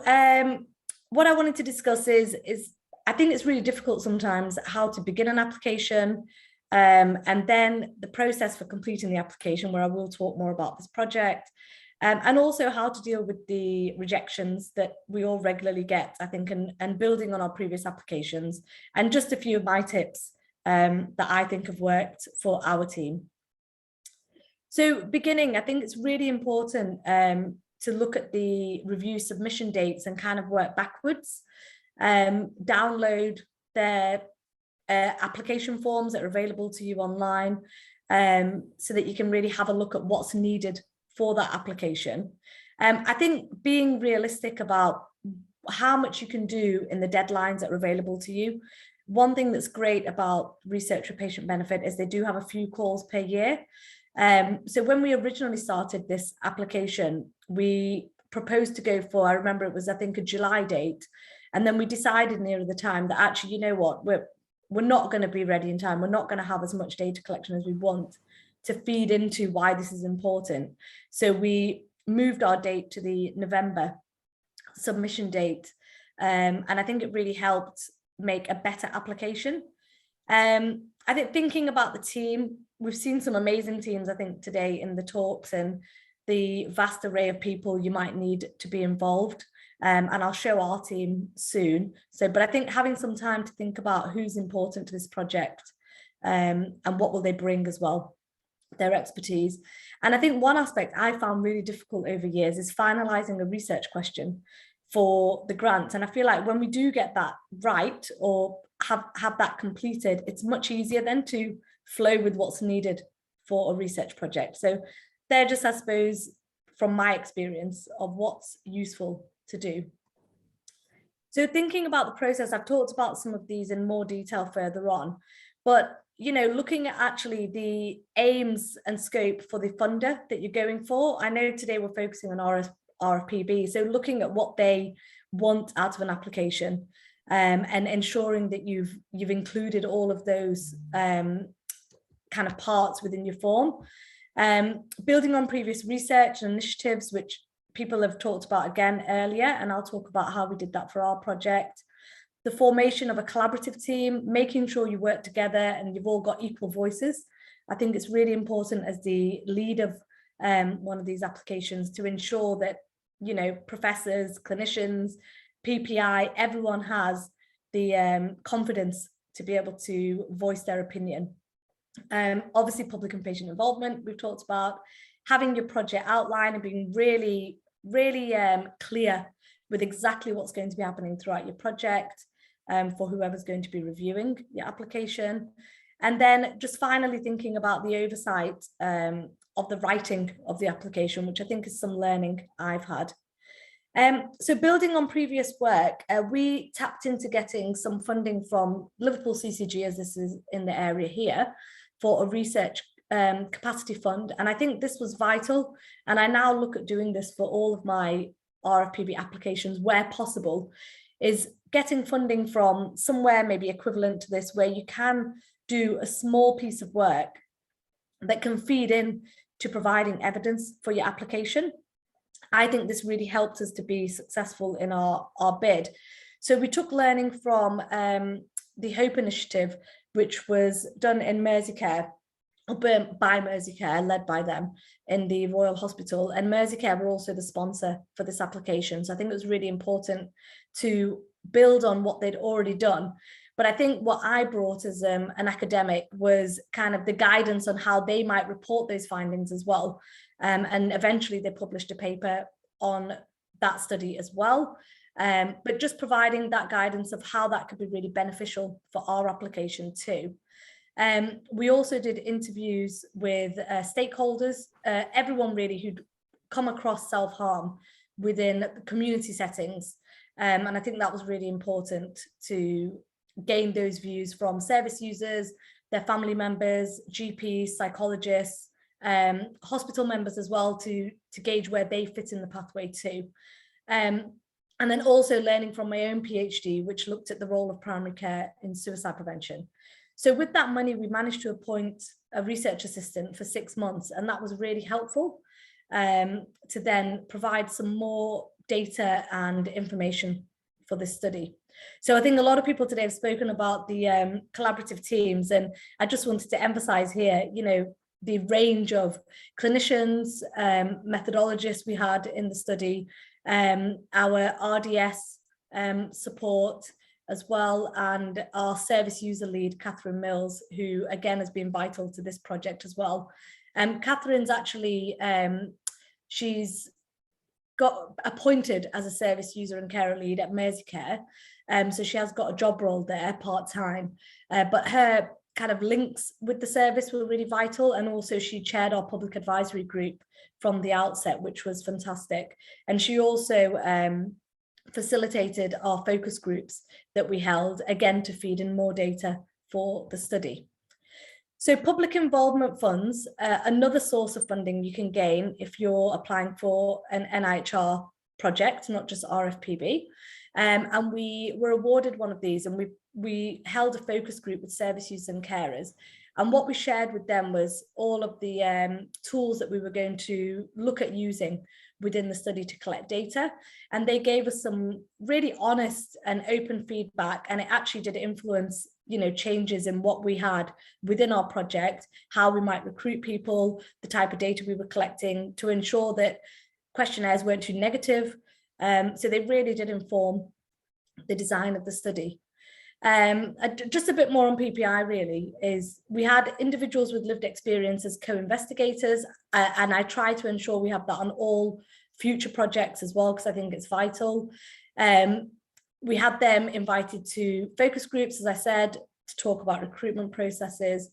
what I wanted to discuss is I think it's really difficult sometimes how to begin an application, and then the process for completing the application, where I will talk more about this project, and also how to deal with the rejections that we all regularly get, I think, and building on our previous applications, and just a few of my tips that I think have worked for our team. So beginning, I think it's really important to look at the review submission dates and kind of work backwards. Download their application forms that are available to you online, so that you can really have a look at what's needed for that application. I think being realistic about how much you can do in the deadlines that are available to you. One thing that's great about Research for Patient Benefit is they do have a few calls per year. So when we originally started this application, we proposed to go for, I remember it was, I think, a July date. And then we decided nearer the time that actually, you know what, we're not going to be ready in time. We're not going to have as much data collection as we want to feed into why this is important. So we moved our date to the November submission date. And I think it really helped make a better application. I think thinking about the team, we've seen some amazing teams, I think, today in the talks, and the vast array of people you might need to be involved. And I'll show our team soon. But I think having some time to think about who's important to this project, and what will they bring as well, their expertise. And I think one aspect I found really difficult over years is finalizing a research question for the grant. And I feel like when we do get that right, or have that completed, it's much easier then to flow with what's needed for a research project. So they're just, I suppose, from my experience of what's useful to do. So thinking about the process, I've talked about some of these in more detail further on, but you know, looking at actually the aims and scope for the funder that you're going for. I know today we're focusing on RFPB, so looking at what they want out of an application, and ensuring that you've included all of those kind of parts within your form. Building on previous research and initiatives, which people have talked about again earlier, and I'll talk about how we did that for our project. The formation of a collaborative team, making sure you work together and you've all got equal voices. I think it's really important as the lead of one of these applications to ensure that, you know, professors, clinicians, PPI, everyone has the confidence to be able to voice their opinion. Obviously, public and patient involvement, we've talked about, having your project outline and being really clear with exactly what's going to be happening throughout your project, for whoever's going to be reviewing your application. And then just finally thinking about the oversight of the writing of the application, which I think is some learning I've had. So building on previous work, we tapped into getting some funding from Liverpool CCG, as this is in the area here, for a research capacity fund. And I think this was vital. And I now look at doing this for all of my RFPB applications where possible, is getting funding from somewhere maybe equivalent to this, where you can do a small piece of work that can feed in to providing evidence for your application. I think this really helped us to be successful in our bid. So we took learning from the HOPE initiative, which was done in Merseycare, by Merseycare, led by them in the Royal Hospital, and Merseycare were also the sponsor for this application. So I think it was really important to build on what they'd already done. But I think what I brought as an academic was kind of the guidance on how they might report those findings as well. And eventually they published a paper on that study as well. But just providing that guidance of how that could be really beneficial for our application too. We also did interviews with stakeholders, everyone really who'd come across self-harm within community settings. And I think that was really important to gain those views from service users, their family members, GPs, psychologists, hospital members as well, to gauge where they fit in the pathway too. And then also learning from my own PhD, which looked at the role of primary care in suicide prevention. So with that money, we managed to appoint a research assistant for 6 months, and that was really helpful to then provide some more data and information for this study. So I think a lot of people today have spoken about the collaborative teams, and I just wanted to emphasize here, you know, the range of clinicians, methodologists we had in the study, our RDS support as well, and our service user lead, Catherine Mills, who again has been vital to this project as well. Catherine's actually, she's got appointed as a service user and carer lead at Merseycare. So she has got a job role there part-time, but her kind of links with the service were really vital. And also she chaired our public advisory group from the outset, which was fantastic. And she also facilitated our focus groups that we held, again, to feed in more data for the study. So public involvement funds, another source of funding you can gain if you're applying for an NIHR project, not just RFPB. And we were awarded one of these, and we held a focus group with service users and carers. And what we shared with them was all of the tools that we were going to look at using within the study to collect data. And they gave us some really honest and open feedback, and it actually did influence, you know, changes in what we had within our project, how we might recruit people, the type of data we were collecting to ensure that questionnaires weren't too negative. So they really did inform the design of the study. Just a bit more on PPI really is we had individuals with lived experience as co-investigators, and I try to ensure we have that on all future projects as well, because I think it's vital. We had them invited to focus groups, as I said, to talk about recruitment processes.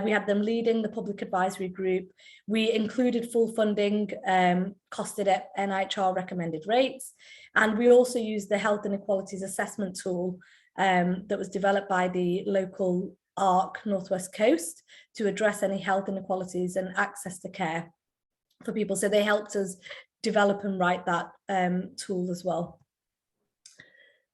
We had them leading the public advisory group. We included full funding, costed at NIHR recommended rates. And we also used the Health Inequalities Assessment tool that was developed by the local ARC Northwest Coast to address any health inequalities and access to care for people. So they helped us develop and write that tool as well.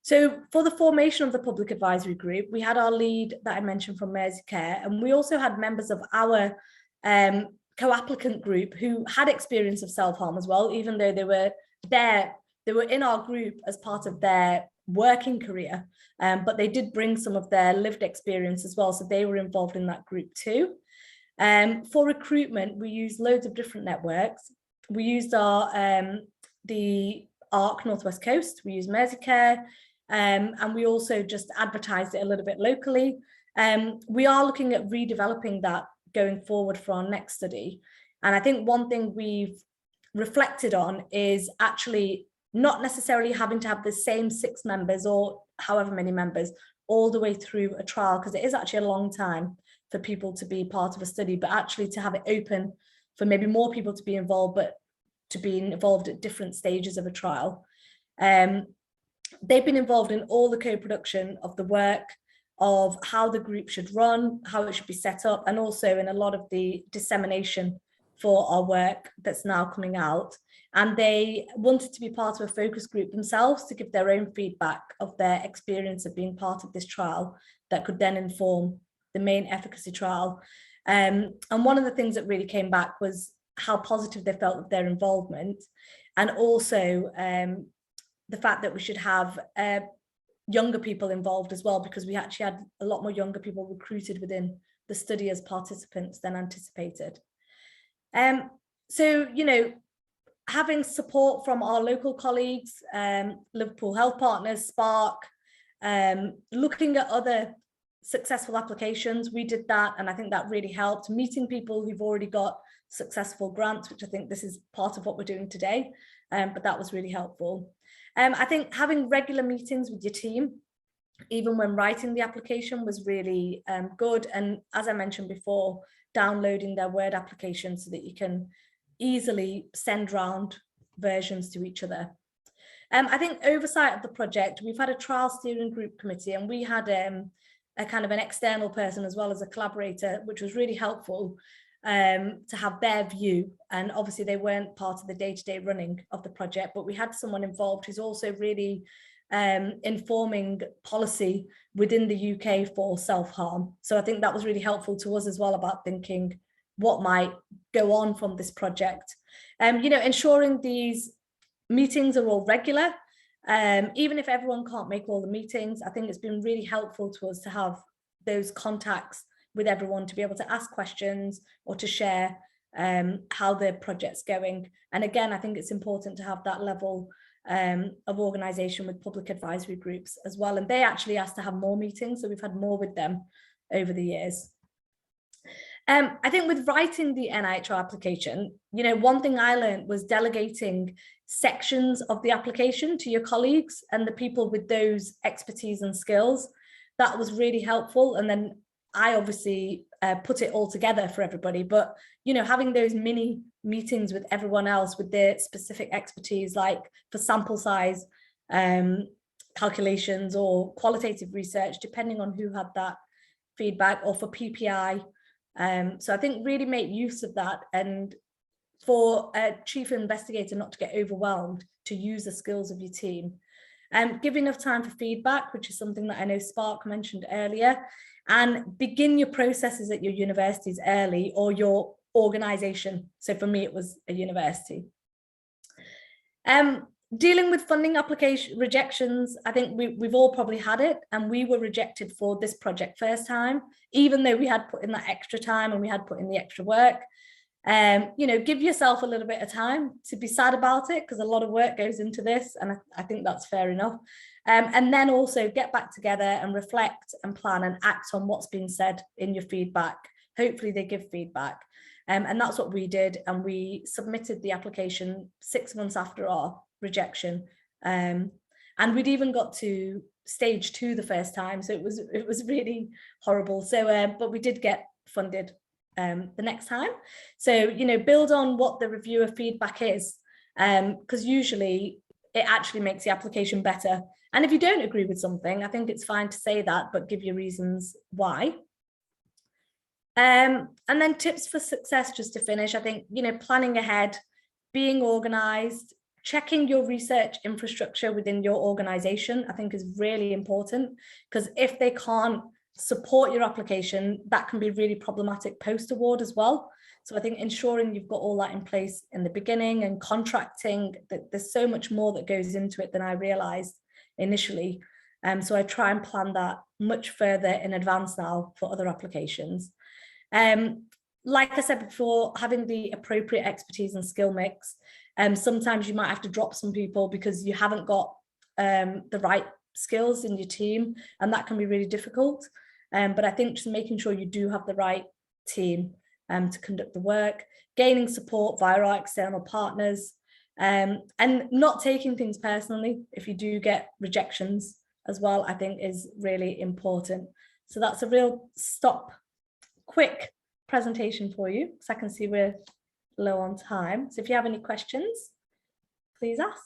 So for the formation of the public advisory group, we had our lead that I mentioned from Merseycare, and we also had members of our co-applicant group who had experience of self-harm as well, even though they were there, they were in our group as part of their working career, but they did bring some of their lived experience as well, so they were involved in that group too. For recruitment, we used loads of different networks. We used our the ARC Northwest Coast, we used Merseycare, and we also just advertised it a little bit locally. We are looking at redeveloping that going forward for our next study. And I think one thing we've reflected on is actually not necessarily having to have the same 6 members or however many members all the way through a trial, because it is actually a long time for people to be part of a study, but actually to have it open for maybe more people to be involved, but to be involved at different stages of a trial. They've been involved in all the co-production of the work, of how the group should run, how it should be set up, and also in a lot of the dissemination for our work that's now coming out. And they wanted to be part of a focus group themselves to give their own feedback of their experience of being part of this trial that could then inform the main efficacy trial. And one of the things that really came back was how positive they felt with their involvement, and also the fact that we should have younger people involved as well, because we actually had a lot more younger people recruited within the study as participants than anticipated. So, you know, having support from our local colleagues, Liverpool Health Partners, Spark, looking at other successful applications, we did that, and I think that really helped. Meeting people who've already got successful grants, which I think this is part of what we're doing today, but that was really helpful. I think having regular meetings with your team, even when writing the application, was really good. And as I mentioned before, downloading their Word application so that you can easily send round versions to each other. I think oversight of the project, we've had a trial steering group committee, and we had a kind of an external person as well as a collaborator, which was really helpful to have their view. And obviously they weren't part of the day-to-day running of the project, but we had someone involved who's also really informing policy within the UK for self-harm. So I think that was really helpful to us as well, about thinking what might go on from this project. You know, ensuring these meetings are all regular. Even if everyone can't make all the meetings, I think it's been really helpful to us to have those contacts with everyone, to be able to ask questions or to share how the project's going. And again, I think it's important to have that level of organisation with public advisory groups as well. And they actually asked to have more meetings, so we've had more with them over the years. I think with writing the NIHR application, you know, one thing I learned was delegating sections of the application to your colleagues and the people with those expertise and skills. That was really helpful. And then I obviously put it all together for everybody, but, you know, having those mini meetings with everyone else with their specific expertise, like for sample size calculations or qualitative research, depending on who had that feedback, or for PPI. So I think really make use of that, and for a chief investigator not to get overwhelmed, to use the skills of your team. Give enough time for feedback, which is something that I know Spark mentioned earlier, and begin your processes at your universities early, or your organisation. So for me, it was a university. Dealing with funding application rejections, I think we've all probably had it, and we were rejected for this project first time, even though we had put in that extra time and we had put in the extra work. You know, give yourself a little bit of time to be sad about it, because a lot of work goes into this, and I think that's fair enough. And then also get back together and reflect and plan and act on what's been said in your feedback. Hopefully they give feedback. And that's what we did, and we submitted the application 6 months after our rejection, and we'd even got to stage 2 the first time, so it was really horrible. So but we did get funded the next time. So, you know, build on what the reviewer feedback is, because usually it actually makes the application better. And if you don't agree with something, I think it's fine to say that, but give your reasons why. And then tips for success, just to finish, I think, you know, planning ahead, being organized, checking your research infrastructure within your organization, I think is really important, because if they can't support your application, that can be really problematic post-award as well. So I think ensuring you've got all that in place in the beginning, and contracting, that there's so much more that goes into it than I realized initially. So I try and plan that much further in advance now for other applications. Like I said before, having the appropriate expertise and skill mix. Sometimes you might have to drop some people because you haven't got the right skills in your team, and that can be really difficult. But I think just making sure you do have the right team to conduct the work, gaining support via our external partners, and not taking things personally if you do get rejections as well, I think is really important. So that's a real quick presentation for you, because I can see we're low on time. So if you have any questions, please ask.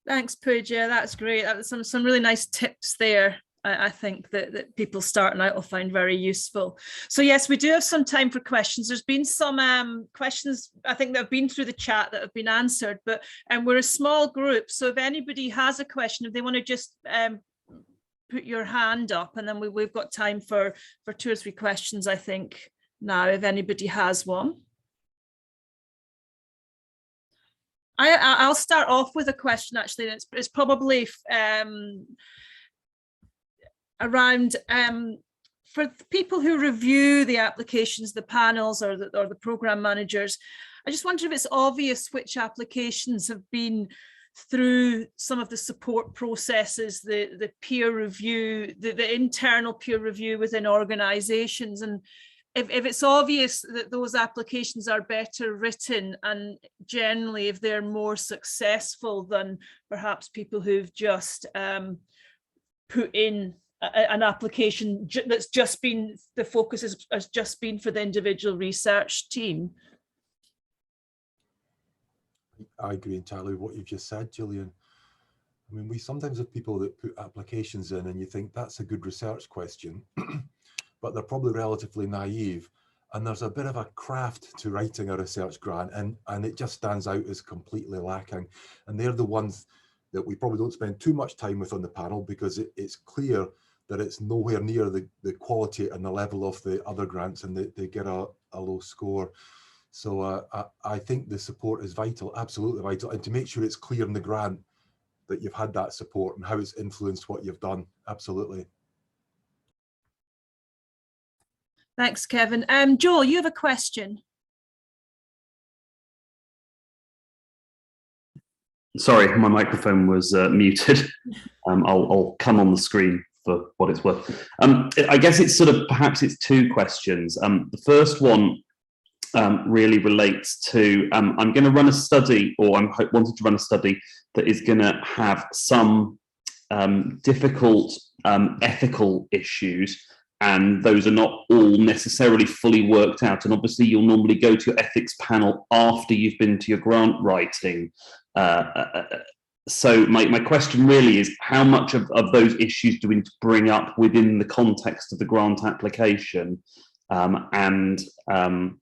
Thanks, Pooja. That's great. That was some really nice tips there. I think that people starting out will find very useful. So yes, we do have some time for questions. There's been some questions, I think, that have been through the chat that have been answered, but we're a small group. So if anybody has a question, if they want to just put your hand up, and then we've got time for 2 or 3 questions, I think, now, if anybody has one. I'll start off with a question, actually. It's probably around for people who review the applications, the panels or the program managers. I just wonder if it's obvious which applications have been through some of the support processes, the peer review, the internal peer review within organizations, and if it's obvious that those applications are better written, and generally if they're more successful than perhaps people who've just put in an application that's just been, the focus has just been for the individual research team. I agree entirely with what you've just said, Gillian. I mean, we sometimes have people that put applications in and you think that's a good research question, but they're probably relatively naive. And there's a bit of a craft to writing a research grant, and it just stands out as completely lacking. And they're the ones that we probably don't spend too much time with on the panel, because it's clear that it's nowhere near the quality and the level of the other grants, and they get a low score. So I think the support is vital, absolutely vital. And to make sure it's clear in the grant that you've had that support and how it's influenced what you've done, absolutely. Thanks, Kevin. Joel, you have a question. Sorry, my microphone was muted. I'll come on the screen for what it's worth. I guess it's sort of, perhaps it's two questions. The first one really relates to, I'm going to run a study, or I'm wanting to run a study that is going to have some difficult ethical issues, and those are not all necessarily fully worked out. And obviously you'll normally go to your ethics panel after you've been to your grant writing. So my question really is, how much of those issues do we need to bring up within the context of the grant application? And can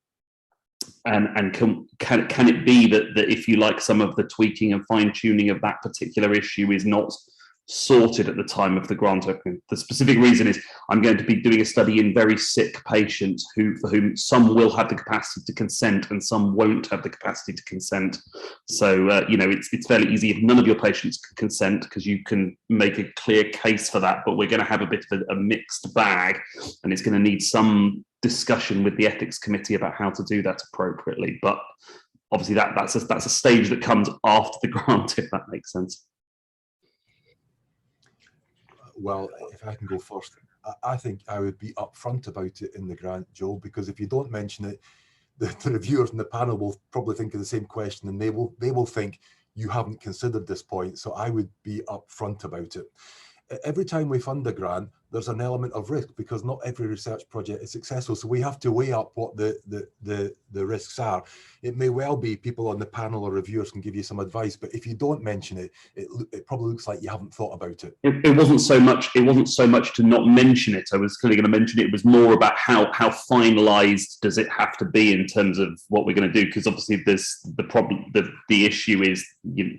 it be that if you like, some of the tweaking and fine tuning of that particular issue is not sorted at the time of the grant opening? The specific reason is I'm going to be doing a study in very sick patients for whom some will have the capacity to consent and some won't have the capacity to consent. So you know, it's fairly easy if none of your patients can consent, because you can make a clear case for that, but we're going to have a bit of a mixed bag, and it's going to need some discussion with the ethics committee about how to do that appropriately. But obviously that's a stage that comes after the grant, if that makes sense. Well, if I can go first, I think I would be upfront about it in the grant, Joel, because if you don't mention it, the reviewers in the panel will probably think of the same question, and they will think you haven't considered this point. So I would be upfront about it. Every time we fund a grant, there's an element of risk, because not every research project is successful. So we have to weigh up what the risks are. It may well be people on the panel or reviewers can give you some advice, but if you don't mention it, it probably looks like you haven't thought about it. It wasn't so much to not mention it. I was clearly going to mention it. It was more about how finalized does it have to be in terms of what we're going to do, because obviously there's the problem. The issue is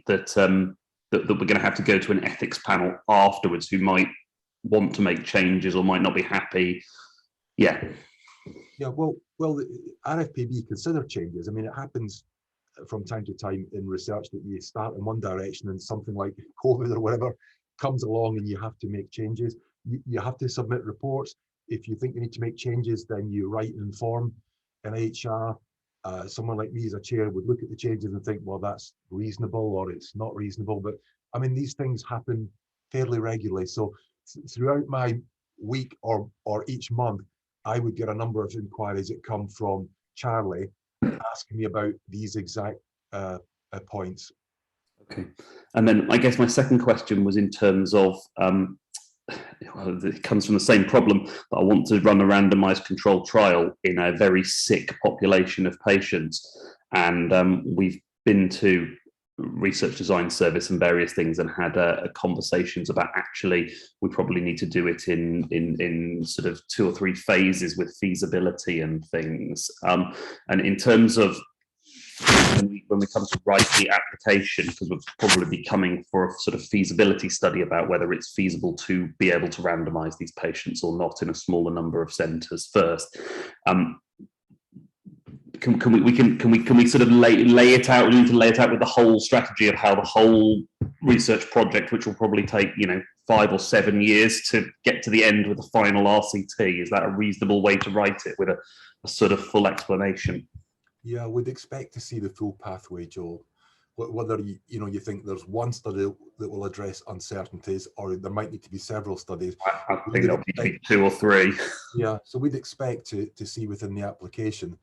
that we're going to have to go to an ethics panel afterwards who might want to make changes or might not be happy. Yeah, well, the RFPB consider changes. I mean, it happens from time to time in research that you start in one direction and something like COVID or whatever comes along and you have to make changes. You have to submit reports. If you think you need to make changes, then you write and inform NIHR. Someone like me as a chair would look at the changes and think, well, that's reasonable or it's not reasonable. But I mean, these things happen fairly regularly. So throughout my week or each month, I would get a number of inquiries that come from Charlie asking me about these exact points. Okay. And then I guess my second question was in terms of, well, it comes from the same problem, that I want to run a randomized controlled trial in a very sick population of patients. And we've been to research design service and various things and had conversations about, actually we probably need to do it in sort of 2 or 3 phases with feasibility and things. And in terms of when we come to write the application, because we'll probably be coming for a sort of feasibility study about whether it's feasible to be able to randomize these patients or not in a smaller number of centers first. can we sort of lay it out? We need to lay it out with the whole strategy of how the whole research project, which will probably take 5 or 7 years to get to the end with a final RCT. Is that a reasonable way to write it with a sort of full explanation? Yeah, I would expect to see the full pathway, Joel. Whether you think there's one study that will address uncertainties, or there might need to be several studies. I think there'll be 2 or 3. Yeah, so we'd expect to see within the application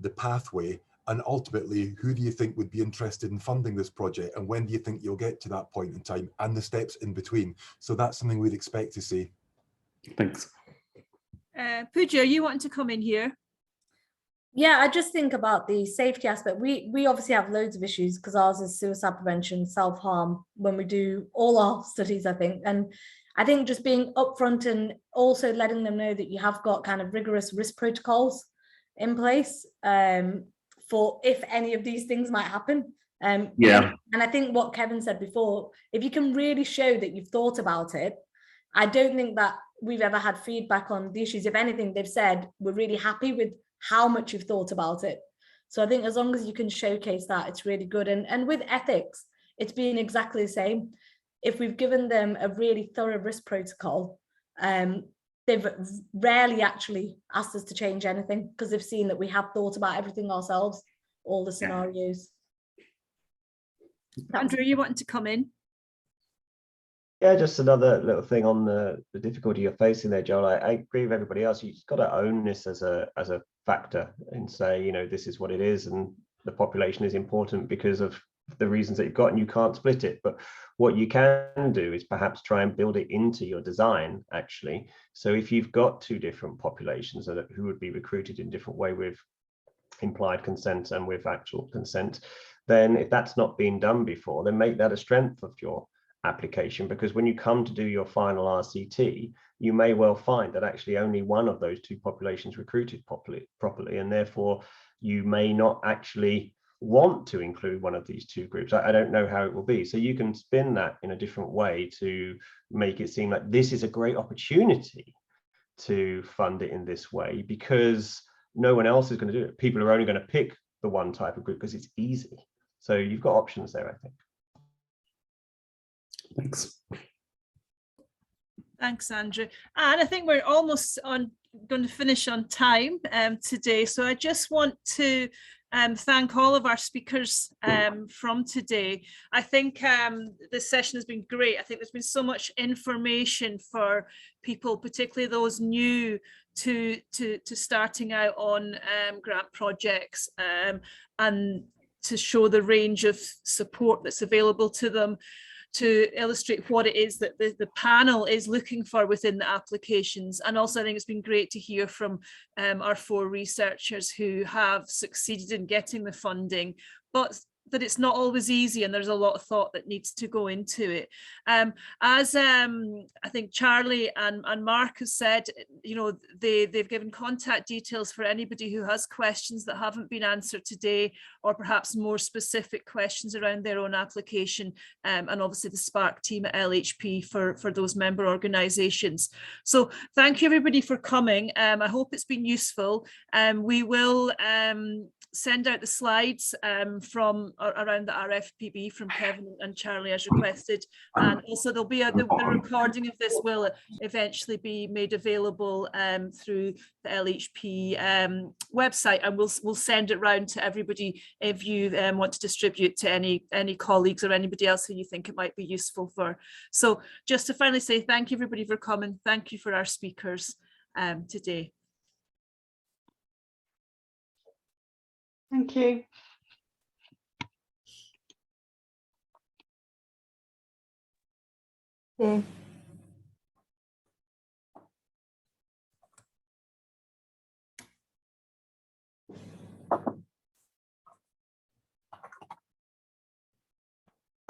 the pathway, and ultimately, who do you think would be interested in funding this project, and when do you think you'll get to that point in time, and the steps in between. So that's something we'd expect to see. Thanks. Pooja, you want to come in here? Yeah, I just think about the safety aspect. We obviously have loads of issues because ours is suicide prevention, self-harm when we do all our studies, I think. And I think just being upfront and also letting them know that you have got kind of rigorous risk protocols in place for if any of these things might happen. Yeah. And I think what Kevin said before, if you can really show that you've thought about it, I don't think that we've ever had feedback on the issues. If anything, they've said, we're really happy with how much you've thought about it. So I think as long as you can showcase that, it's really good. And with ethics, it's been exactly the same. If we've given them a really thorough risk protocol, they've rarely actually asked us to change anything because they've seen that we have thought about everything ourselves, all the scenarios. Andrew, you wanting to come in? Yeah, just another little thing on the difficulty you're facing there, Joel. I agree with everybody else. You've got to own this as a factor and say, this is what it is, and the population is important because of the reasons that you've got, and you can't split it. But what you can do is perhaps try and build it into your design, actually. So if you've got 2 different populations who would be recruited in different way with implied consent and with actual consent, then if that's not been done before, then make that a strength of your application, because when you come to do your final RCT, you may well find that actually only one of those 2 populations recruited properly, and therefore you may not actually want to include one of these 2 groups. I don't know how it will be. So you can spin that in a different way to make it seem like this is a great opportunity to fund it in this way, because no one else is going to do it. People are only going to pick the one type of group because it's easy. So you've got options there, I think. Thanks. Thanks, Andrew. And I think we're almost going to finish on time today. So I just want to thank all of our speakers from today. I think this session has been great. I think there's been so much information for people, particularly those new to starting out on grant projects, and to show the range of support that's available to them, to illustrate what it is that the panel is looking for within the applications. And also I think it's been great to hear from our 4 researchers who have succeeded in getting the funding, but that it's not always easy, and there's a lot of thought that needs to go into it. As I think Charlie and Mark have said, they've given contact details for anybody who has questions that haven't been answered today, or perhaps more specific questions around their own application, and obviously the Spark team at LHP for those member organisations. So thank you everybody for coming. I hope it's been useful. We will send out the slides from around the RFPB from Kevin and Charlie as requested, and also there'll be the recording of this will eventually be made available through the LHP website, and we'll send it round to everybody if you want to distribute to any colleagues or anybody else who you think it might be useful for. So just to finally say thank you everybody for coming. Thank you for our speakers today. Thank you. Yeah.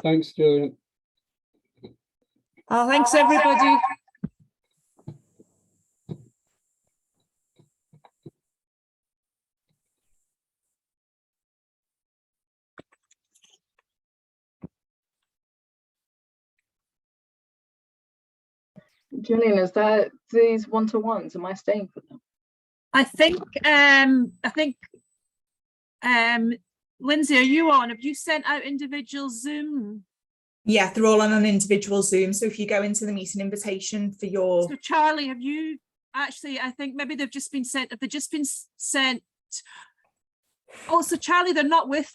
Thanks, Julian. Oh, thanks everybody. Julian, is that these one-to-ones? Am I staying for them? I think Lindsay, are you on? Have you sent out individual Zoom? Yeah, they're all on an individual Zoom. So if you go into the meeting invitation for your... So Charlie, have you actually, I think maybe they've just been sent, have they just been sent? Oh, so Charlie, they're not with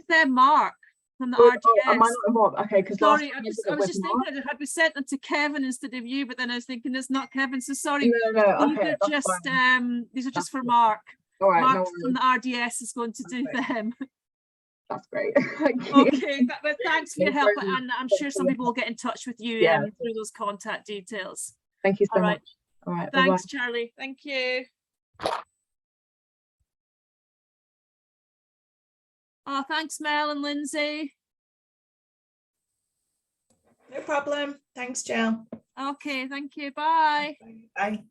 their Mark from the RDS. Am I not involved? Okay, because sorry, I was just thinking, had we sent them to Kevin instead of you, but then I was thinking it's not Kevin, so sorry. No, These okay, are just these are just for Mark. All right, Mark no from the RDS is going to do them. That's great. Thank you. Okay, but thanks for your help, and I'm sure some people will get in touch with you through those contact details. Thank you so All much. right. All right. Thanks, bye-bye. Charlie. Thank you. Oh, thanks, Mel and Lindsay. No problem. Thanks, Jill. Okay, thank you. Bye. Bye.